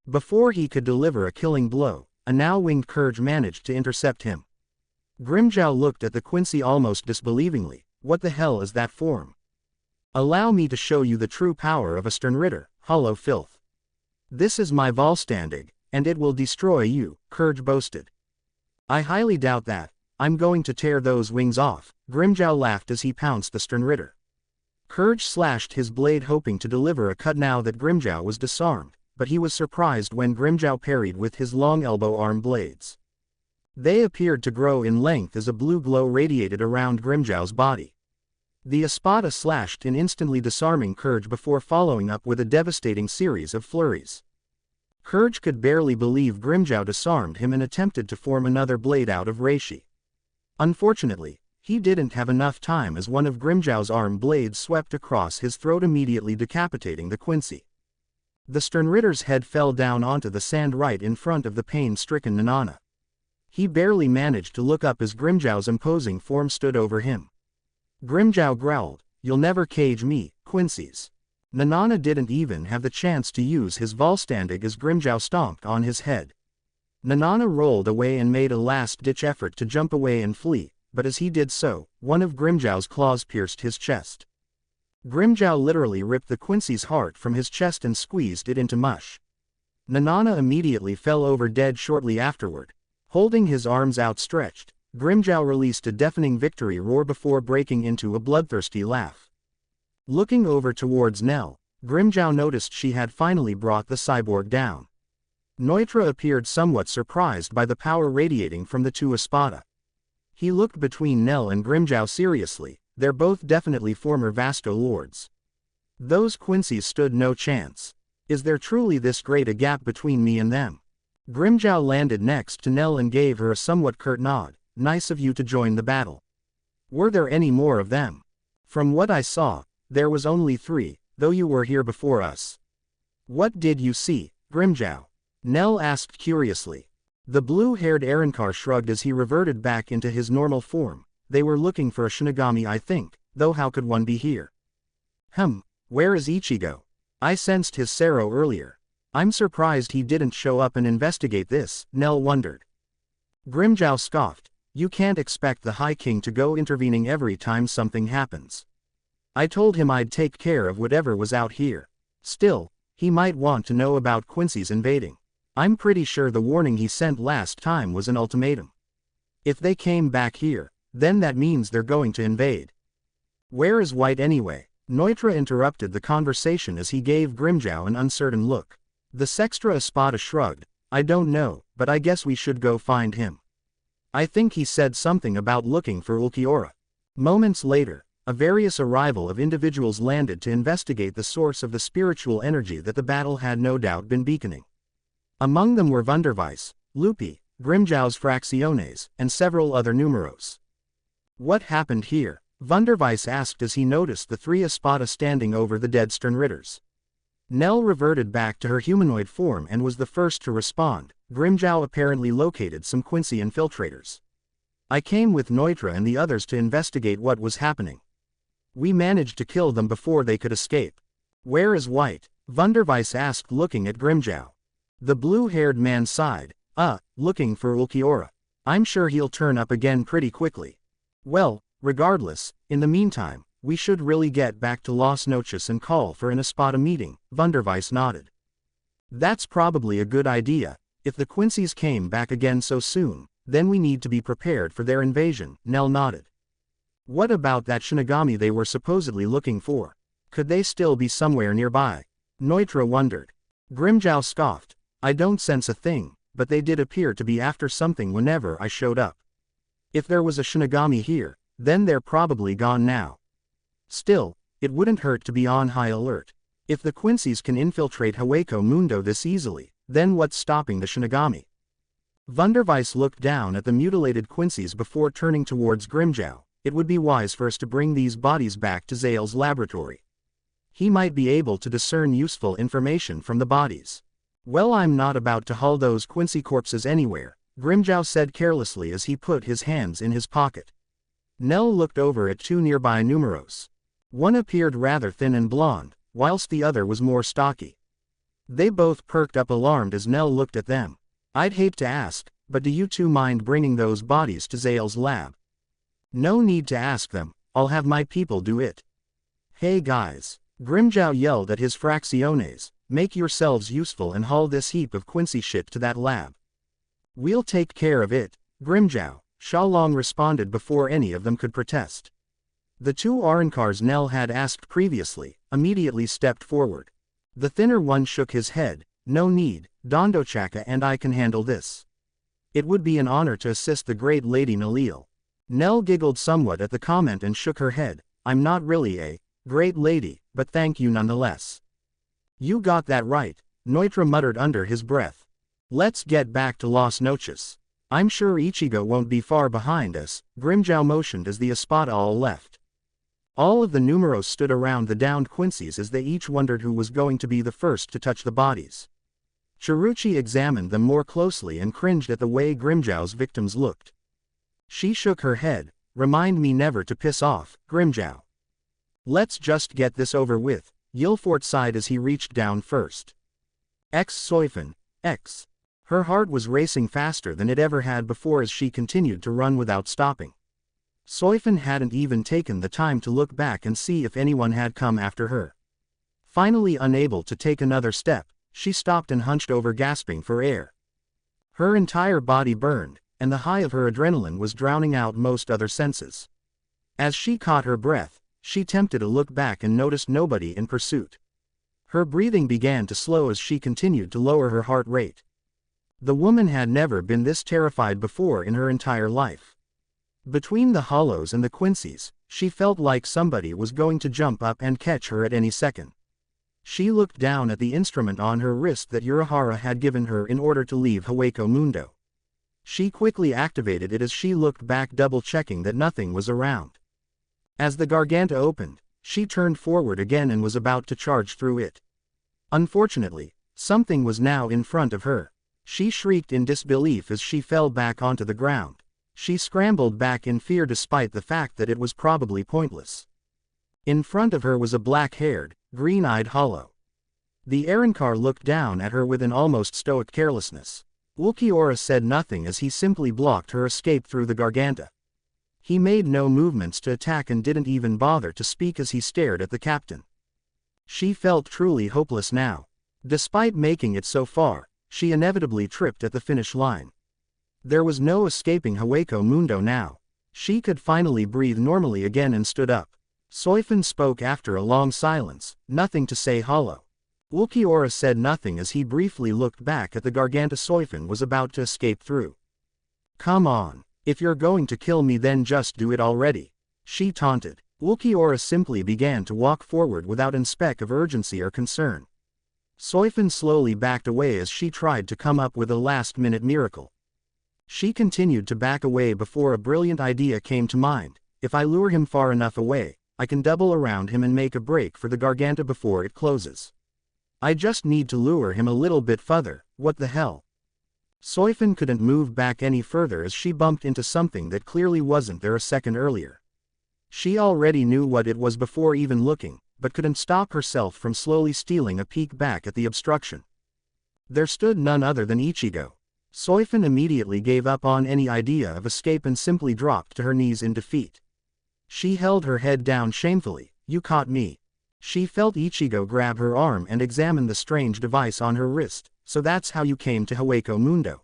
Before he could deliver a killing blow, a now winged Kurge managed to intercept him. Grimjow looked at the Quincy almost disbelievingly. "What the hell is that form?" "Allow me to show you the true power of a Sternritter, hollow filth. This is my Vollständig, and it will destroy you," Kurge boasted. "I highly doubt that. I'm going to tear those wings off," Grimjow laughed as he pounced the Sternritter. Kurge slashed his blade hoping to deliver a cut now that Grimjow was disarmed, but he was surprised when Grimjow parried with his long elbow arm blades. They appeared to grow in length as a blue glow radiated around Grimjow's body. The Espada slashed in instantly disarming Kurge before following up with a devastating series of flurries. Kurge could barely believe Grimjow disarmed him and attempted to form another blade out of reishi. Unfortunately, he didn't have enough time as one of Grimjow's arm blades swept across his throat, immediately decapitating the Quincy. The Sternritter's head fell down onto the sand right in front of the pain-stricken Nanana. He barely managed to look up as Grimjow's imposing form stood over him. Grimjow growled, "You'll never cage me, Quincy's." Nanana didn't even have the chance to use his Vollständig as Grimjow stomped on his head. Nanana rolled away and made a last-ditch effort to jump away and flee, but as he did so, one of Grimjow's claws pierced his chest. Grimjow literally ripped the Quincy's heart from his chest and squeezed it into mush. Nanana immediately fell over dead shortly afterward. Holding his arms outstretched, Grimjow released a deafening victory roar before breaking into a bloodthirsty laugh. Looking over towards Nell, Grimjow noticed she had finally brought the cyborg down. Neutra appeared somewhat surprised by the power radiating from the two Espada. He looked between Nell and Grimjow seriously. They're both definitely former Vasto lords. Those Quincy's stood no chance. Is there truly this great a gap between me and them? Grimjow landed next to Nell and gave her a somewhat curt nod. "Nice of you to join the battle. Were there any more of them?" "From what I saw, there was only 3, though you were here before us." "What did you see, Grimjow?" Nell asked curiously. The blue-haired Arankar shrugged as he reverted back into his normal form. "They were looking for a Shinigami, I think, though how could one be here?" Where is Ichigo? I sensed his sorrow earlier. I'm surprised he didn't show up and investigate this," Nell wondered. Grimjow scoffed. "You can't expect the High King to go intervening every time something happens. I told him I'd take care of whatever was out here. Still, he might want to know about Quincy's invading. I'm pretty sure the warning he sent last time was an ultimatum. If they came back here, then that means they're going to invade." "Where is White anyway?" Neutra interrupted the conversation as he gave Grimjow an uncertain look. The Sextra Espada shrugged. "I don't know, but I guess we should go find him. I think he said something about looking for Ulquiorra." Moments later, a various arrival of individuals landed to investigate the source of the spiritual energy that the battle had no doubt been beaconing. Among them were Wandenreich, Lupi, Grimjow's Fracciones, and several other numeros. "What happened here?" Wandenreich asked as he noticed the 3 Espada standing over the dead Sternritters. Nell reverted back to her humanoid form and was the first to respond. Grimjow apparently located some Quincy infiltrators. "I came with Neutra and the others to investigate what was happening. We managed to kill them before they could escape." "Where is White?" Wandenreich asked, looking at Grimjow. The blue-haired man sighed. Looking for Ulquiorra. I'm sure he'll turn up again pretty quickly." "Well, regardless, in the meantime, we should really get back to Las Noches and call for an Espada meeting," Wandenreich nodded. "That's probably a good idea. If the Quincy's came back again so soon, then we need to be prepared for their invasion," Nell nodded. "What about that Shinigami they were supposedly looking for? Could they still be somewhere nearby?" Neutra wondered. Grimjow scoffed. "I don't sense a thing. but they did appear to be after something whenever I showed up. If there was a Shinigami here, then they're probably gone now. Still, it wouldn't hurt to be on high alert. If the Quincy's can infiltrate Hueco Mundo this easily, then what's stopping the Shinigami? Wandenreich looked down at the mutilated Quincy's before turning towards Grimmjow. It would be wise for us to bring these bodies back to Zale's laboratory. He might be able to discern useful information from the bodies. Well, I'm not about to haul those Quincy corpses anywhere, Grimmjow said carelessly as he put his hands in his pocket. Nell looked over at two nearby numeros. One appeared rather thin and blonde, whilst the other was more stocky. They both perked up alarmed as Nell looked at them. I'd hate to ask, but do you two mind bringing those bodies to Zale's lab? No need to ask them, I'll have my people do it. Hey guys, Grimmjow yelled at his fracciones, make yourselves useful and haul this heap of Quincy shit to that lab. We'll take care of it, Grimmjow, Shalong responded before any of them could protest. The two Arankars Nell had asked previously, immediately stepped forward. The thinner one shook his head, no need, Dondochaka and I can handle this. It would be an honor to assist the great Lady Nalil. Nell giggled somewhat at the comment and shook her head, I'm not really a great lady, but thank you nonetheless. You got that right, Neutra muttered under his breath. Let's get back to Las Noches. I'm sure Ichigo won't be far behind us, Grimmjow motioned as the Espada all left. All of the numeros stood around the downed Quincy's as they each wondered who was going to be the first to touch the bodies. Chiruchi examined them more closely and cringed at the way Grimmjow's victims looked. She shook her head, remind me never to piss off, Grimmjow. Let's just get this over with, Yilfort sighed as he reached down first. Soifan, X. Her heart was racing faster than it ever had before as she continued to run without stopping. Soifan hadn't even taken the time to look back and see if anyone had come after her. Finally unable to take another step, she stopped and hunched over gasping for air. Her entire body burned, and the high of her adrenaline was drowning out most other senses. As she caught her breath, she attempted to look back and noticed nobody in pursuit. Her breathing began to slow as she continued to lower her heart rate. The woman had never been this terrified before in her entire life. Between the Hollows and the Quincy's, she felt like somebody was going to jump up and catch her at any second. She looked down at the instrument on her wrist that Urahara had given her in order to leave Hueco Mundo. She quickly activated it as she looked back, double-checking that nothing was around. As the Garganta opened, she turned forward again and was about to charge through it. Unfortunately, something was now in front of her. She shrieked in disbelief as she fell back onto the ground. She scrambled back in fear despite the fact that it was probably pointless. In front of her was a black-haired, green-eyed Hollow. The Arankar looked down at her with an almost stoic carelessness. Ulquiorra said nothing as he simply blocked her escape through the Garganta. He made no movements to attack and didn't even bother to speak as he stared at the captain. She felt truly hopeless now. Despite making it so far, she inevitably tripped at the finish line. There was no escaping Hueco Mundo now. She could finally breathe normally again and stood up. Soifan spoke after a long silence, nothing to say, Hollow. Ulquiorra said nothing as he briefly looked back at the Garganta Soifan was about to escape through. Come on, if you're going to kill me then just do it already, she taunted. Ulquiorra simply began to walk forward without an speck of urgency or concern. Soifan slowly backed away as she tried to come up with a last-minute miracle. She continued to back away before a brilliant idea came to mind. If I lure him far enough away, I can double around him and make a break for the Garganta before it closes. I just need to lure him a little bit further, what the hell? Soifan couldn't move back any further as she bumped into something that clearly wasn't there a second earlier. She already knew what it was before even looking, but couldn't stop herself from slowly stealing a peek back at the obstruction. There stood none other than Ichigo. Soifan immediately gave up on any idea of escape and simply dropped to her knees in defeat. She held her head down shamefully. You caught me. She felt Ichigo grab her arm and examine the strange device on her wrist. So that's how you came to Hueco Mundo.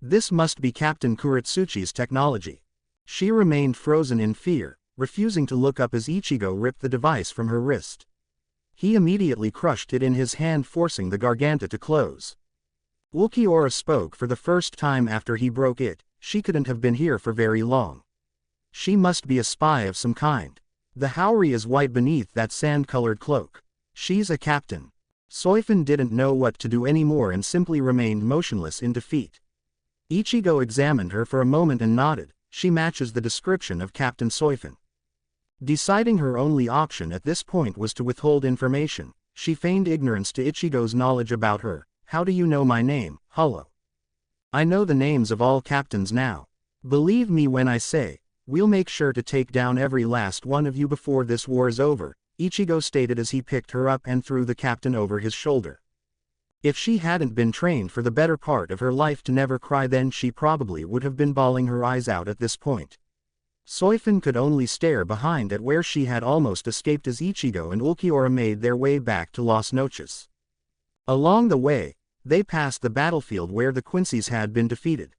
This must be Captain Kuretsuchi's technology. She remained frozen in fear, refusing to look up as Ichigo ripped the device from her wrist. He immediately crushed it in his hand, forcing the Garganta to close. Ulquiorra spoke for the first time after he broke it. She couldn't have been here for very long. She must be a spy of some kind. The Houri is white beneath that sand-colored cloak. She's a captain. Soifin didn't know what to do anymore and simply remained motionless in defeat. Ichigo examined her for a moment and nodded. She matches the description of Captain Soifin. Deciding her only option at this point was to withhold information, she feigned ignorance to Ichigo's knowledge about her. How do you know my name, Hollow? I know the names of all captains now. Believe me when I say, we'll make sure to take down every last one of you before this war is over, Ichigo stated as he picked her up and threw the captain over his shoulder. If she hadn't been trained for the better part of her life to never cry, then she probably would have been bawling her eyes out at this point. Soifin could only stare behind at where she had almost escaped as Ichigo and Ulquiorra made their way back to Las Noches. Along the way, they passed the battlefield where the Quincy's had been defeated.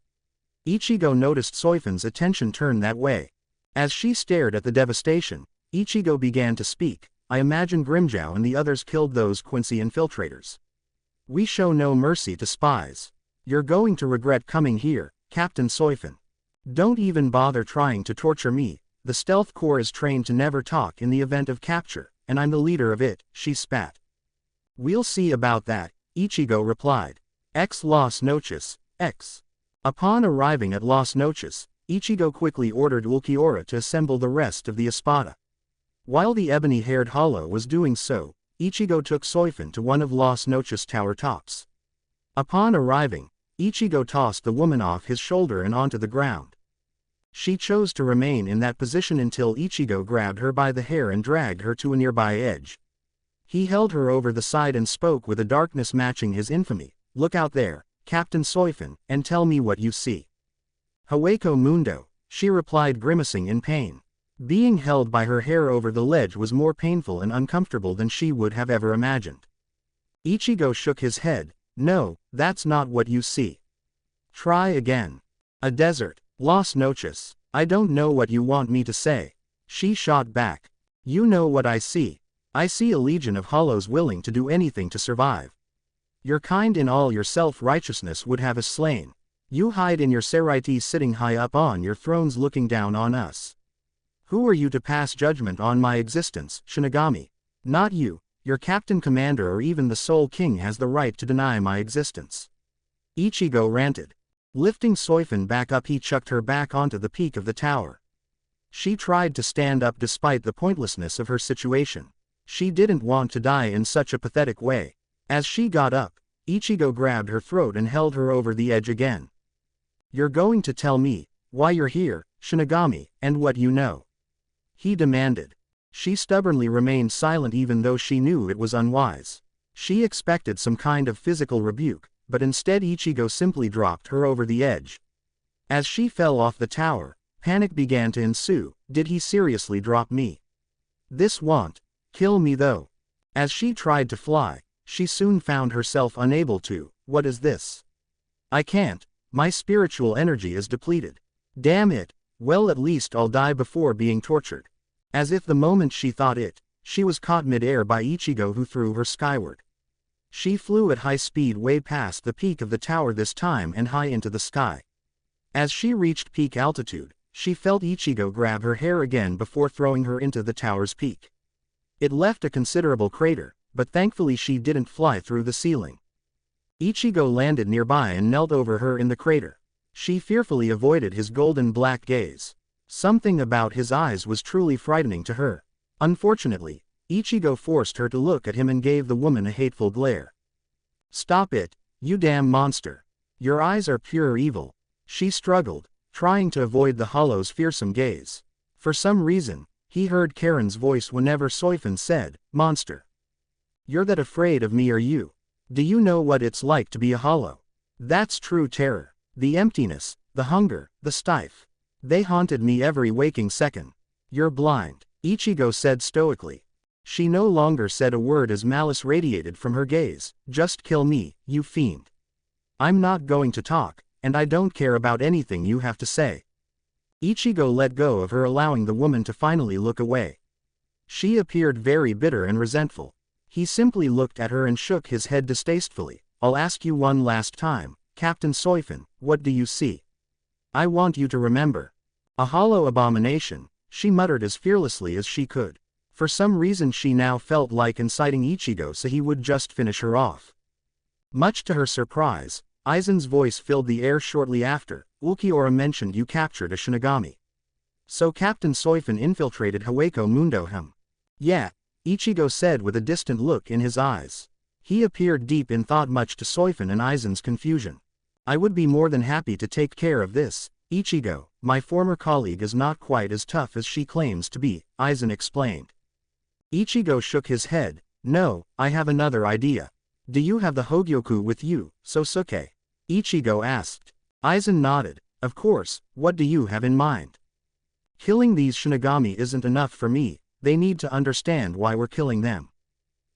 Ichigo noticed Soifin's attention turn that way. As she stared at the devastation, Ichigo began to speak. I imagine Grimmjow and the others killed those Quincy infiltrators. We show no mercy to spies. You're going to regret coming here, Captain Soifin. Don't even bother trying to torture me. The Stealth Corps is trained to never talk in the event of capture, and I'm the leader of it, she spat. We'll see about that, Ichigo replied. Las Noches, X. Upon arriving at Las Noches, Ichigo quickly ordered Ulquiorra to assemble the rest of the Espada. While the ebony-haired Hollow was doing so, Ichigo took Soifin to one of Las Noches' tower tops. Upon arriving, Ichigo tossed the woman off his shoulder and onto the ground. She chose to remain in that position until Ichigo grabbed her by the hair and dragged her to a nearby edge. He held her over the side and spoke with a darkness matching his infamy. Look out there, Captain Soifin, and tell me what you see. Hueco Mundo, she replied, grimacing in pain. Being held by her hair over the ledge was more painful and uncomfortable than she would have ever imagined. Ichigo shook his head. No, that's not what you see. Try again. A desert, Las Noches. I don't know what you want me to say. She shot back. You know what I see. I see a legion of hollows willing to do anything to survive. Your kind in all your self-righteousness would have us slain. You hide in your Seraiti sitting high up on your thrones looking down on us. Who are you to pass judgment on my existence, Shinigami? Not you, your captain commander or even the Soul King has the right to deny my existence. Ichigo ranted. Lifting Soifin back up, he chucked her back onto the peak of the tower. She tried to stand up despite the pointlessness of her situation. She didn't want to die in such a pathetic way. As she got up, Ichigo grabbed her throat and held her over the edge again. You're going to tell me why you're here, Shinigami, and what you know? He demanded. She stubbornly remained silent even though she knew it was unwise. She expected some kind of physical rebuke, but instead Ichigo simply dropped her over the edge. As she fell off the tower, panic began to ensue. Did he seriously drop me? This won't kill me though. As she tried to fly, she soon found herself unable to. What is this? I can't. My spiritual energy is depleted. Damn it. Well, at least I'll die before being tortured. As if the moment she thought it, she was caught mid-air by Ichigo, who threw her skyward. She flew at high speed way past the peak of the tower this time and high into the sky. As she reached peak altitude, she felt Ichigo grab her hair again before throwing her into the tower's peak. It left a considerable crater, but thankfully she didn't fly through the ceiling. Ichigo landed nearby and knelt over her in the crater. She fearfully avoided his golden black gaze. Something about his eyes was truly frightening to her. Unfortunately, Ichigo forced her to look at him and gave the woman a hateful glare. Stop it, you damn monster. Your eyes are pure evil. She struggled, trying to avoid the Hollow's fearsome gaze. For some reason, he heard Karen's voice whenever Soifin said, monster. You're that afraid of me, are you? Do you know what it's like to be a Hollow? That's true terror. The emptiness, the hunger, the stife. They haunted me every waking second. You're blind, Ichigo said stoically. She no longer said a word as malice radiated from her gaze. Just kill me, you fiend. I'm not going to talk, and I don't care about anything you have to say. Ichigo let go of her, allowing the woman to finally look away. She appeared very bitter and resentful. He simply looked at her and shook his head distastefully. I'll ask you one last time, Captain Soifin, what do you see? I want you to remember. A hollow abomination, she muttered as fearlessly as she could. For some reason she now felt like inciting Ichigo so he would just finish her off. Much to her surprise, Aizen's voice filled the air shortly after. Ulquiorra mentioned you captured a Shinigami. So Captain Soifin infiltrated Hueco Mundo him. Yeah, Ichigo said with a distant look in his eyes. He appeared deep in thought much to Soifin and Aizen's confusion. I would be more than happy to take care of this, Ichigo. My former colleague is not quite as tough as she claims to be, Aizen explained. Ichigo shook his head. No, I have another idea. Do you have the Hogyoku with you, Sosuke? Ichigo asked. Aizen nodded. Of course, what do you have in mind? Killing these Shinigami isn't enough for me, they need to understand why we're killing them.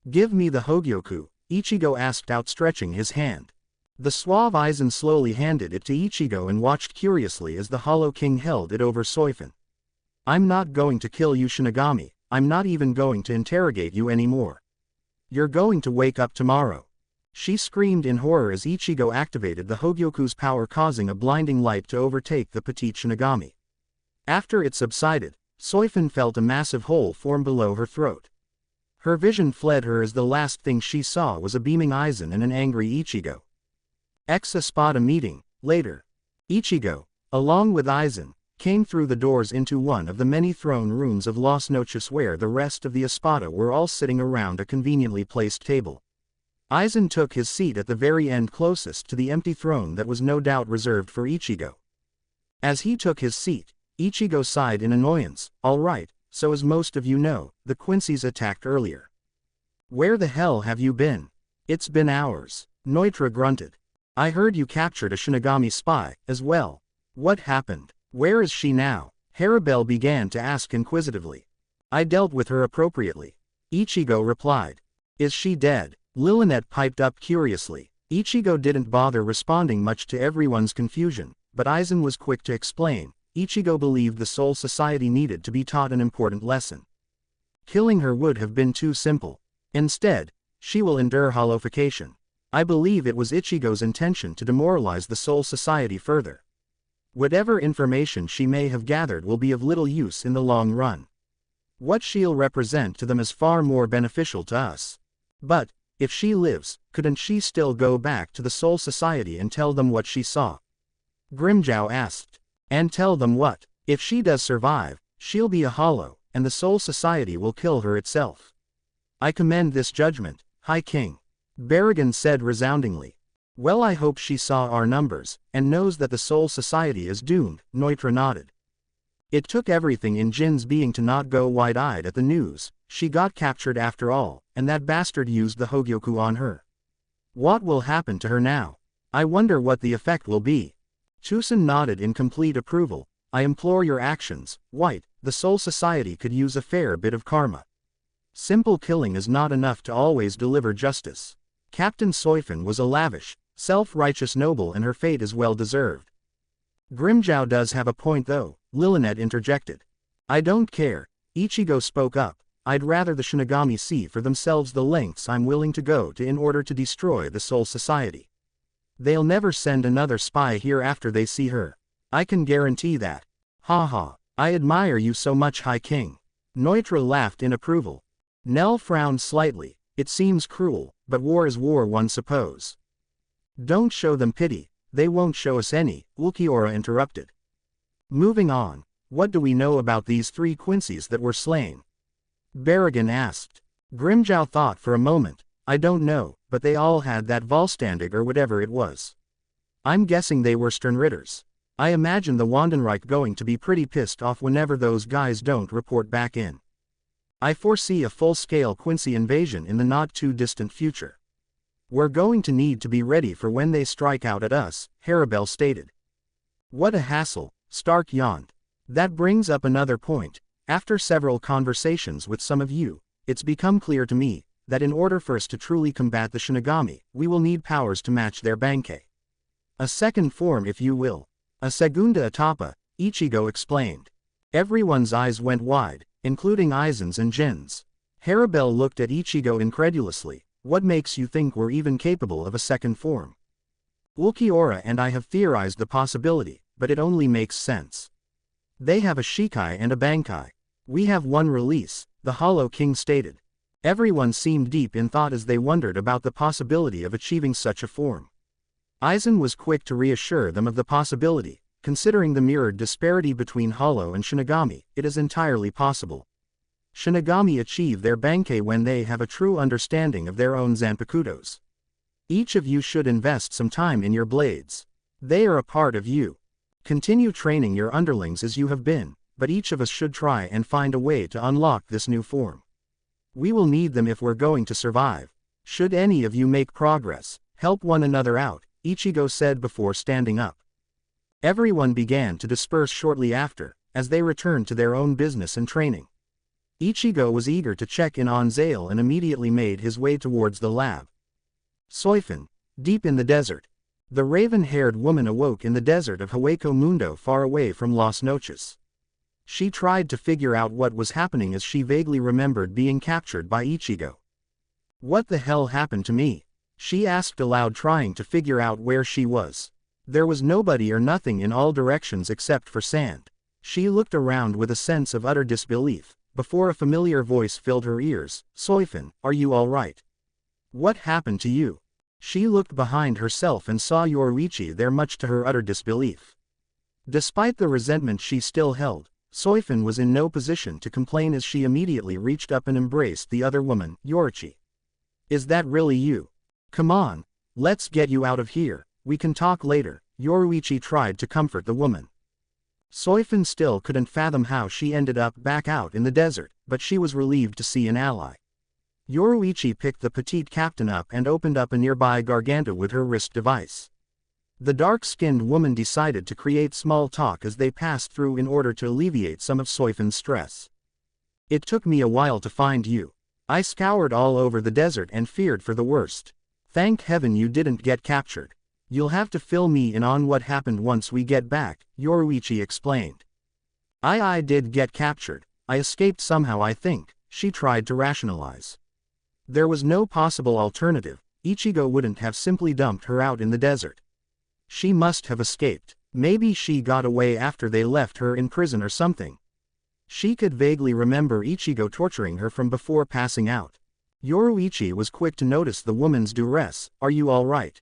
Give me the Hogyoku, Ichigo asked outstretching his hand. The suave Aizen slowly handed it to Ichigo and watched curiously as the Hollow King held it over Soifin. I'm not going to kill you Shinigami, I'm not even going to interrogate you anymore. You're going to wake up tomorrow. She screamed in horror as Ichigo activated the Hogyoku's power causing a blinding light to overtake the petite Shinigami. After it subsided, Soifin felt a massive hole form below her throat. Her vision fled her as the last thing she saw was a beaming Aizen and an angry Ichigo. Espada meeting, later. Ichigo, along with Aizen, came through the doors into one of the many throne rooms of Las Noches where the rest of the Espada were all sitting around a conveniently placed table. Aizen took his seat at the very end closest to the empty throne that was no doubt reserved for Ichigo. As he took his seat, Ichigo sighed in annoyance. All right, so as most of you know, the Quincy's attacked earlier. Where the hell have you been? It's been hours. Noitra grunted. I heard you captured a Shinigami spy, as well. What happened? Where is she now? Harabel began to ask inquisitively. I dealt with her appropriately. Ichigo replied. Is she dead? Lillinet piped up curiously. Ichigo didn't bother responding much to everyone's confusion, but Aizen was quick to explain. Ichigo believed the Soul Society needed to be taught an important lesson. Killing her would have been too simple. Instead, she will endure Hollowfication. I believe it was Ichigo's intention to demoralize the Soul Society further. Whatever information she may have gathered will be of little use in the long run. What she'll represent to them is far more beneficial to us. But, if she lives, couldn't she still go back to the Soul Society and tell them what she saw? Grimjow asked. And tell them what? If she does survive, she'll be a hollow, and the Soul Society will kill her itself. I commend this judgment, High King. Barrigan said resoundingly. Well, I hope she saw our numbers, and knows that the Soul Society is doomed, Noitra nodded. It took everything in Jin's being to not go wide-eyed at the news. She got captured after all, and that bastard used the Hogyoku on her. What will happen to her now? I wonder what the effect will be. Chusen nodded in complete approval. I implore your actions, White. The Soul Society could use a fair bit of karma. Simple killing is not enough to always deliver justice. Captain Soifin was a lavish, self-righteous noble and her fate is well deserved. Grimjow does have a point though, Lillinet interjected. I don't care, Ichigo spoke up. I'd rather the Shinigami see for themselves the lengths I'm willing to go to in order to destroy the Soul Society. They'll never send another spy here after they see her. I can guarantee that. Ha ha, I admire you so much, High King. Noitra laughed in approval. Nell frowned slightly. It seems cruel, but war is war, one suppose. Don't show them pity, they won't show us any, Ulquiorra interrupted. Moving on, what do we know about these 3 Quincy's that were slain? Barrigan asked. Grimjow thought for a moment. I don't know, but they all had that Vollständig or whatever it was. I'm guessing they were Sternritters. I imagine the Wandenreich going to be pretty pissed off whenever those guys don't report back in. I foresee a full-scale Quincy invasion in the not-too-distant future. We're going to need to be ready for when they strike out at us, Harabel stated. What a hassle, Stark yawned. That brings up another point. After several conversations with some of you, it's become clear to me that in order for us to truly combat the Shinigami, we will need powers to match their Bankei. A second form, if you will. A segunda etapa, Ichigo explained. Everyone's eyes went wide, including Aizen's and Jin's. Harabel looked at Ichigo incredulously. What makes you think we're even capable of a second form? Ulquiorra and I have theorized the possibility, but it only makes sense. They have a Shikai and a Bankai. We have one release, the Hollow King stated. Everyone seemed deep in thought as they wondered about the possibility of achieving such a form. Aizen was quick to reassure them of the possibility. Considering the mirrored disparity between Hollow and Shinigami, it is entirely possible. Shinigami achieve their Bankai when they have a true understanding of their own Zanpakutos. Each of you should invest some time in your blades. They are a part of you. Continue training your underlings as you have been, but each of us should try and find a way to unlock this new form. We will need them if we're going to survive. Should any of you make progress, help one another out, Ichigo said before standing up. Everyone began to disperse shortly after, as they returned to their own business and training. Ichigo was eager to check in on Zale and immediately made his way towards the lab. Soifin, deep in the desert. The raven-haired woman awoke in the desert of Hueco Mundo far away from Las Noches. She tried to figure out what was happening as she vaguely remembered being captured by Ichigo. What the hell happened to me? She asked aloud, trying to figure out where she was. There was nobody or nothing in all directions except for sand. She looked around with a sense of utter disbelief, before a familiar voice filled her ears. Soifin, are you all right? What happened to you? She looked behind herself and saw Yoruichi there, much to her utter disbelief. Despite the resentment she still held, Soifin was in no position to complain as she immediately reached up and embraced the other woman, Yoruichi. Is that really you? Come on, let's get you out of here. We can talk later. Yoruichi tried to comfort the woman. Soifin still couldn't fathom how she ended up back out in the desert, but she was relieved to see an ally. Yoruichi picked the petite captain up and opened up a nearby garganta with her wrist device. The dark-skinned woman decided to create small talk as they passed through in order to alleviate some of Soifin's stress. It took me a while to find you. I scoured all over the desert and feared for the worst. Thank heaven you didn't get captured. You'll have to fill me in on what happened once we get back, Yoruichi explained. I did get captured. I escaped somehow, I think, she tried to rationalize. There was no possible alternative. Ichigo wouldn't have simply dumped her out in the desert. She must have escaped. Maybe she got away after they left her in prison or something. She could vaguely remember Ichigo torturing her from before passing out. Yoruichi was quick to notice the woman's duress. Are you all right?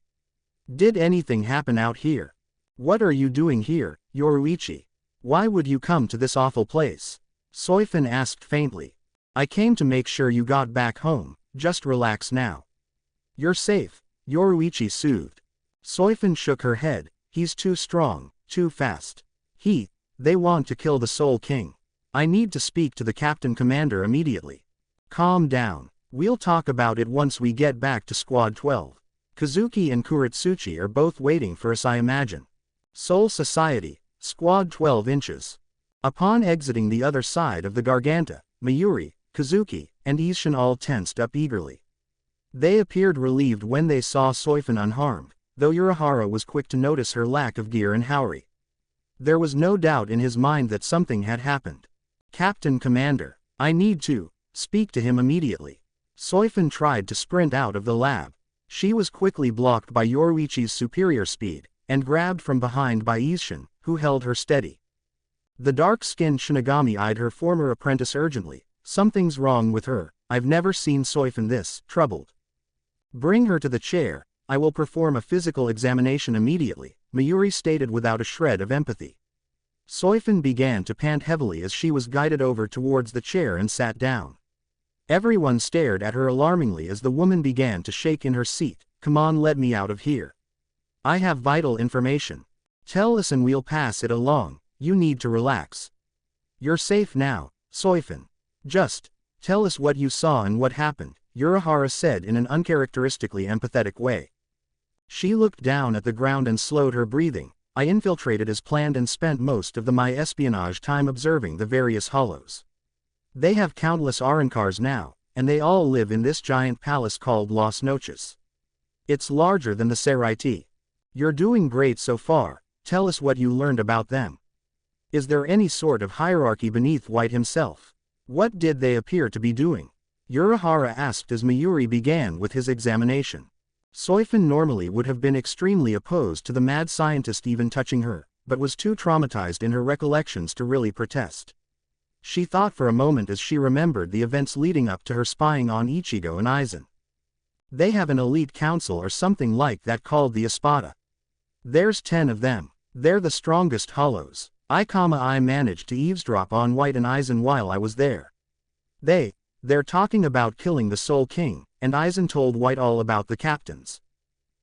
Did anything happen out here? What are you doing here, Yoruichi? Why would you come to this awful place? Soifin asked faintly. I came to make sure you got back home. Just relax now. You're safe, Yoruichi soothed. Soifin shook her head. He's too strong, too fast. They want to kill the Soul King. I need to speak to the Captain Commander immediately. Calm down. We'll talk about it once we get back to Squad 12. Kazuki and Kuretsuchi are both waiting for us, I imagine. Soul Society, Squad 12 inches. Upon exiting the other side of the Garganta, Mayuri, Kazuki, and Isshin all tensed up eagerly. They appeared relieved when they saw Soifin unharmed, though Urahara was quick to notice her lack of gear and Haori. There was no doubt in his mind that something had happened. Captain Commander, I need to speak to him immediately. Soifin tried to sprint out of the lab. She was quickly blocked by Yoruichi's superior speed, and grabbed from behind by Isshin, who held her steady. The dark-skinned Shinigami eyed her former apprentice urgently. Something's wrong with her. I've never seen Soifin this troubled. Bring her to the chair. I will perform a physical examination immediately, Mayuri stated without a shred of empathy. Soifin began to pant heavily as she was guided over towards the chair and sat down. Everyone stared at her alarmingly as the woman began to shake in her seat. Come on, let me out of here. I have vital information. Tell us and we'll pass it along. You need to relax. You're safe now, Soifin. Just tell us what you saw and what happened, Urahara said in an uncharacteristically empathetic way. She looked down at the ground and slowed her breathing. I infiltrated as planned and spent most of my espionage time observing the various hollows. They have countless Arancars now, and they all live in this giant palace called Las Noches. It's larger than the Seraiti. You're doing great so far. Tell us what you learned about them. Is there any sort of hierarchy beneath White himself? What did they appear to be doing? Urahara asked as Mayuri began with his examination. Soifin normally would have been extremely opposed to the mad scientist even touching her, but was too traumatized in her recollections to really protest. She thought for a moment as she remembered the events leading up to her spying on Ichigo and Aizen. They have an elite council or something like that called the Espada. There's 10 of them. They're the strongest hollows. I managed to eavesdrop on White and Aizen while I was there. They're talking about killing the Soul King, and Aizen told White all about the captains.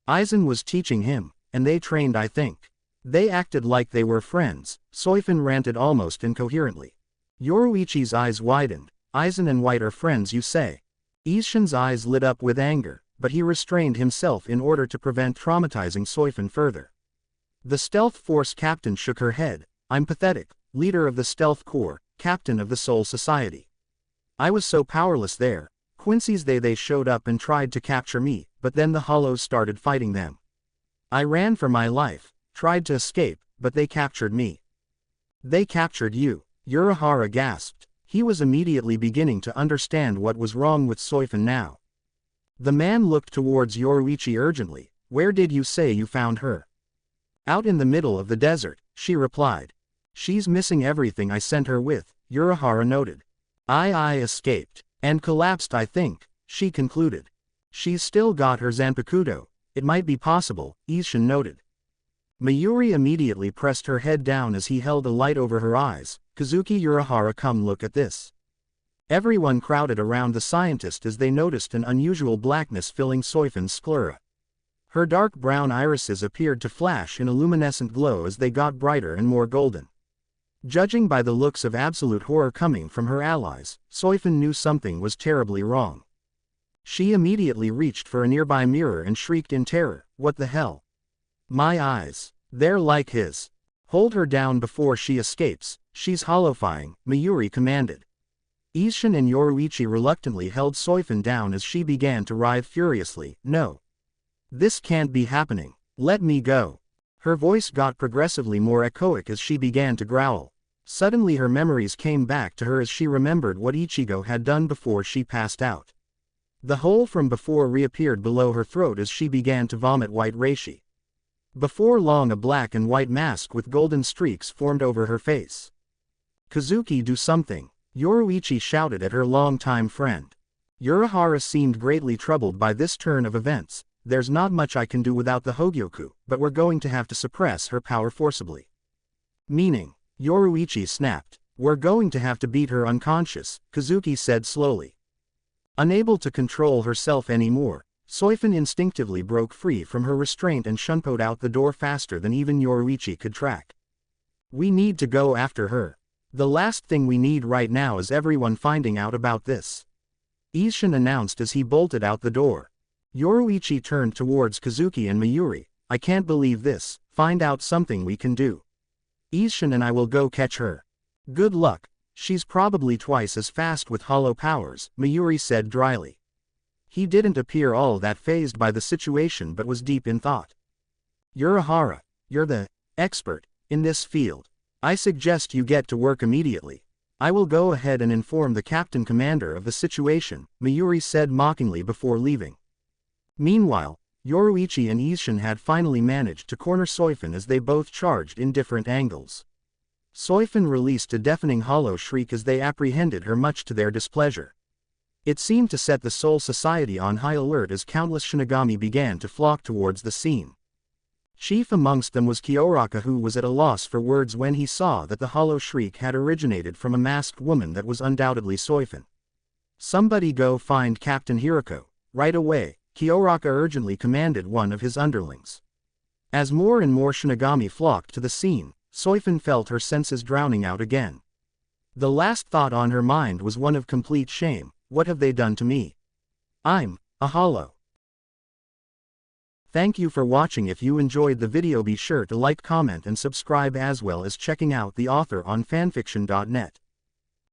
Aizen was teaching him, and they trained I think. They acted like they were friends, Soifin ranted almost incoherently. Yoruichi's eyes widened. Aizen and White are friends you say? Isshin's eyes lit up with anger, but he restrained himself in order to prevent traumatizing Soifin further. The Stealth Force captain shook her head. I'm pathetic, leader of the Stealth Corps, captain of the Soul Society. I was so powerless there. Quincy's they showed up and tried to capture me, but then the Hollows started fighting them. I ran for my life, tried to escape, but they captured me. They captured you, Urahara gasped. He was immediately beginning to understand what was wrong with Soifin now. The man looked towards Yoruichi urgently. Where did you say you found her? Out in the middle of the desert, she replied. She's missing everything I sent her with, Urahara noted. I escaped, and collapsed I think, she concluded. She's still got her Zanpakuto, it might be possible, Isshin noted. Mayuri immediately pressed her head down as he held a light over her eyes. Kazuki Urahara, come look at this. Everyone crowded around the scientist as they noticed an unusual blackness filling Soifin's sclera. Her dark brown irises appeared to flash in a luminescent glow as they got brighter and more golden. Judging by the looks of absolute horror coming from her allies, Soifin knew something was terribly wrong. She immediately reached for a nearby mirror and shrieked in terror, what the hell? My eyes. They're like his. Hold her down before she escapes, she's hollowfying, Mayuri commanded. Isshin and Yoruichi reluctantly held Soifin down as she began to writhe furiously. No. This can't be happening. Let me go. Her voice got progressively more echoic as she began to growl. Suddenly her memories came back to her as she remembered what Ichigo had done before she passed out. The hole from before reappeared below her throat as she began to vomit white reishi. Before long a black and white mask with golden streaks formed over her face. Kazuki, do something, Yoruichi shouted at her longtime friend. Urahara seemed greatly troubled by this turn of events. There's not much I can do without the Hogyoku, but we're going to have to suppress her power forcibly. Meaning, Yoruichi snapped. We're going to have to beat her unconscious, Kazuki said slowly. Unable to control herself anymore, Soifin instinctively broke free from her restraint and shunpoed out the door faster than even Yoruichi could track. We need to go after her. The last thing we need right now is everyone finding out about this. Isshin announced as he bolted out the door. Yoruichi turned towards Kazuki and Mayuri. I can't believe this, find out something we can do. Isshin and I will go catch her. Good luck, she's probably twice as fast with hollow powers, Mayuri said dryly. He didn't appear all that fazed by the situation but was deep in thought. Urahara, you're the expert in this field. I suggest you get to work immediately. I will go ahead and inform the captain commander of the situation, Mayuri said mockingly before leaving. Meanwhile, Yoruichi and Isshin had finally managed to corner Soifin as they both charged in different angles. Soifin released a deafening hollow shriek as they apprehended her, much to their displeasure. It seemed to set the Soul Society on high alert as countless Shinigami began to flock towards the scene. Chief amongst them was Kyoraka, who was at a loss for words when he saw that the hollow shriek had originated from a masked woman that was undoubtedly Soifin. Somebody go find Captain Hirako, right away, Kyoraka urgently commanded one of his underlings. As more and more Shinigami flocked to the scene, Soifin felt her senses drowning out again. The last thought on her mind was one of complete shame. What have they done to me? I'm a hollow. Thank you for watching. If you enjoyed the video, be sure to like, comment and subscribe, as well as checking out the author on fanfiction.net.